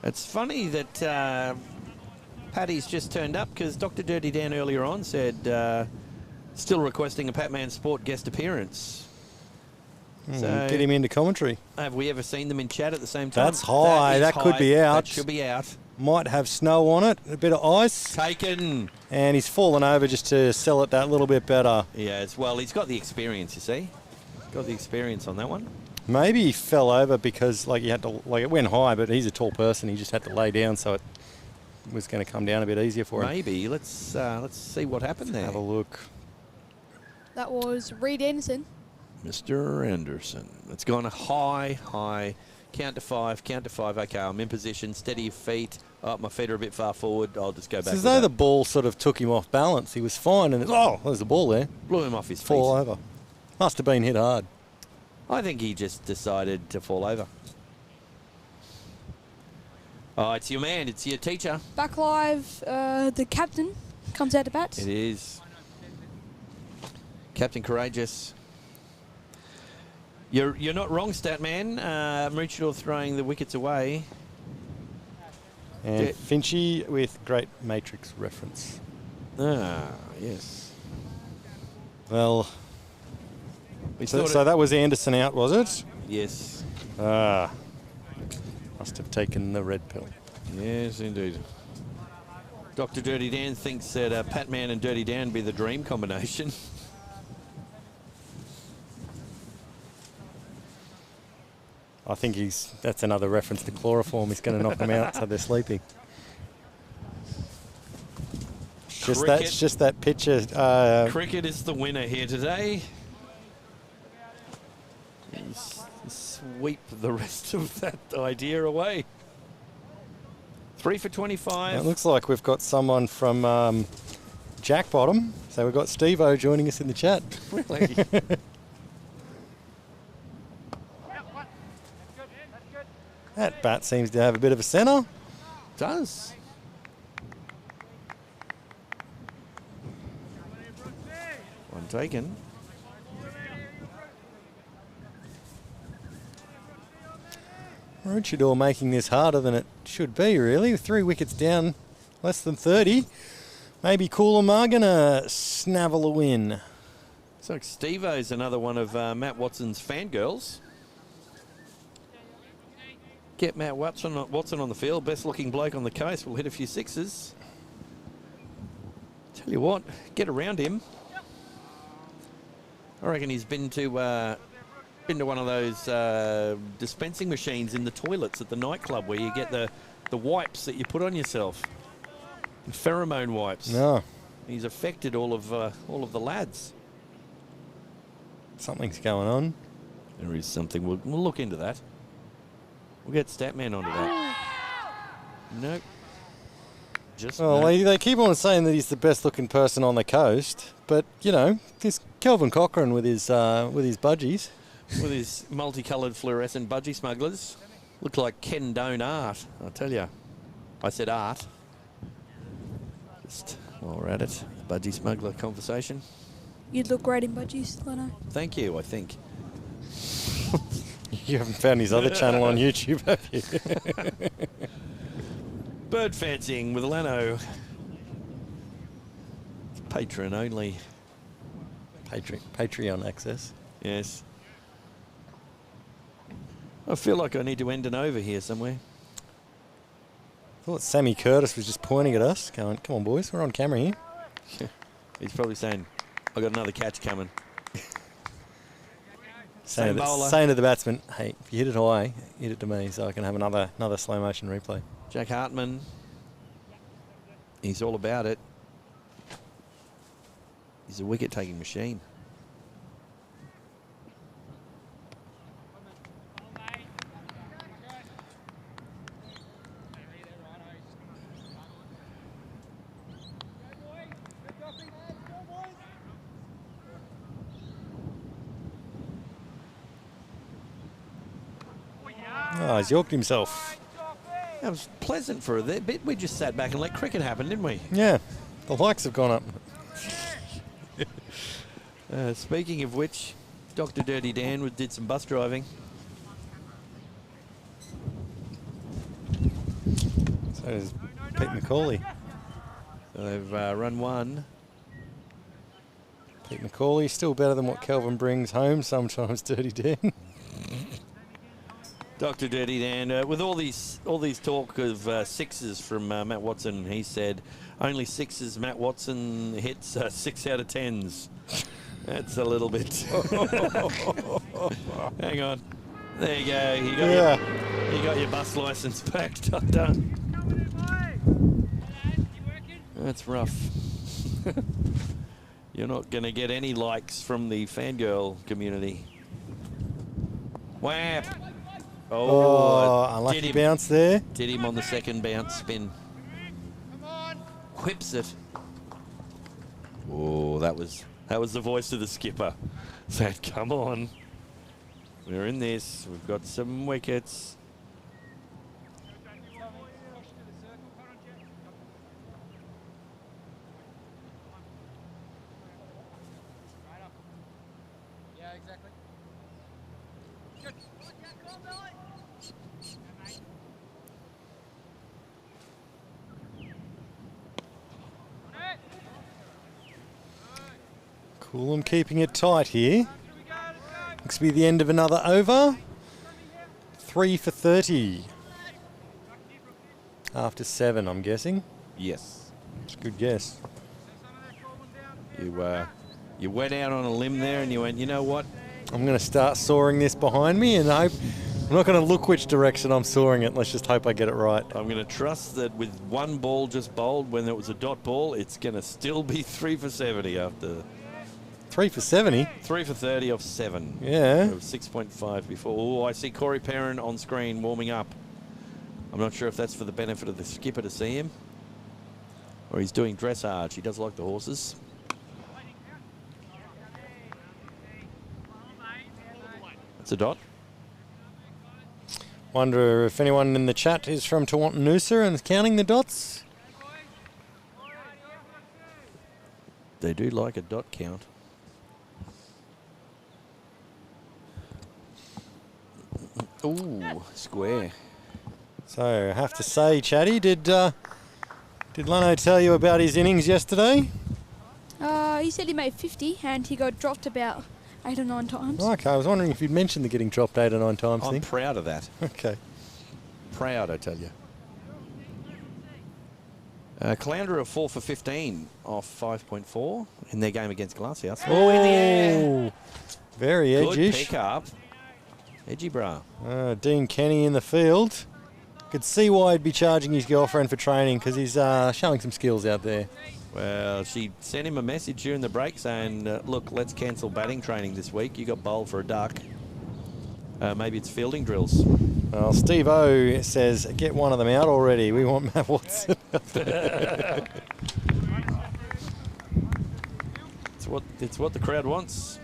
It's funny that Paddy's just turned up because Dr. Dirty Dan earlier on said still requesting a Patman Sport guest appearance. So Get him into commentary. Have we ever seen them in chat at the same time? That's high. That could be out. That should be out. Might have snow on it, a bit of ice. Taken. And he's fallen over just to sell it that little bit better. Yeah, well, he's got the experience, you see. Got the experience on that one. Maybe he fell over because he had to, it went high, but he's a tall person. He just had to lay down so it was going to come down a bit easier for him. Maybe. Let's see what happened there. Have a look. That was Reed Anderson. Mr. Anderson. It's gone high. Count to five. Okay, I'm in position. Steady your feet. Oh, my feet are a bit far forward. I'll just go back. It's as though the ball sort of took him off balance. He was fine, and there's a ball there. Blew him off his feet. Fall over. Must have been hit hard. I think he just decided to fall over. Oh, it's your man. It's your teacher. Back live, the captain comes out to bat. It is. Captain Courageous. You're not wrong, Statman. Maroochydore throwing the wickets away. And Finchy with great Matrix reference. Ah, yes. Well, so that was Anderson out, was it? Yes. Must have taken the red pill. Yes, indeed. Dr. Dirty Dan thinks that Patman and Dirty Dan be the dream combination. I think that's another reference to chloroform. He's going to knock them out so they're sleeping. Just that picture. Cricket is the winner here today. Sweep the rest of that idea away. 3 for 25. It looks like we've got someone from Jack Bottom. So we've got Steve-O joining us in the chat. Really? That bat seems to have a bit of a centre. Does. One taken. Maroochydore making this harder than it should be, really. 3 wickets down, less than 30. Maybe Coolum are going to snavel a win. So Steve-O's another one of Matt Watson's fangirls. Get Matt Watson on the field. Best looking bloke on the coast. Will hit a few sixes. Tell you what, get around him. I reckon he's been to one of those dispensing machines in the toilets at the nightclub where you get the wipes that you put on yourself. Pheromone wipes. No. He's affected all of the lads. Something's going on. There is something. We'll look into that. We'll get Statman onto that. Nope. Just they keep on saying that he's the best looking person on the coast, but you know, this Kelvin Cochrane with his budgies. With his multicoloured fluorescent budgie smugglers. Look like Ken Doan art, I tell you. I said art. Just while we're at it, budgie smuggler conversation. You'd look great in budgies, Lanno. Thank you, I think. You haven't found his other channel on YouTube, have you? Bird fancying with Lanno. Patron only. Patreon access. Yes. I feel like I need to end an over here somewhere. I thought Sammy Curtis was just pointing at us, going, come on, boys, we're on camera here. He's probably saying, I got another catch coming. Saying to the batsman, hey, if you hit it high, hit it to me so I can have another slow motion replay. Jack Hartman, he's all about it. He's a wicket-taking machine. Oh, he's yorked himself. That was pleasant for a bit. We just sat back and let cricket happen, didn't we? Yeah, the likes have gone up. Speaking of which, Dr. Dirty Dan did some bus driving. So is Pete McCauley. So they've run one. Pete McCauley still better than what Kelvin brings home sometimes, Dirty Dan. Dr. Dirty Dan, with all these talk of sixes from Matt Watson, he said only sixes Matt Watson hits 6 out of 10s. That's a little bit. Hang on. There you go. You got your bus license back, Doctor. That's rough. You're not going to get any likes from the fangirl community. Whap! Oh, unlucky bounce there. Did him on the second bounce spin. Whips it. Oh, that was the voice of the skipper. Said, come on. We're in this. We've got some wickets. Coolum keeping it tight here. Looks to be the end of another over. 3 for 30. After 7, I'm guessing. Yes. It's a good guess. You went out on a limb there and you went, you know what? I'm going to start sawing this behind me and I'm not going to look which direction I'm sawing it. Let's just hope I get it right. I'm going to trust that with one ball just bowled when it was a dot ball, it's going to still be 3 for 70 after... 3 for 70? 3 for 30 off 7. Yeah. It was 6.5 before. Oh, I see Corey Perrin on screen warming up. I'm not sure if that's for the benefit of the skipper to see him or he's doing dressage. He does like the horses. That's a dot. Wonder if anyone in the chat is from Tawantinoosa and is counting the dots. They do like a dot count. Ooh, square. So I have to say, Chatty, did Lanno tell you about his innings yesterday? He said he made 50 and he got dropped about 8 or 9 times. Okay, I was wondering if you'd mentioned the getting dropped 8 or 9 times I'm thing. proud of that. Okay. Proud, I tell you. Caloundra are 4 for 15 off 5.4 in their game against Glasshouse. Oh, in the air. Very edgish. Good pick up. Edgy bra. Dean Kenny in the field. Could see why he'd be charging his girlfriend for training because he's showing some skills out there. Well, she sent him a message during the break saying, look, let's cancel batting training this week. You got bowled for a duck. Maybe it's fielding drills. Well, Steve O says, get one of them out already. We want Matt Watson. It's what the crowd wants.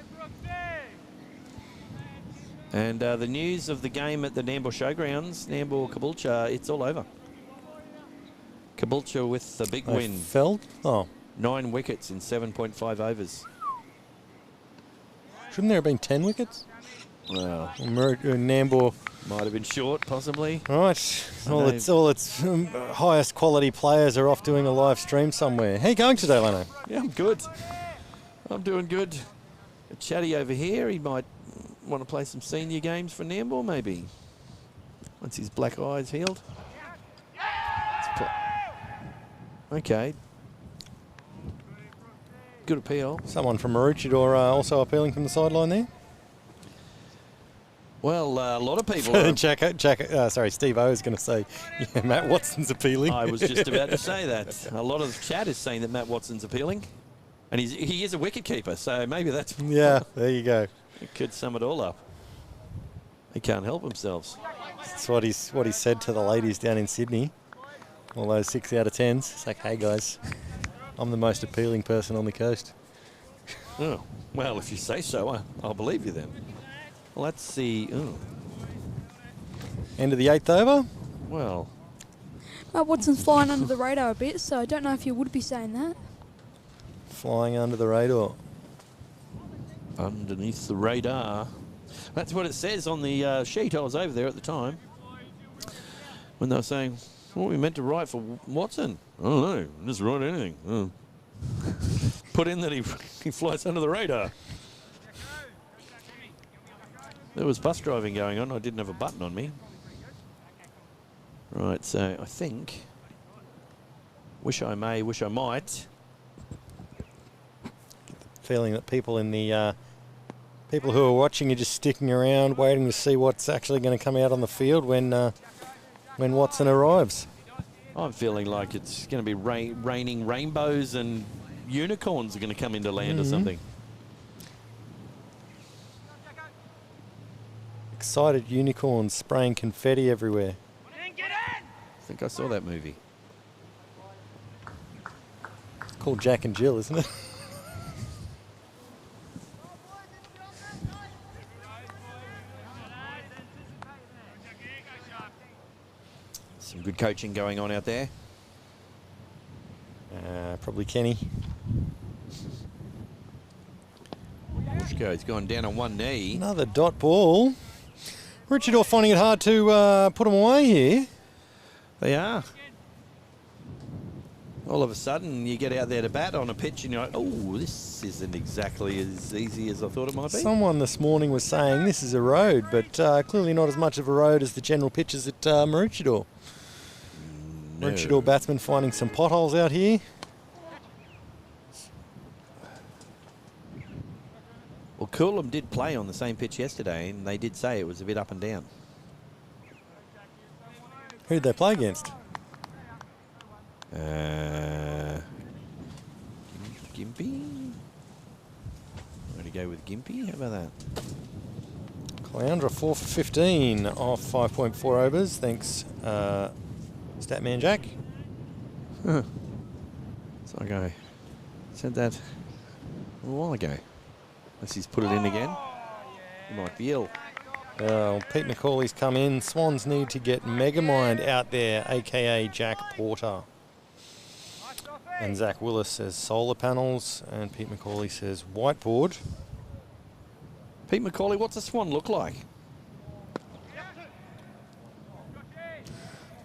And the news of the game at the Nambour Showgrounds, Nambour-Caboolture, it's all over. Caboolture with the big win. Fell? Oh. 9 wickets in 7.5 overs. Shouldn't there have been 10 wickets? Well, Nambour might have been short, possibly. Right. All its highest quality players are off doing a live stream somewhere. How you going today, Lanno? Yeah, I'm good. I'm doing good. A Chatty over here, he might want to play some senior games for Nambour, maybe. Once his black eye's healed. Okay. Good appeal. Someone from Maroochydore also appealing from the sideline there. Well, a lot of people are... Steve O is going to say, yeah, Matt Watson's appealing. I was just about to say that. A lot of chat is saying that Matt Watson's appealing. And he is a wicket keeper, so maybe that's... Yeah, there you go. It could sum it all up. They can't help themselves. That's what he said to the ladies down in Sydney. All those 6 out of 10s. It's like, hey guys, I'm the most appealing person on the coast. Oh, well, if you say so, I'll believe you then. Well, let's see. Oh. End of the 8th over? Well. Matt Watson's flying under the radar a bit, so I don't know if you would be saying that. Flying under the radar. Underneath the radar. That's what it says on the sheet. I was over there at the time when they were saying, what we meant to write for Watson? I don't know. Just write anything. Oh. Put in that he flies under the radar. There was bus driving going on. I didn't have a button on me. Right, so I think wish I may, wish I might. Feeling that people in the people who are watching are just sticking around, waiting to see what's actually going to come out on the field when Watson arrives. I'm feeling like it's going to be raining rainbows and unicorns are going to come into land or something. Excited unicorns spraying confetti everywhere. I think I saw that movie. It's called Jack and Jill, isn't it? Some good coaching going on out there. Probably Kenny. Bushko's gone down on one knee. Another dot ball. Maroochydore finding it hard to put them away here. They are. All of a sudden, you get out there to bat on a pitch and you're like, oh, this isn't exactly as easy as I thought it might be. Someone this morning was saying this is a road, but clearly not as much of a road as the general pitches at Maroochydore. No. Maroochydore batsmen finding some potholes out here. Well, Coolum did play on the same pitch yesterday, and they did say it was a bit up and down. Who'd they play against? Gimpy. I'm going to go with Gimpy. How about that? Cleandra 4 for 15 off 5.4 overs. Thanks, Statman Jack. Huh. So I said that a while ago. Unless he's put it in again. He might be ill. Pete McCauley's come in. Swans need to get Megamind out there, a.k.a. Jack Porter. And Zach Willis says solar panels, and Pete McCauley says whiteboard. Pete McCauley, what's a swan look like?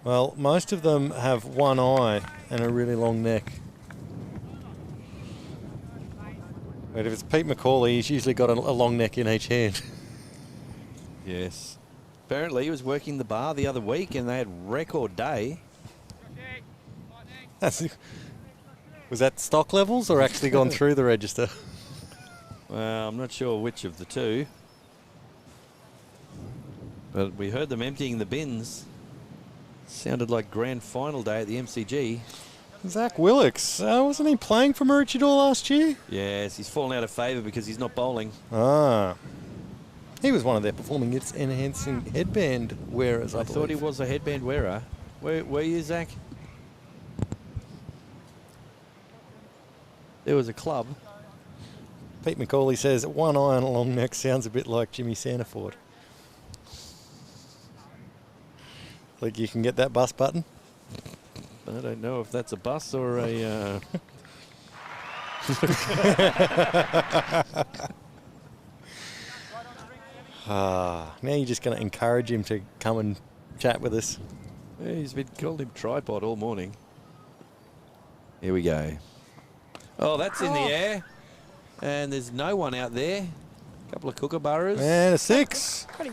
Well, most of them have one eye and a really long neck. But if it's Pete McCauley, he's usually got a long neck in each hand. Yes. Apparently he was working the bar the other week and they had record day. Was that stock levels or actually gone through the register? Well, I'm not sure which of the two. But we heard them emptying the bins. Sounded like grand final day at the MCG. Zach Willicks, wasn't he playing for Maroochydore last year? Yes, he's fallen out of favour because he's not bowling. He was one of their performance enhancing headband wearers, I thought he was a headband wearer. Were you, Zach? There was a club. Pete McCauley says one eye and a long neck sounds a bit like Jimmy Sanaford. Like you can get that bus button? I don't know if that's a bus or a... Now you're just going to encourage him to come and chat with us. Yeah, he's been called him tripod all morning. Here we go. Oh, that's in the air. And there's no one out there. A couple of kookaburras. And a 6. Cody,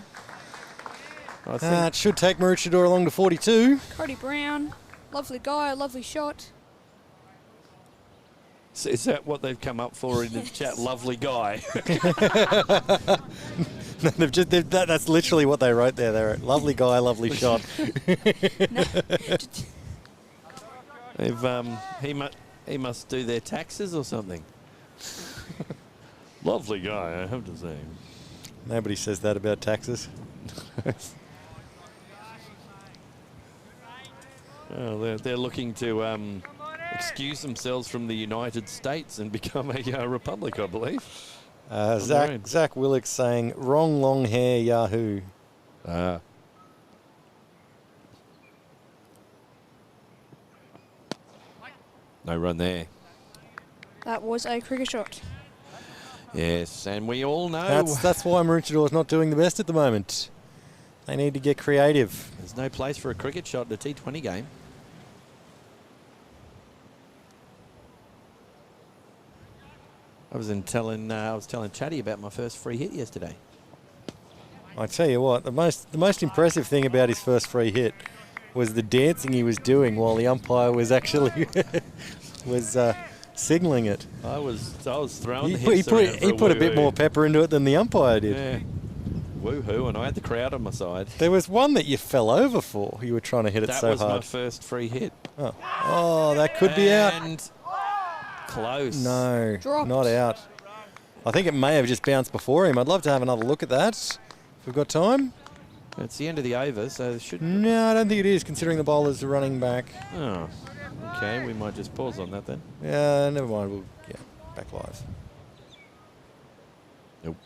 I think It should take Maroochydore along to 42. Cody Brown, lovely guy, lovely shot. is that what they've come up for in the chat? Lovely guy. That's literally what they wrote there. They wrote, lovely guy, lovely shot. He must do their taxes or something. Lovely guy, I have to say. Nobody says that about taxes. Oh, they're looking to excuse themselves from the United States and become a republic, I believe. Zach Willicks saying, wrong long hair, Yahoo. No run there. That was a cricket shot. Yes, and we all know... That's why Maroochydore is not doing the best at the moment. They need to get creative. There's no place for a cricket shot in a T20 game. I was telling Chatty about my first free hit yesterday. I tell you what, the most impressive thing about his first free hit was the dancing he was doing while the umpire was actually signalling it. I was throwing the He hits around for put a bit more pepper into it than the umpire did. Yeah. Woohoo, and I had the crowd on my side. There was one that you fell over for. You were trying to hit it so hard. That was my first free hit. Oh, that could be out. And close. No, Dropped. not out. I think it may have just bounced before him. I'd love to have another look at that if we've got time. It's the end of the over, so it should... No, I don't think it is, considering the bowlers are running back. Oh, okay. We might just pause on that then. Yeah, never mind. We'll back live. Nope.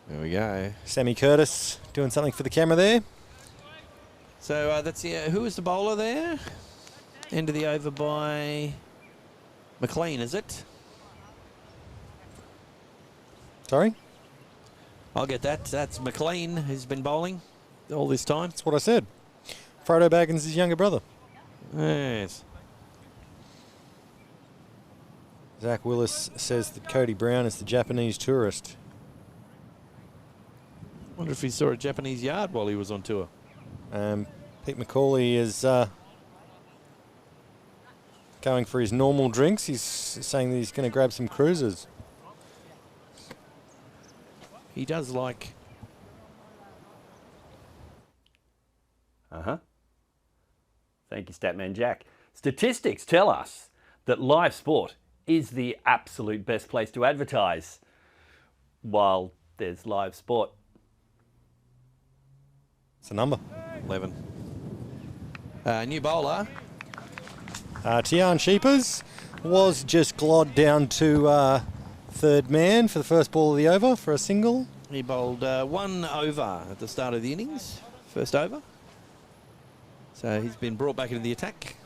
There we go. Sammy Curtis doing something for the camera there. So that's who was the bowler there? End of the over by McLean, is it? Sorry? I'll get that. That's McLean who's been bowling all this time. That's what I said. Frodo Baggins' his younger brother. Yes. Zach Willis says that Cody Brown is the Japanese tourist. Wonder if he saw a Japanese yard while he was on tour. Pete McCauley is going for his normal drinks. He's saying that he's going to grab some cruisers. He does like... Thank you, Statman Jack. Statistics tell us that live sport is the absolute best place to advertise while there's live sport. It's a number. 11. New bowler. Tian Sheepers was just glod down to third man for the first ball of the over for a single. He bowled 1 over at the start of the innings. First over. So he's been brought back into the attack.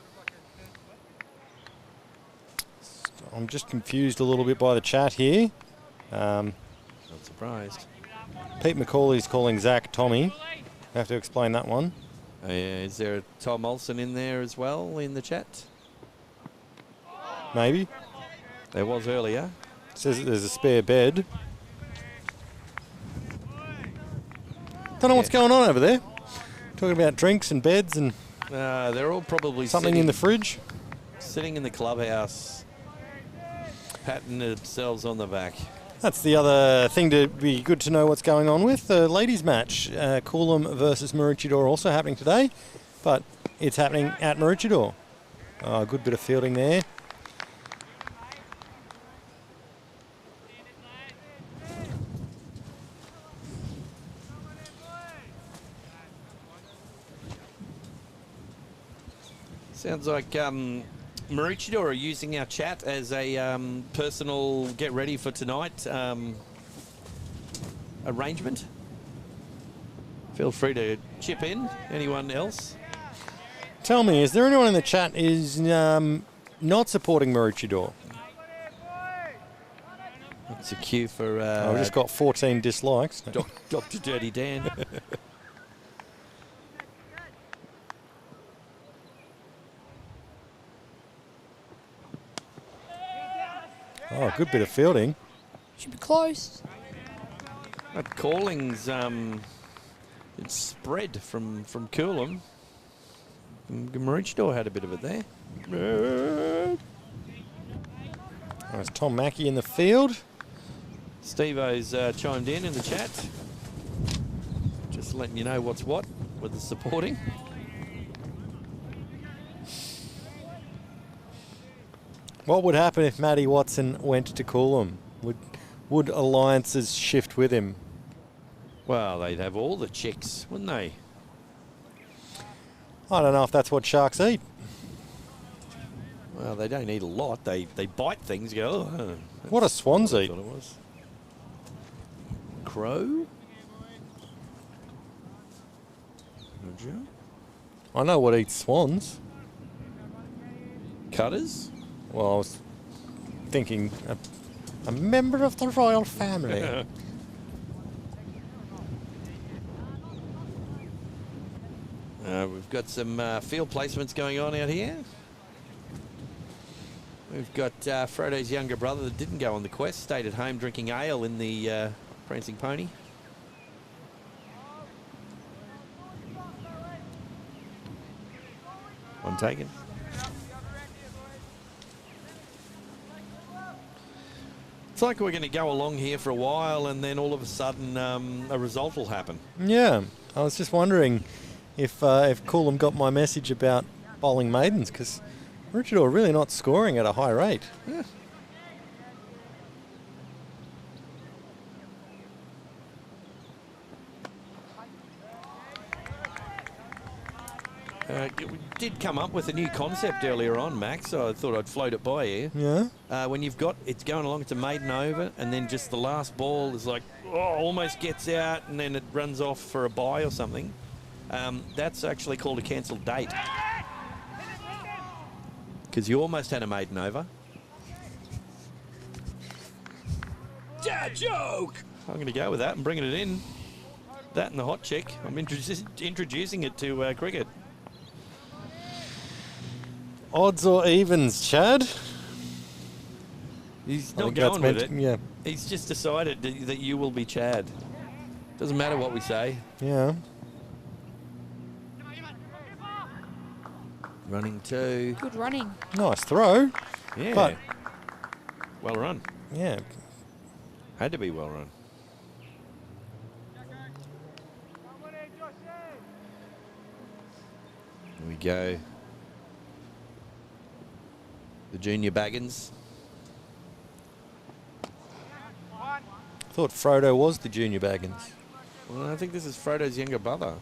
I'm just confused a little bit by the chat here. Not surprised. Pete McCauley's calling Zach Tommy. I have to explain that one. Oh, yeah. Is there a Tom Olsen in there as well in the chat? Maybe. There was earlier. Says that there's a spare bed. Don't know what's going on over there. Talking about drinks and beds and They're all probably something in the fridge. Sitting in the clubhouse, patting themselves on the back. That's the other thing to be good to know what's going on with. The ladies' match, Coolum versus Maroochydore, also happening today, but it's happening at Maroochydore. A good bit of fielding there. Sounds like Maroochydore are using our chat as a personal get ready for tonight arrangement. Feel free to chip in. Anyone else? Tell me, is there anyone in the chat is not supporting Maroochydore? It's a cue for... I've just got 14 dislikes. Dr. Dirty Dan. Oh, good bit of fielding. Should be close. That calling's it's spread from Coolum. Maroochydore had a bit of it there. There's Tom Mackey in the field. Steve-O's chimed in the chat. Just letting you know what's what with the supporting. What would happen if Matty Watson went to Coolum? Would alliances shift with him? Well, they'd have all the chicks, wouldn't they? I don't know if that's what sharks eat. Well, they don't eat a lot. They bite things. Go. Oh, What do swans I eat? thought it was. Crow. I know what eats swans. Cutters. Well, I was thinking a member of the royal family. We've got some field placements going on out here. We've got Frodo's younger brother that didn't go on the quest, stayed at home drinking ale in the Prancing Pony. One taken. It's like we're going to go along here for a while and then all of a sudden a result will happen. Yeah, I was just wondering if Coolum got my message about bowling maidens, because Maroochydore are really not scoring at a high rate. Yeah. We did come up with a new concept earlier on, Max, so I thought I'd float it by you. Yeah. When you've got, it's going along, it's a maiden over, and then just the last ball is like, almost gets out, and then it runs off for a bye or something. That's actually called a cancelled date. Because you almost had a maiden over. Dad joke! I'm going to go with that and bringing it in. That and the hot chick. I'm introducing it to cricket. Odds or evens, Chad? He's I not think that's going with meant it. to- yeah. He's just decided that you will be Chad. Doesn't matter what we say. Yeah. Running two. Good running. Nice throw. Yeah. But, Well run. yeah. Had to be well run. Here we go. The junior Baggins. Thought Frodo was the junior Baggins. Well, I think this is Frodo's younger brother.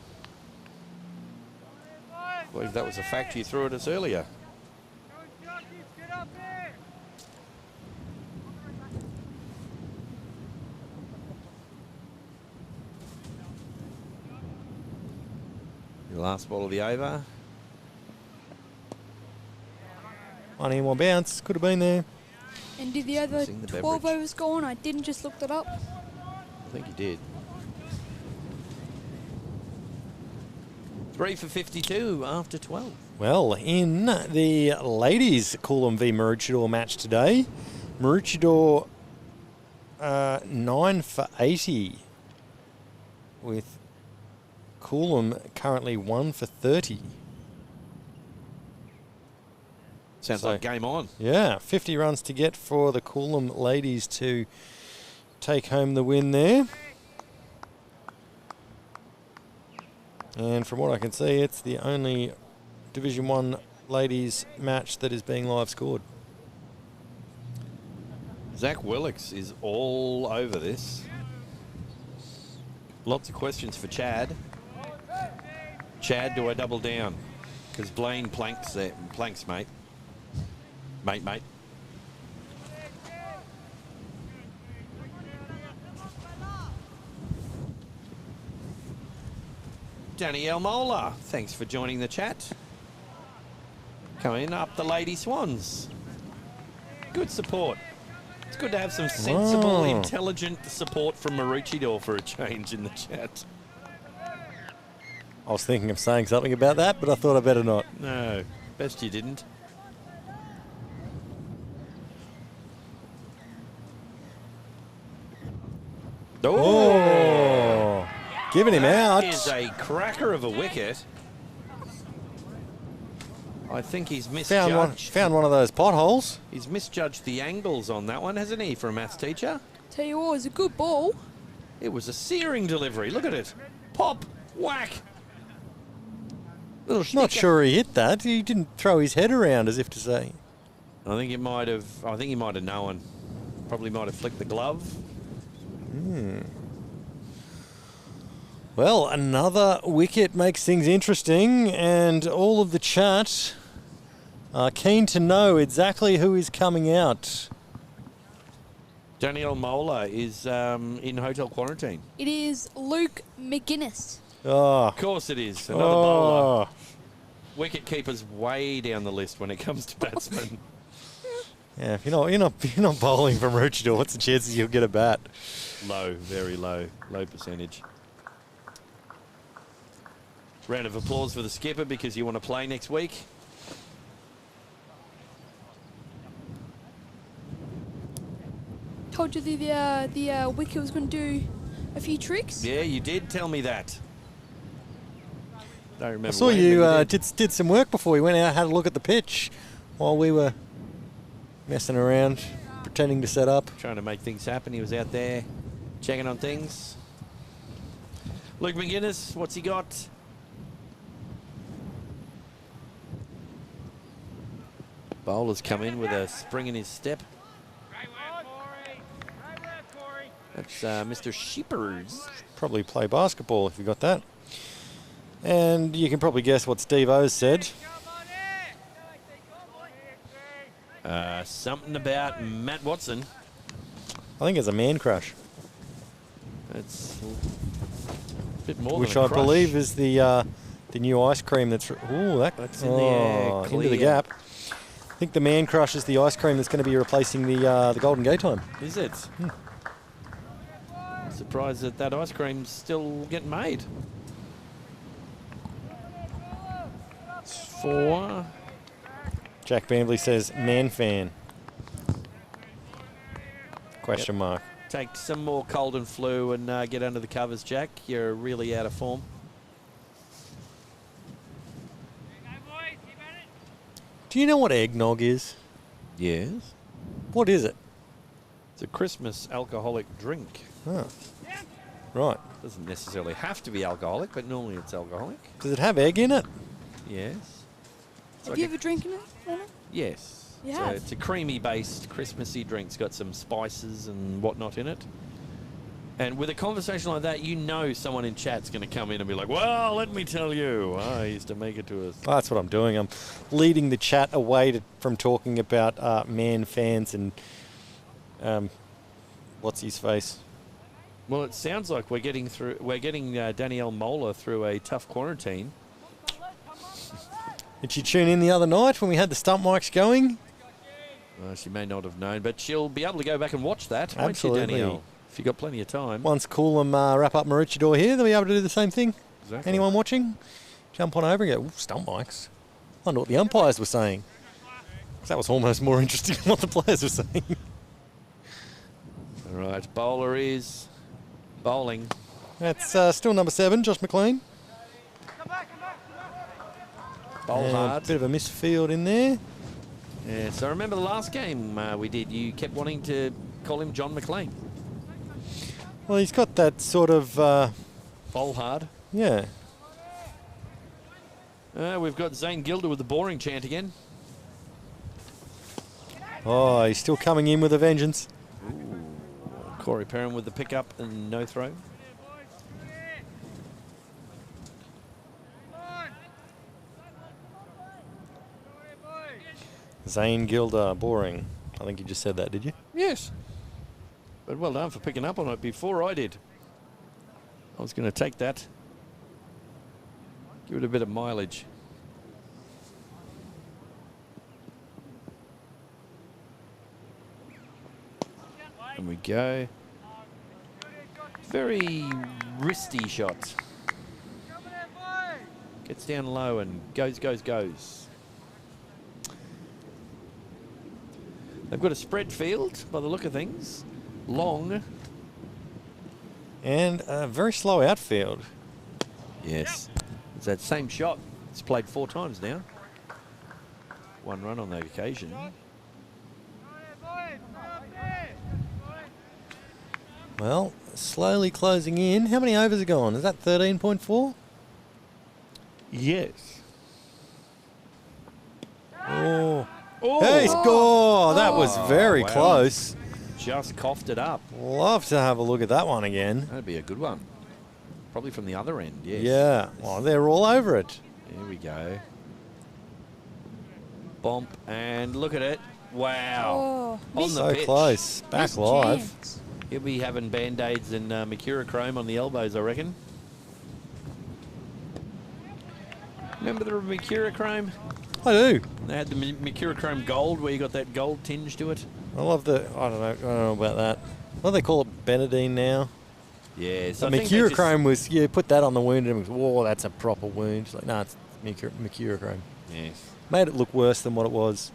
I believe that was a fact you threw at us earlier. Your last ball of the over. One in, one bounce. Could have been there. And did the other Sing the 12 beverage. overs go on? I didn't just look that up. I think you did. 3 for 52 after 12. Well, in the ladies' Coolum v Maroochydore match today, Maroochydore 9 for 80, with Coolum currently 1 for 30. Sounds So- like game on. Yeah, 50 runs to get for the Coolum ladies to take home the win there. And from what I can see, it's the only Division 1 ladies match that is being live scored. Zach Willix is all over this. Lots of questions for Chad. Chad, do I double down? Because Blaine planks there. Planks, mate. Mate. Danielle Mola, thanks for joining the chat. Coming up, the Lady Swans. Good support. It's good to have some sensible, Wow. intelligent support from Maroochydore for a change in the chat. I was thinking of saying something about that, but I thought I better not. No, best you didn't. Oh, giving him out. That is a cracker of a wicket. I think he's misjudged. Found one of those potholes. He's misjudged the angles on that one, hasn't he, for a maths teacher? Tell you what, it was a good ball. It was a searing delivery. Look at it. Pop, whack. Little Not schnicker. sure he hit that. He didn't throw his head around as if to say. I think he might have known. Probably might have flicked the glove. Well, another wicket makes things interesting, and all of the chat are keen to know exactly who is coming out. Danielle Mola is in hotel quarantine. It is Luke McGuinness. Oh, Of course it is. Another bowler. oh. Wicket keeper's way down the list when it comes to batsmen. Yeah, if you're not bowling from Maroochydore, what's the chances you'll get a bat? Low, very low percentage. Round of applause for the skipper because you want to play next week. Told you the wicket was going to do a few tricks. Yeah, you did tell me that. Don't remember. I saw when, you but did some work before you went out, had a look at the pitch while we were messing around, pretending to set up. trying to make things happen. He was out there checking on things. Luke McGuinness, what's he got? Bowler's come in with a spring in his step. That's Mr. Sheepers. Probably play basketball if you got that. And you can probably guess what Steve O's said. Something about Matt Watson. I think it's a man crush. It's a bit more Which than a I crush. believe is the new ice cream that's... Ooh, that's in the air, into the gap. I think the man crush is the ice cream that's going to be replacing the Golden Gate time. Is it? Surprised that that ice cream's still getting made. It's 4. Jack Bambley says, man fan. Question mark. Take some more cold and flu and get under the covers, Jack. You're really out of form. Do you know what eggnog is? Yes. What is it? It's a Christmas alcoholic drink. Oh. Right. Doesn't necessarily have to be alcoholic, but normally it's alcoholic. Does it have egg in it? Yes. Have you ever drinking it, Lanno? Yes. You So have? it's a creamy-based Christmassy drink. It's got some spices and whatnot in it. And with a conversation like that, you know someone in chat's going to come in and be like, well, let me tell you, I used to make it to us. Well, that's what I'm doing. I'm leading the chat away from talking about man fans and what's his face? Well, it sounds like we're getting Danielle Moeller through a tough quarantine. Did she tune in the other night when we had the stump mics going? She may not have known, but she'll be able to go back and watch that, Absolutely. won't you, Danielle? If you've got plenty of time. Once Coolum wrap up Maroochydore here, they'll be able to do the same thing. Exactly. Anyone watching? Jump on over and go, ooh, stump mics. I wonder what the umpires were saying. 'Cause that was almost more interesting than what the players were saying. All right, bowler is bowling. That's still number 7, Josh McLean. Bowl And hard. a bit of a misfield in there. Yeah, so I remember the last game we did, you kept wanting to call him John McLean. Well, he's got that sort of, Bowl hard. yeah. We've got Zane Gilder with the boring chant again. Oh, he's still coming in with a vengeance. Corey Perrin with the pickup and no throw. Zane Gilder, boring. I think you just said that, did you? Yes. But well done for picking up on it before I did. I was going to take that. Give it a bit of mileage. And we go. Very wristy shot. Gets down low and goes. They've got a spread field by the look of things. Long. And a very slow outfield. Yes. It's that same shot. It's played 4 times now. 1 run on that occasion. Well, slowly closing in. How many overs are gone? Is that 13.4? Yes. Oh. Oh, Hey, score! That was very wow. close. Just coughed it up. Love to have a look at that one again. That'd be a good one. Probably from the other end, yes. Yeah. Well, they're all over it. There we go. Bump and look at it. Wow. Oh, On the So pitch. close. Back missed live. chance. He'll be having band-aids and mercurochrome on the elbows, I reckon. Remember the mercurochrome? I do. They had the mercurochrome gold where you got that gold tinge to it. I love the... I don't know about that. What do they call it? Benadine now? Yeah, So mercurochrome was... You put that on the wound and it was, whoa, that's a proper wound. It's like, no, it's mercurochrome. Yes. Made it look worse than what it was.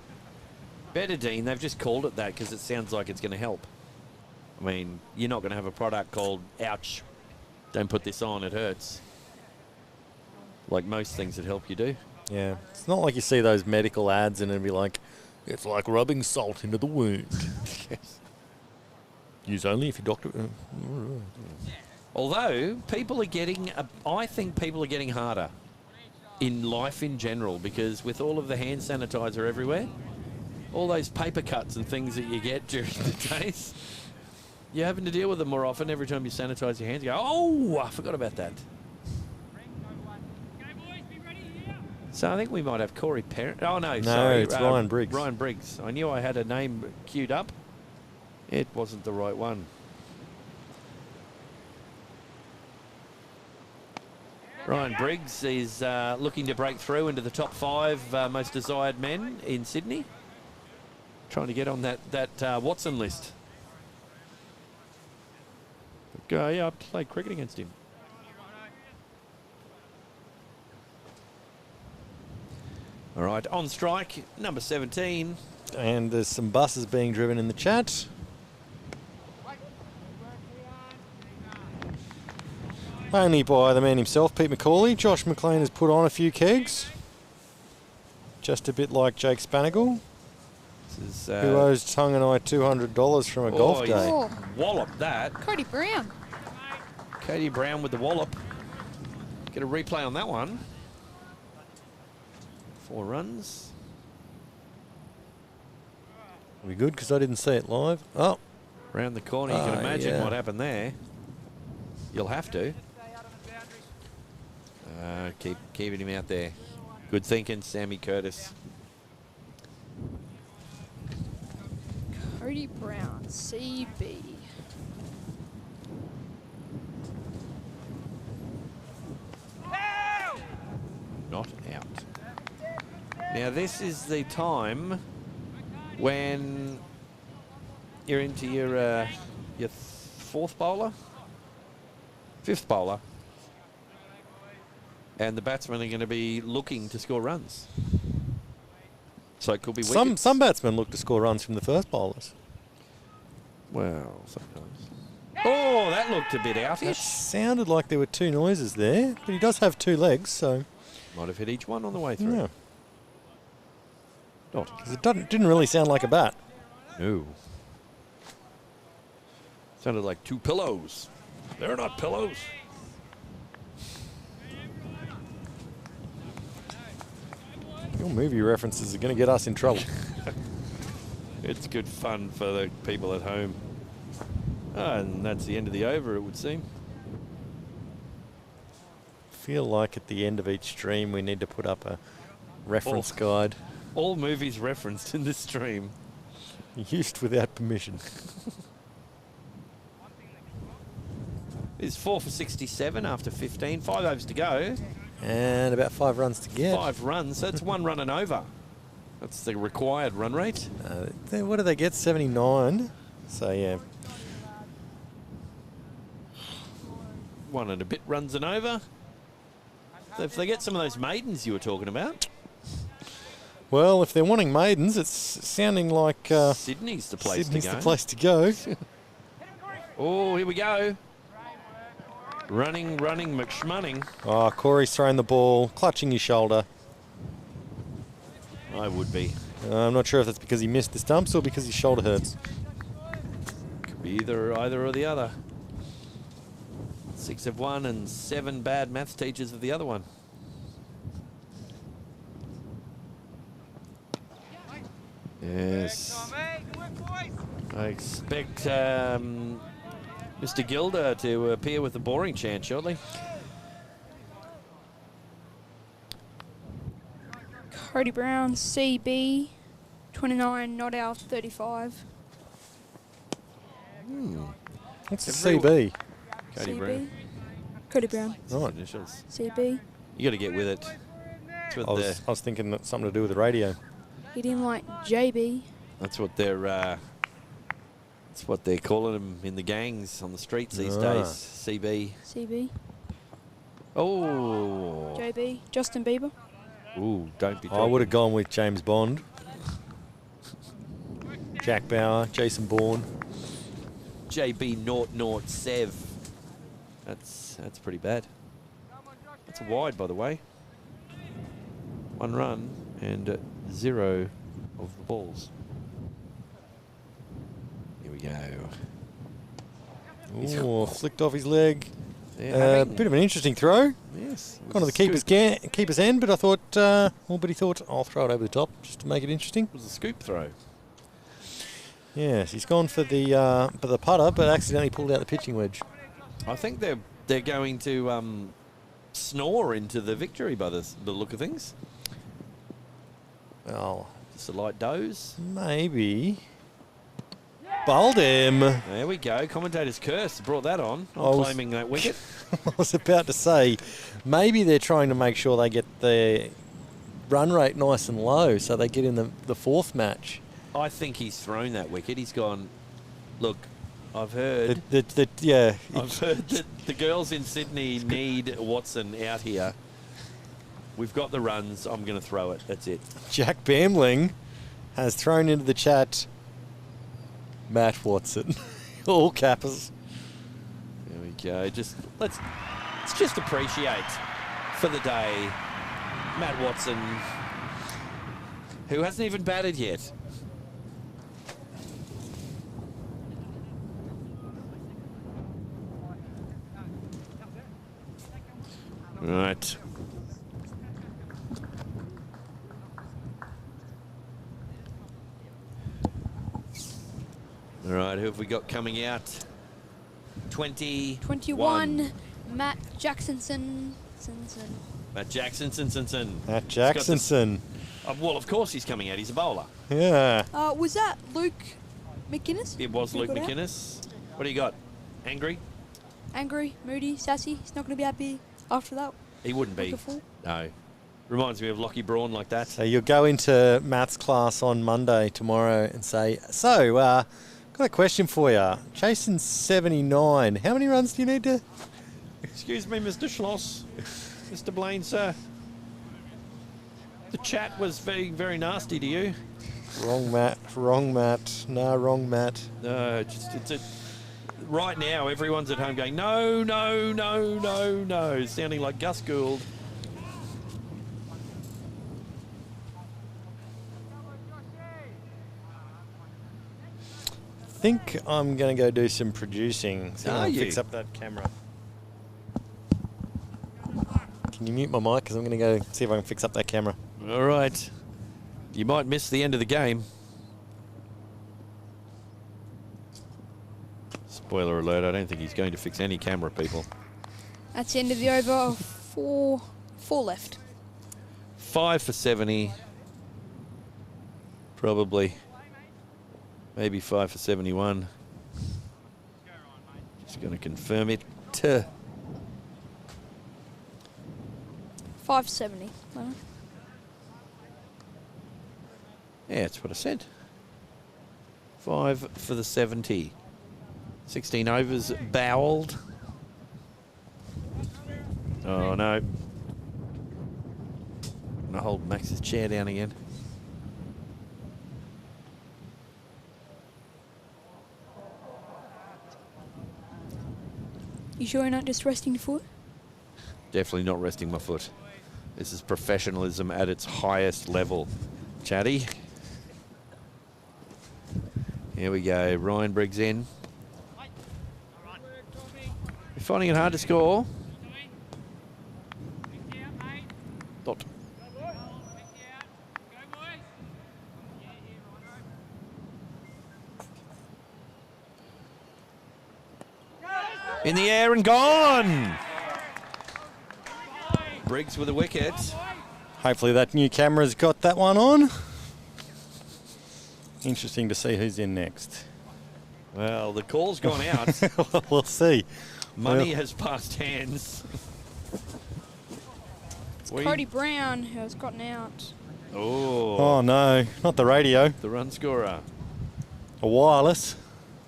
Betadine, they've just called it that because it sounds like it's going to help. I mean, you're not going to have a product called, ouch, don't put this on, it hurts. Like most things that help you do. Yeah. It's not like you see those medical ads and it'd be like, it's like rubbing salt into the wound. Yes. Use only if your doctor... Although, people are getting, I think people are getting harder in life in general because with all of the hand sanitizer everywhere, all those paper cuts and things that you get during the days. You're having to deal with them more often every time you sanitise your hands. You go, oh, I forgot about that. So I think we might have Corey Parent. Oh, no, sorry. It's Ryan Briggs. Ryan Briggs. I knew I had a name queued up. It wasn't the right one. Ryan Briggs is looking to break through into the top 5 most desired men in Sydney. Trying to get on that Watson list. Yeah, I played cricket against him. All right, on strike, number 17. And there's some buses being driven in the chat. Only by the man himself, Pete McCauley. Josh McLean has put on a few kegs. Just a bit like Jake Spanigal, This is, who owes Tung and I $200 from a golf day. Oh, Wallop that. Cody Brown. Katie Brown with the wallop. Get a replay on that one. 4 runs. Are we good? Because I didn't see it live. Oh. Round the corner, you can imagine what happened there. You'll have to. Keeping him out there. Good thinking, Sammy Curtis. Cody Brown, CB. Not out. Now this is the time when you're into your 4th bowler, 5th bowler, and the batsmen are going to be looking to score runs. So it could be wickets. Some batsmen look to score runs from the first bowlers. Well, sometimes. Oh, that looked a bit That outish. sounded like there were 2 noises there, but he does have 2 legs, so Might have hit each one on the way through. yeah. Not. 'Cause it didn't really sound like a bat. No. Sounded like 2 pillows. They're not pillows. Your movie references are going to get us in trouble. It's good fun for the people at home. And that's the end of the over, it would seem. Feel like at the end of each stream we need to put up a reference guide. All movies referenced in this stream. Used without permission. It's 4 for 67 after 15. 5 overs to go. And about 5 runs to get. 5 runs. That's 1 run and over. That's the required run rate. What do they get? 79. So, yeah. 1 and a bit runs and over. So if they get some of those maidens you were talking about. Well, if they're wanting maidens, it's sounding like Sydney's the place Sydney's to go. the place to go. Oh, here we go. Running, McShmunning. Oh, Corey's throwing the ball, clutching his shoulder. I would be. I'm not sure if that's because he missed the stumps or because his shoulder hurts. Could be either or the other. 6 of one and 7 bad maths teachers of the other one. Yes. I expect Mr. Gilder to appear with the boring chant shortly. Cody Brown, CB, 29, not out, 35. What's the CB? Cody CB. Brown. Cody Brown, Right. Initials. CB. You got to get with it. That's what, I was thinking that's something to do with the radio. He didn't like JB. that's what they're calling them in the gangs on the streets these Ah. days. CB. CB. Oh. JB. Justin Bieber. Ooh, don't be. I would have gone with James Bond, Jack Bauer, Jason Bourne. JB 007 Sev. That's pretty bad. That's a wide, by the way. 1 run and 0 of the balls. Here we go. Oh, flicked off his leg. Bit of an interesting throw. Yes. Gone to the keeper's end, but I thought, but he thought, I'll throw it over the top just to make it interesting. It was a scoop throw. Yes, he's gone for the putter, but accidentally pulled out the pitching wedge. I think they're going to snore into the victory by the look of things. Well, Just a light doze. maybe. Bowled him. There we go. Commentator's curse brought that on. Claiming that wicket. I was about to say, maybe they're trying to make sure they get their run rate nice and low so they get in the fourth match. I think he's thrown that wicket. He's gone, look, I've heard... I've heard that the girls in Sydney need Watson out here. We've got the runs. I'm going to throw it. That's it. Jack Bamling has thrown into the chat Matt Watson. All cappers. There we go. Let's just appreciate for the day Matt Watson, who hasn't even batted yet. Right. All right, who have we got coming out? 21. Matt Jacksonson. Matt Jacksonson. Matt Jacksonson. Well, of course he's coming out. He's a bowler. Yeah. Was that Luke McInnes? It was Who Luke got out? McInnes. What do you got? Angry? Angry, moody, sassy. He's not going to be happy after that. He wouldn't be. Wonderful. No. Reminds me of Lockie Braun like that. So you'll go into maths class on Monday tomorrow and say, got a question for you. Jason's 79. How many runs do you need to... Excuse me, Mr. Schloss. Mr. Blaine, sir. The chat was very, very nasty to you. Wrong Matt. No, wrong Matt. No, right now, everyone's at home going, no, sounding like Gus Gould. I think I'm going to go do some producing. So Are I'll you? fix up that camera. Can you mute my mic? Because I'm going to go see if I can fix up that camera. All right. You might miss the end of the game. Spoiler alert, I don't think he's going to fix any camera, people. That's the end of the over. Four left. 5 for 70. Probably. Maybe 5 for 71. Just going to confirm it. 570. Yeah, that's what I said. 5 for the 70. 16 overs bowled. Oh, no. I'm going to hold Max's chair down again. You sure you're not just resting your foot? Definitely not resting my foot. This is professionalism at its highest level. Chatty. Here we go. Ryan Briggs in. You're finding it hard to score. Dot. In the air and gone. Briggs with a wicket. Hopefully that new camera's got that one on. Interesting to see who's in next. Well, the call's gone out. We'll see. Money has passed hands. Cody Brown who has gotten out. Oh no, not the radio. The run scorer. A wireless.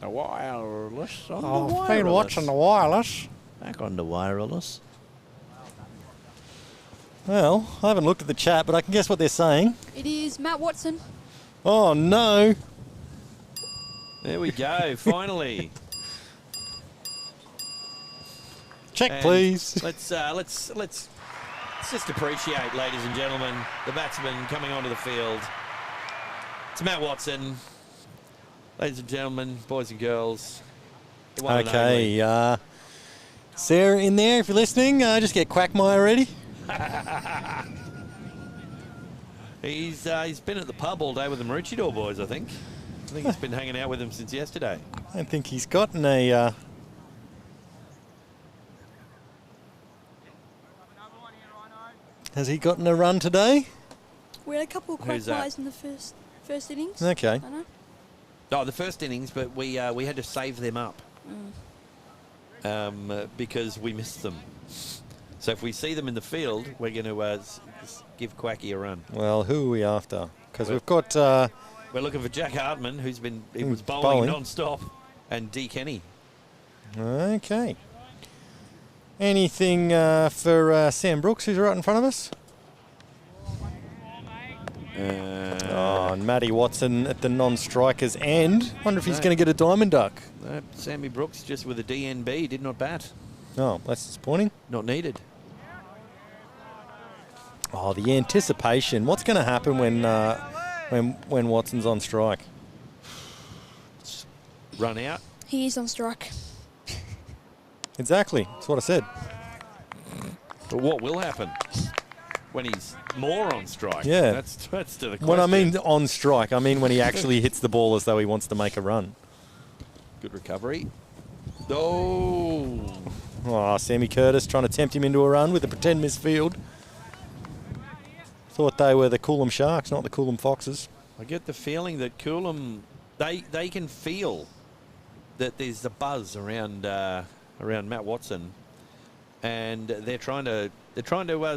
A wireless. I've been watching the wireless. Back on the wireless. Well, I haven't looked at the chat, but I can guess what they're saying. It is Matt Watson. Oh no. There we go, finally. Check, And please. Let's just appreciate, ladies and gentlemen, the batsman coming onto the field. It's Matt Watson. Ladies and gentlemen, boys and girls. the one and only. Okay, Sarah in there, if you're listening, just get Quackmire ready. He's been at the pub all day with the Maroochydore boys, I think. I think he's been hanging out with them since yesterday. I don't think he's gotten a... Has he gotten a run today? We had a couple of Who's that? quackmires in the first innings. Okay. I know. Oh, the first innings, but we had to save them up because we missed them. So if we see them in the field, we're going to give Quacky a run. Well, who are we after? Because we've got... we're looking for Jack Hartman, he was bowling non-stop, and D. Kenny. Okay. Anything for Sam Brooks, who's right in front of us? And Matty Watson at the non-strikers end. Wonder if he's going to get a diamond duck. Sammy Brooks just with a DNB, did not bat. Oh, that's disappointing. Not needed. Oh, the anticipation. What's going to happen when Watson's on strike? Run out. He is on strike. Exactly. That's what I said. But what will happen when he's more on strike? Yeah. That's to the question. When I mean on strike, I mean when he actually hits the ball as though he wants to make a run. Good recovery. Oh. Oh, Sammy Curtis trying to tempt him into a run with a pretend misfield. Thought they were the Coolum Sharks, not the Coolum Foxes. I get the feeling that Coolum, they can feel that there's a buzz around Matt Watson, and they're trying to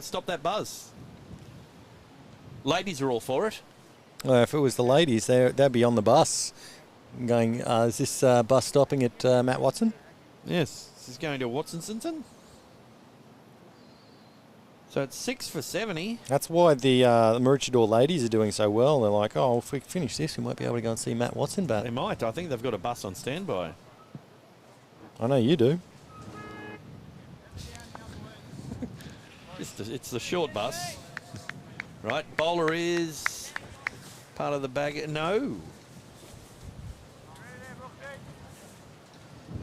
stop that buzz. Ladies are all for it. If it was the ladies, they'd be on the bus, going, is this bus stopping at Matt Watson? Yes, this is going to Watsonson. So it's 6 for 70. That's why the Maroochydore ladies are doing so well. They're like, oh, if we finish this, we might be able to go and see Matt Watson bat. They might. I think they've got a bus on standby. I know you do. It's the short bus. Right, bowler is part of the bag. No.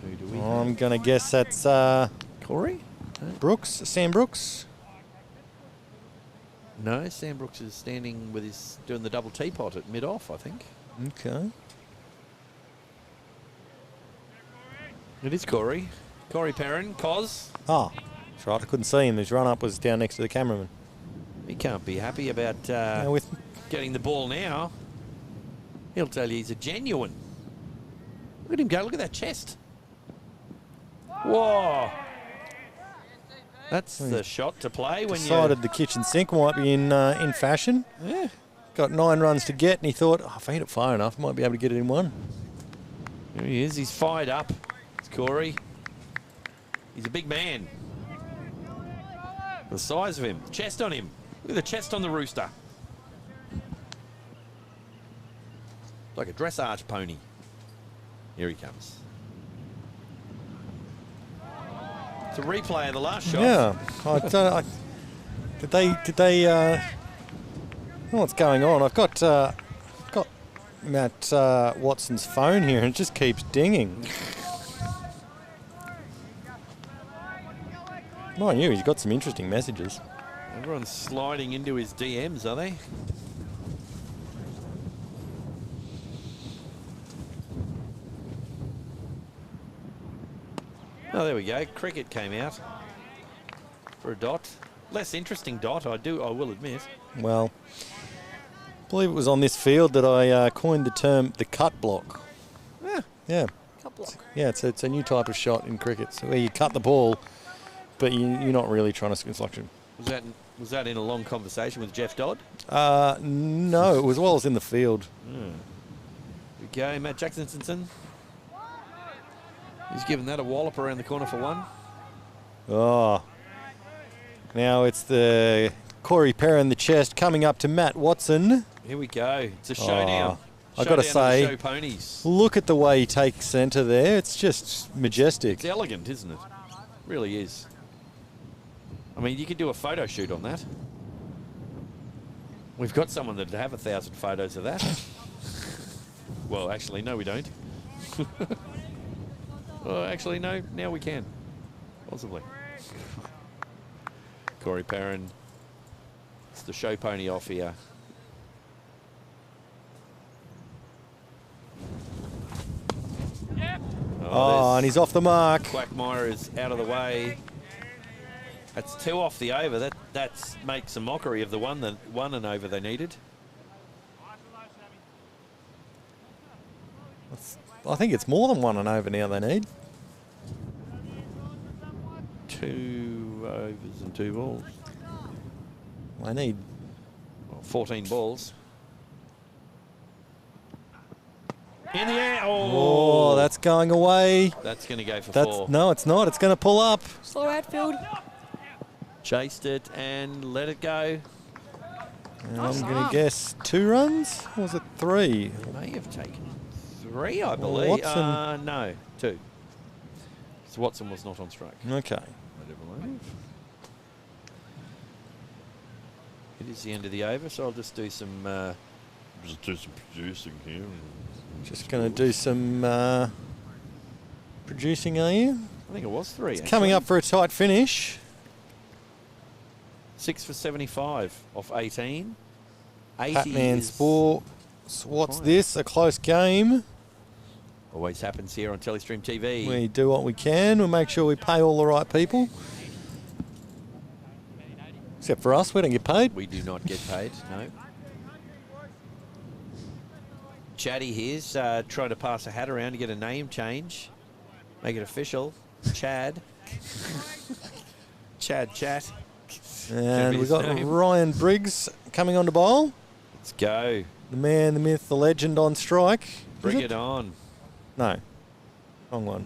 Who do we I'm going to guess that's Corey? Brooks, Sam Brooks. No, Sam Brooks is standing with doing the double teapot at mid-off, I think. Okay. It is Corey. Corey Perrin, Cos. Oh, that's right. I couldn't see him. His run-up was down next to the cameraman. He can't be happy about getting the ball now. He'll tell you he's a genuine. Look at him go. Look at that chest. Whoa. That's the shot to play when Decided the kitchen sink might be in fashion. Yeah. Got 9 runs to get, and he thought, if I hit it far enough, I might be able to get it in one. There he is. He's fired up. It's Corey. He's a big man. The size of him. Chest on him. Look at the chest on the rooster. Like a dressage pony. Here he comes. It's a replay of the last shot. Yeah. Did they I don't know what's going on. I've got Matt Watson's phone here and it just keeps dinging. Mind you, he's got some interesting messages. Everyone's sliding into his DMs, are they? Oh, there we go. Cricket came out for a dot. Less interesting dot, I will admit. Well, I believe it was on this field that I coined the term the cut block. Yeah. Cut block. Yeah, it's a new type of shot in cricket, so where you cut the ball, but you're not really trying to construct it. Was that in a long conversation with Jeff Dodd? No, it was while I was in the field. We go, Matt Jacksonson. He's given that a wallop around the corner for one. Oh. Now it's the Corey Perrin, the chest, coming up to Matt Watson. Here we go. It's a showdown. I've got to say, show ponies. Look at the way he takes centre there. It's just majestic. It's elegant, isn't it? Really is. I mean, you could do a photo shoot on that. We've got someone that'd have 1,000 photos of that. Well, actually, no, we don't. Well, actually, no, now we can. Possibly. Corey Perrin. It's the show pony off here. Oh, and he's off the mark. Quagmire is out of the way. That's 2 off the over. That makes a mockery of the one and over they needed. I think it's more than 1 and over now they need. 2 overs and 2 balls. They need 14 balls. In the air. Oh, that's going away. That's going to go for 4. No, it's not. It's going to pull up. Slow outfield. Chased it and let it go. And I'm going to guess 2 runs? Or was it 3? May have taken 3, I believe. Watson. No, 2. So Watson was not on strike. Okay. I do believe. It is the end of the over, so I'll just do some producing here. Just going to do some producing, are you? I think it was 3. It's coming up for a tight finish. 6 for 75 off 18. 80 Batman is Sports. What's fine. this? A close game. Always happens here on Telestream TV. We do what we can. We'll make sure we pay all the right people. Except for us, we don't get paid. We do not get paid, no. Chatty here's trying to pass a hat around to get a name change. Make it official. Chad. Chad Chat. And we've got name. Ryan Briggs coming on to bowl. Let's go. The man, the myth, the legend on strike. Bring Is it on. No. Wrong one.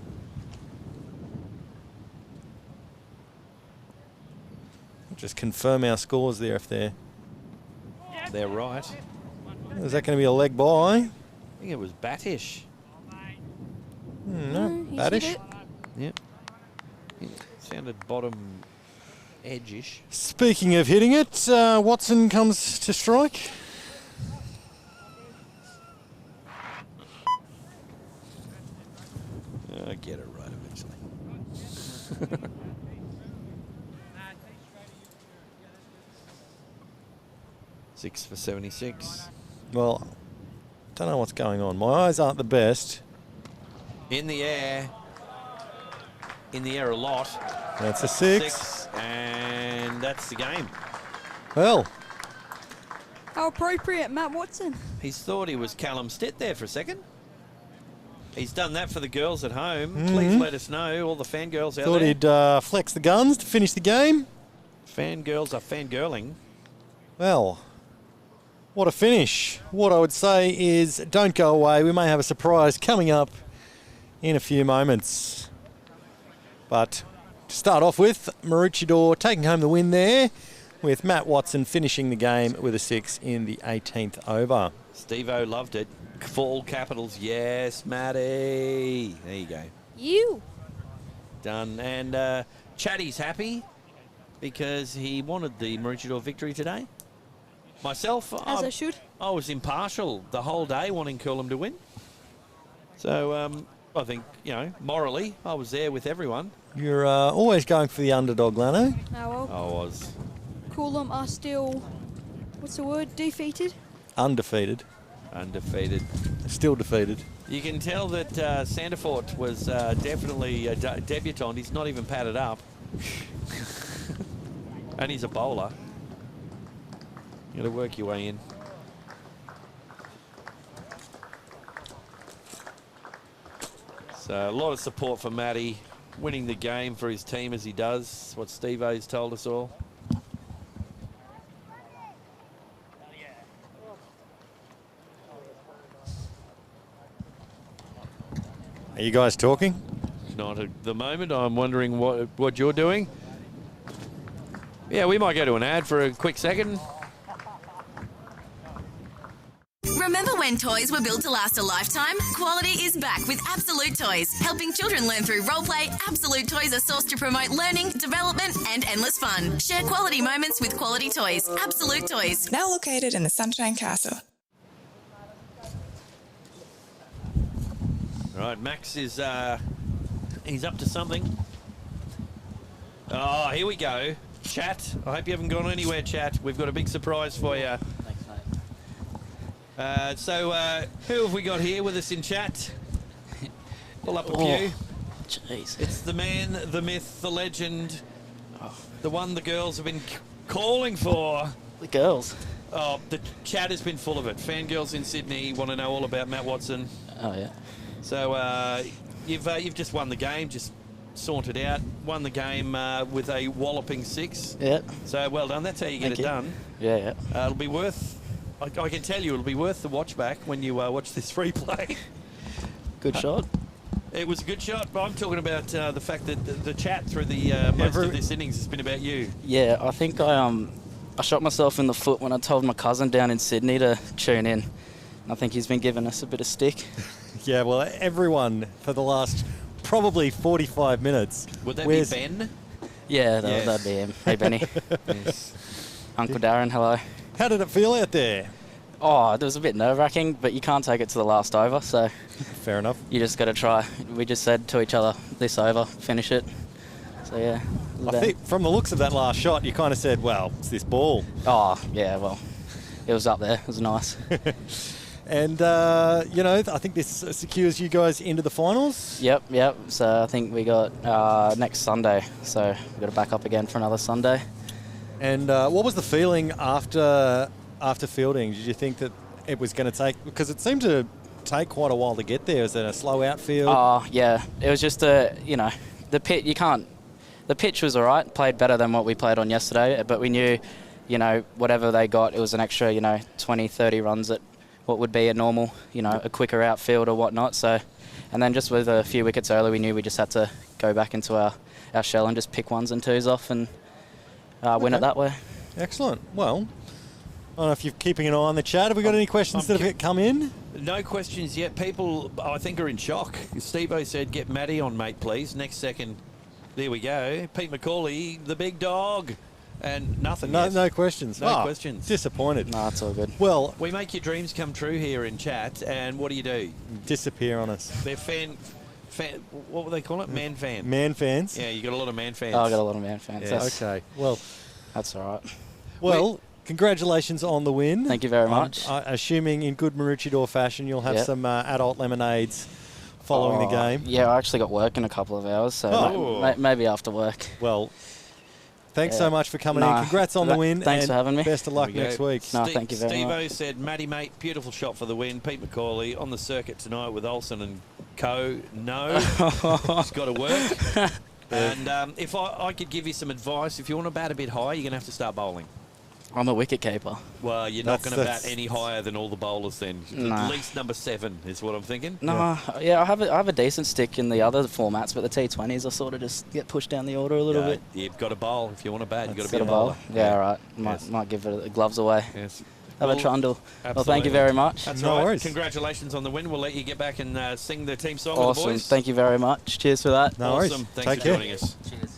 Just confirm our scores there if they're... They're right. Is that going to be a leg by? I think it was Battish. No, he's Baddish. hit it. Yep. It sounded bottom edge-ish. Speaking of hitting it, Watson comes to strike. Get it right eventually. 6 for 76. Well, don't know what's going on. My eyes aren't the best. In the air. In the air a lot. That's a 6. 6, and that's the game. Well, How appropriate, Matt Watson. He's thought he was Callum Stitt there for a second. He's done that for the girls at home. Please let us know, all the fangirls out thought there. he'd flex the guns to finish the game. Fangirls are fangirling. Well, what a finish. What I would say is don't go away. We may have a surprise coming up in a few moments. But to start off with, Maroochydore taking home the win there with Matt Watson finishing the game with a 6 in the 18th over. Steve-O loved it. Full capitals, yes, Matty. There you go. You. Done. And Chatty's happy because he wanted the Maroochydore victory today. Myself, As I should. I was impartial the whole day wanting Coolum to win. So I think, you know, morally, I was there with everyone. You're always going for the underdog, Lanno. Oh, well. I was. Coolum are still, what's the word, defeated? Undefeated. Undefeated. Still defeated. You can tell that Sandifort was definitely a debutant. He's not even padded up. And he's a bowler. You got to work your way in. So a lot of support for Matty, winning the game for his team as he does. What Steve-O's told us all. Are you guys talking? Not at the moment. I'm wondering what you're doing. Yeah, we might go to an ad for a quick second. Remember when toys were built to last a lifetime? Quality is back with Absolute Toys, helping children learn through roleplay. Absolute Toys are sourced to promote learning, development, and endless fun. Share quality moments with quality toys. Absolute Toys. Now located in the Sunshine Castle. Right, Max is he's up to something. Oh, here we go. Chat. I hope you haven't gone anywhere, chat. We've got a big surprise for you. Thanks, mate. So, who have we got here with us in chat? Pull up a Oh, few. jeez. It's the man, the myth, the legend, the one the girls have been calling for. The girls. Oh, the chat has been full of it. Fangirls in Sydney want to know all about Matt Watson. Oh, yeah. So you've just won the game, just sauntered out, won the game with a walloping 6. Yeah. So well done. That's how you get Thank it you. done. Yeah. It'll be worth. I can tell you, it'll be worth the watch back when you watch this replay. Good shot. It was a good shot, but I'm talking about the fact that the chat through the most of this innings has been about you. Yeah, I think I shot myself in the foot when I told my cousin down in Sydney to tune in. I think he's been giving us a bit of stick. Yeah, well, everyone for the last probably 45 minutes. Would that be Ben? Yeah, Yes. that'd be him. Hey, Benny. Yes. Uncle Darren, hello. How did it feel out there? Oh, it was a bit nerve-wracking, but you can't take it to the last over, so Fair enough. you just got to try. We just said to each other, this over, finish it. So, yeah. it was I about- think from the looks of that last shot, you kind of said, well, it's this ball. Oh, yeah, well, it was up there. It was nice. And, I think this secures you guys into the finals. Yep. So I think we got next Sunday, so we've got to back up again for another Sunday. And what was the feeling after fielding? Did you think that it was going to take, because it seemed to take quite a while to get there? Is it a slow outfield? Oh, yeah. It was just the pitch, the pitch was all right, played better than what we played on yesterday, but we knew, whatever they got, it was an extra, 20, 30 runs at what would be a normal, a quicker outfield or whatnot. So, and then just with a few wickets early, we knew we just had to go back into our shell and just pick 1s and 2s off and win it that way. Excellent. Well, I don't know if you're keeping an eye on the chat. Have we got any questions that have come in? No questions yet. People, I think, are in shock. Steve-O said, get Matty on, mate, please. Next second, there we go. Pete McCauley, the big dog. And nothing yet. No questions. No questions. Disappointed. No, it's all good. Well, We make your dreams come true here in chat, and what do? disappear on us. They're what would they call it? Man fan. Man fans. Yeah, you got a lot of man fans. Oh, I got a lot of man fans. Yeah. Okay. Well, That's all right. Well, congratulations on the win. Thank you very much. Assuming in good Maroochydore fashion, you'll have Yep. some adult lemonades following the game. Yeah, I actually got work in a couple of hours, so Oh. maybe after work. Well, thanks Yeah. so much for coming in. Nah, Congrats on the win. thanks and for having me. Best of luck There we next go. week. No, thank you very Steve-O much. said, Matty, mate, beautiful shot for the win. Pete McCauley on the circuit tonight with Olsen and co. No, it's got to work. And if I could give you some advice, if you want to bat a bit high, you're going to have to start bowling. I'm a wicket keeper. Well, you're not going to bat That's- any higher than all the bowlers then. Nah. At least number 7 is what I'm thinking. No, yeah, I have a decent stick in the other formats, but the T20s I sort of just get pushed down the order a little bit. You've got to bowl. If you want to bat, you've got to be Got a a bowl. bowler. Yeah, all right. Yes. Might give it the gloves away. Yes. Have a trundle. Well, thank absolutely. you very much. That's No right. worries. Congratulations on the win. We'll let you get back and sing the team song with the Awesome. boys. Thank you very much. Cheers for that. No worries. Awesome. Thanks Take for care. joining us. Cheers.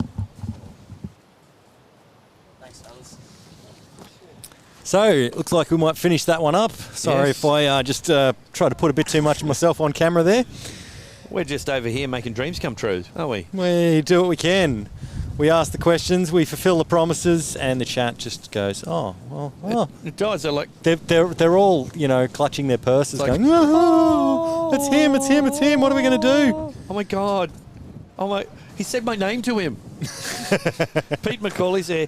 Thanks, fellas. So, it looks like we might finish that one up. Sorry Yes. if I just tried to put a bit too much of myself on camera there. We're just over here making dreams come true, aren't we? We do what we can. We ask the questions, we fulfill the promises, and the chat just goes, oh, well, oh. It does. They're like, They're all, clutching their purses It's like, going, oh, it's him, it's him, it's him. What are we going to do? oh my God. Oh my, he said my name to him. Pete McCauley's there.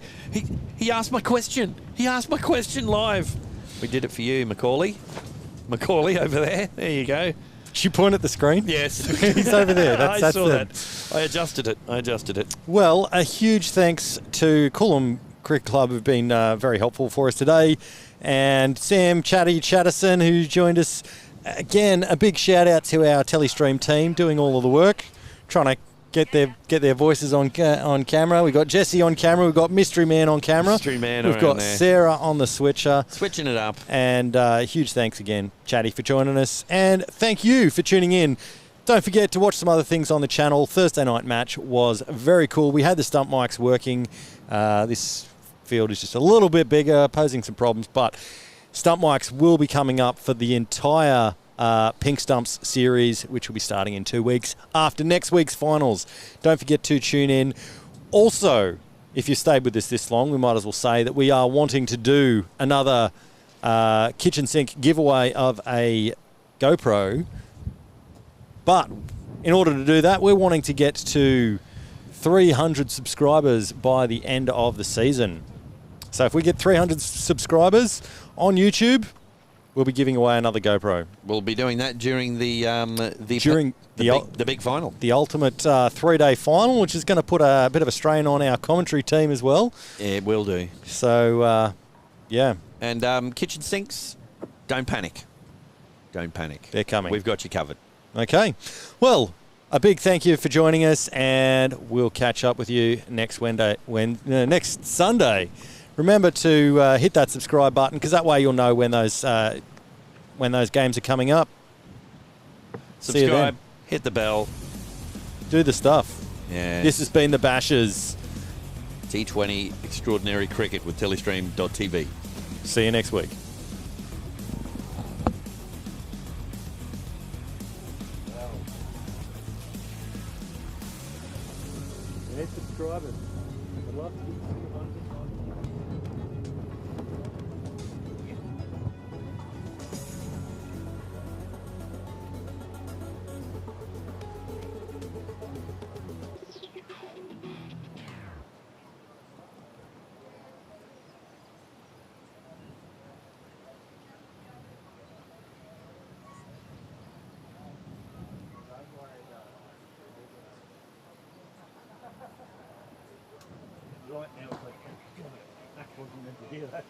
He asked my question. He asked my question live. We did it for you, Macaulay. Macaulay over there. There you go. Did you point at the screen? Yes. He's over there. I That's saw them. that. I adjusted it. Well, a huge thanks to Coolum Cricket Club who've been very helpful for us today. And Sam Chatterson, who joined us. Again, a big shout out to our Telestream team doing all of the work, trying to get their voices on camera. We've got Jesse on camera. We've got Mystery Man on camera. Mystery Man We've around got there. Sarah on the switcher. Switching it up. And huge thanks again, Chatty, for joining us. And thank you for tuning in. Don't forget to watch some other things on the channel. Thursday night match was very cool. We had the stump mics working. This field is just a little bit bigger, posing some problems. But stump mics will be coming up for the entire Pink Stumps series, which will be starting in 2 weeks after next week's finals. Don't forget to tune in. Also, if you stayed with us this long, we might as well say that we are wanting to do another kitchen sink giveaway of a GoPro. But in order to do that, we're wanting to get to 300 subscribers by the end of the season. So if we get 300 subscribers on YouTube, we'll be giving away another GoPro. We'll be doing that during the big final. The ultimate 3-day final, which is going to put a bit of a strain on our commentary team as well. Yeah, it will do. So, yeah. And kitchen sinks, don't panic. Don't panic. They're coming. We've got you covered. Okay. Well, a big thank you for joining us, and we'll catch up with you next Sunday. Remember to hit that subscribe button, because that way you'll know when those games are coming up. Subscribe, hit the bell. Do the stuff. Yeah. This has been the Bashers. T20 Extraordinary Cricket with Telestream.tv. See you next week. Subscribers. I'd love to be 200. Right now, it's like, God, that wasn't meant to hear that.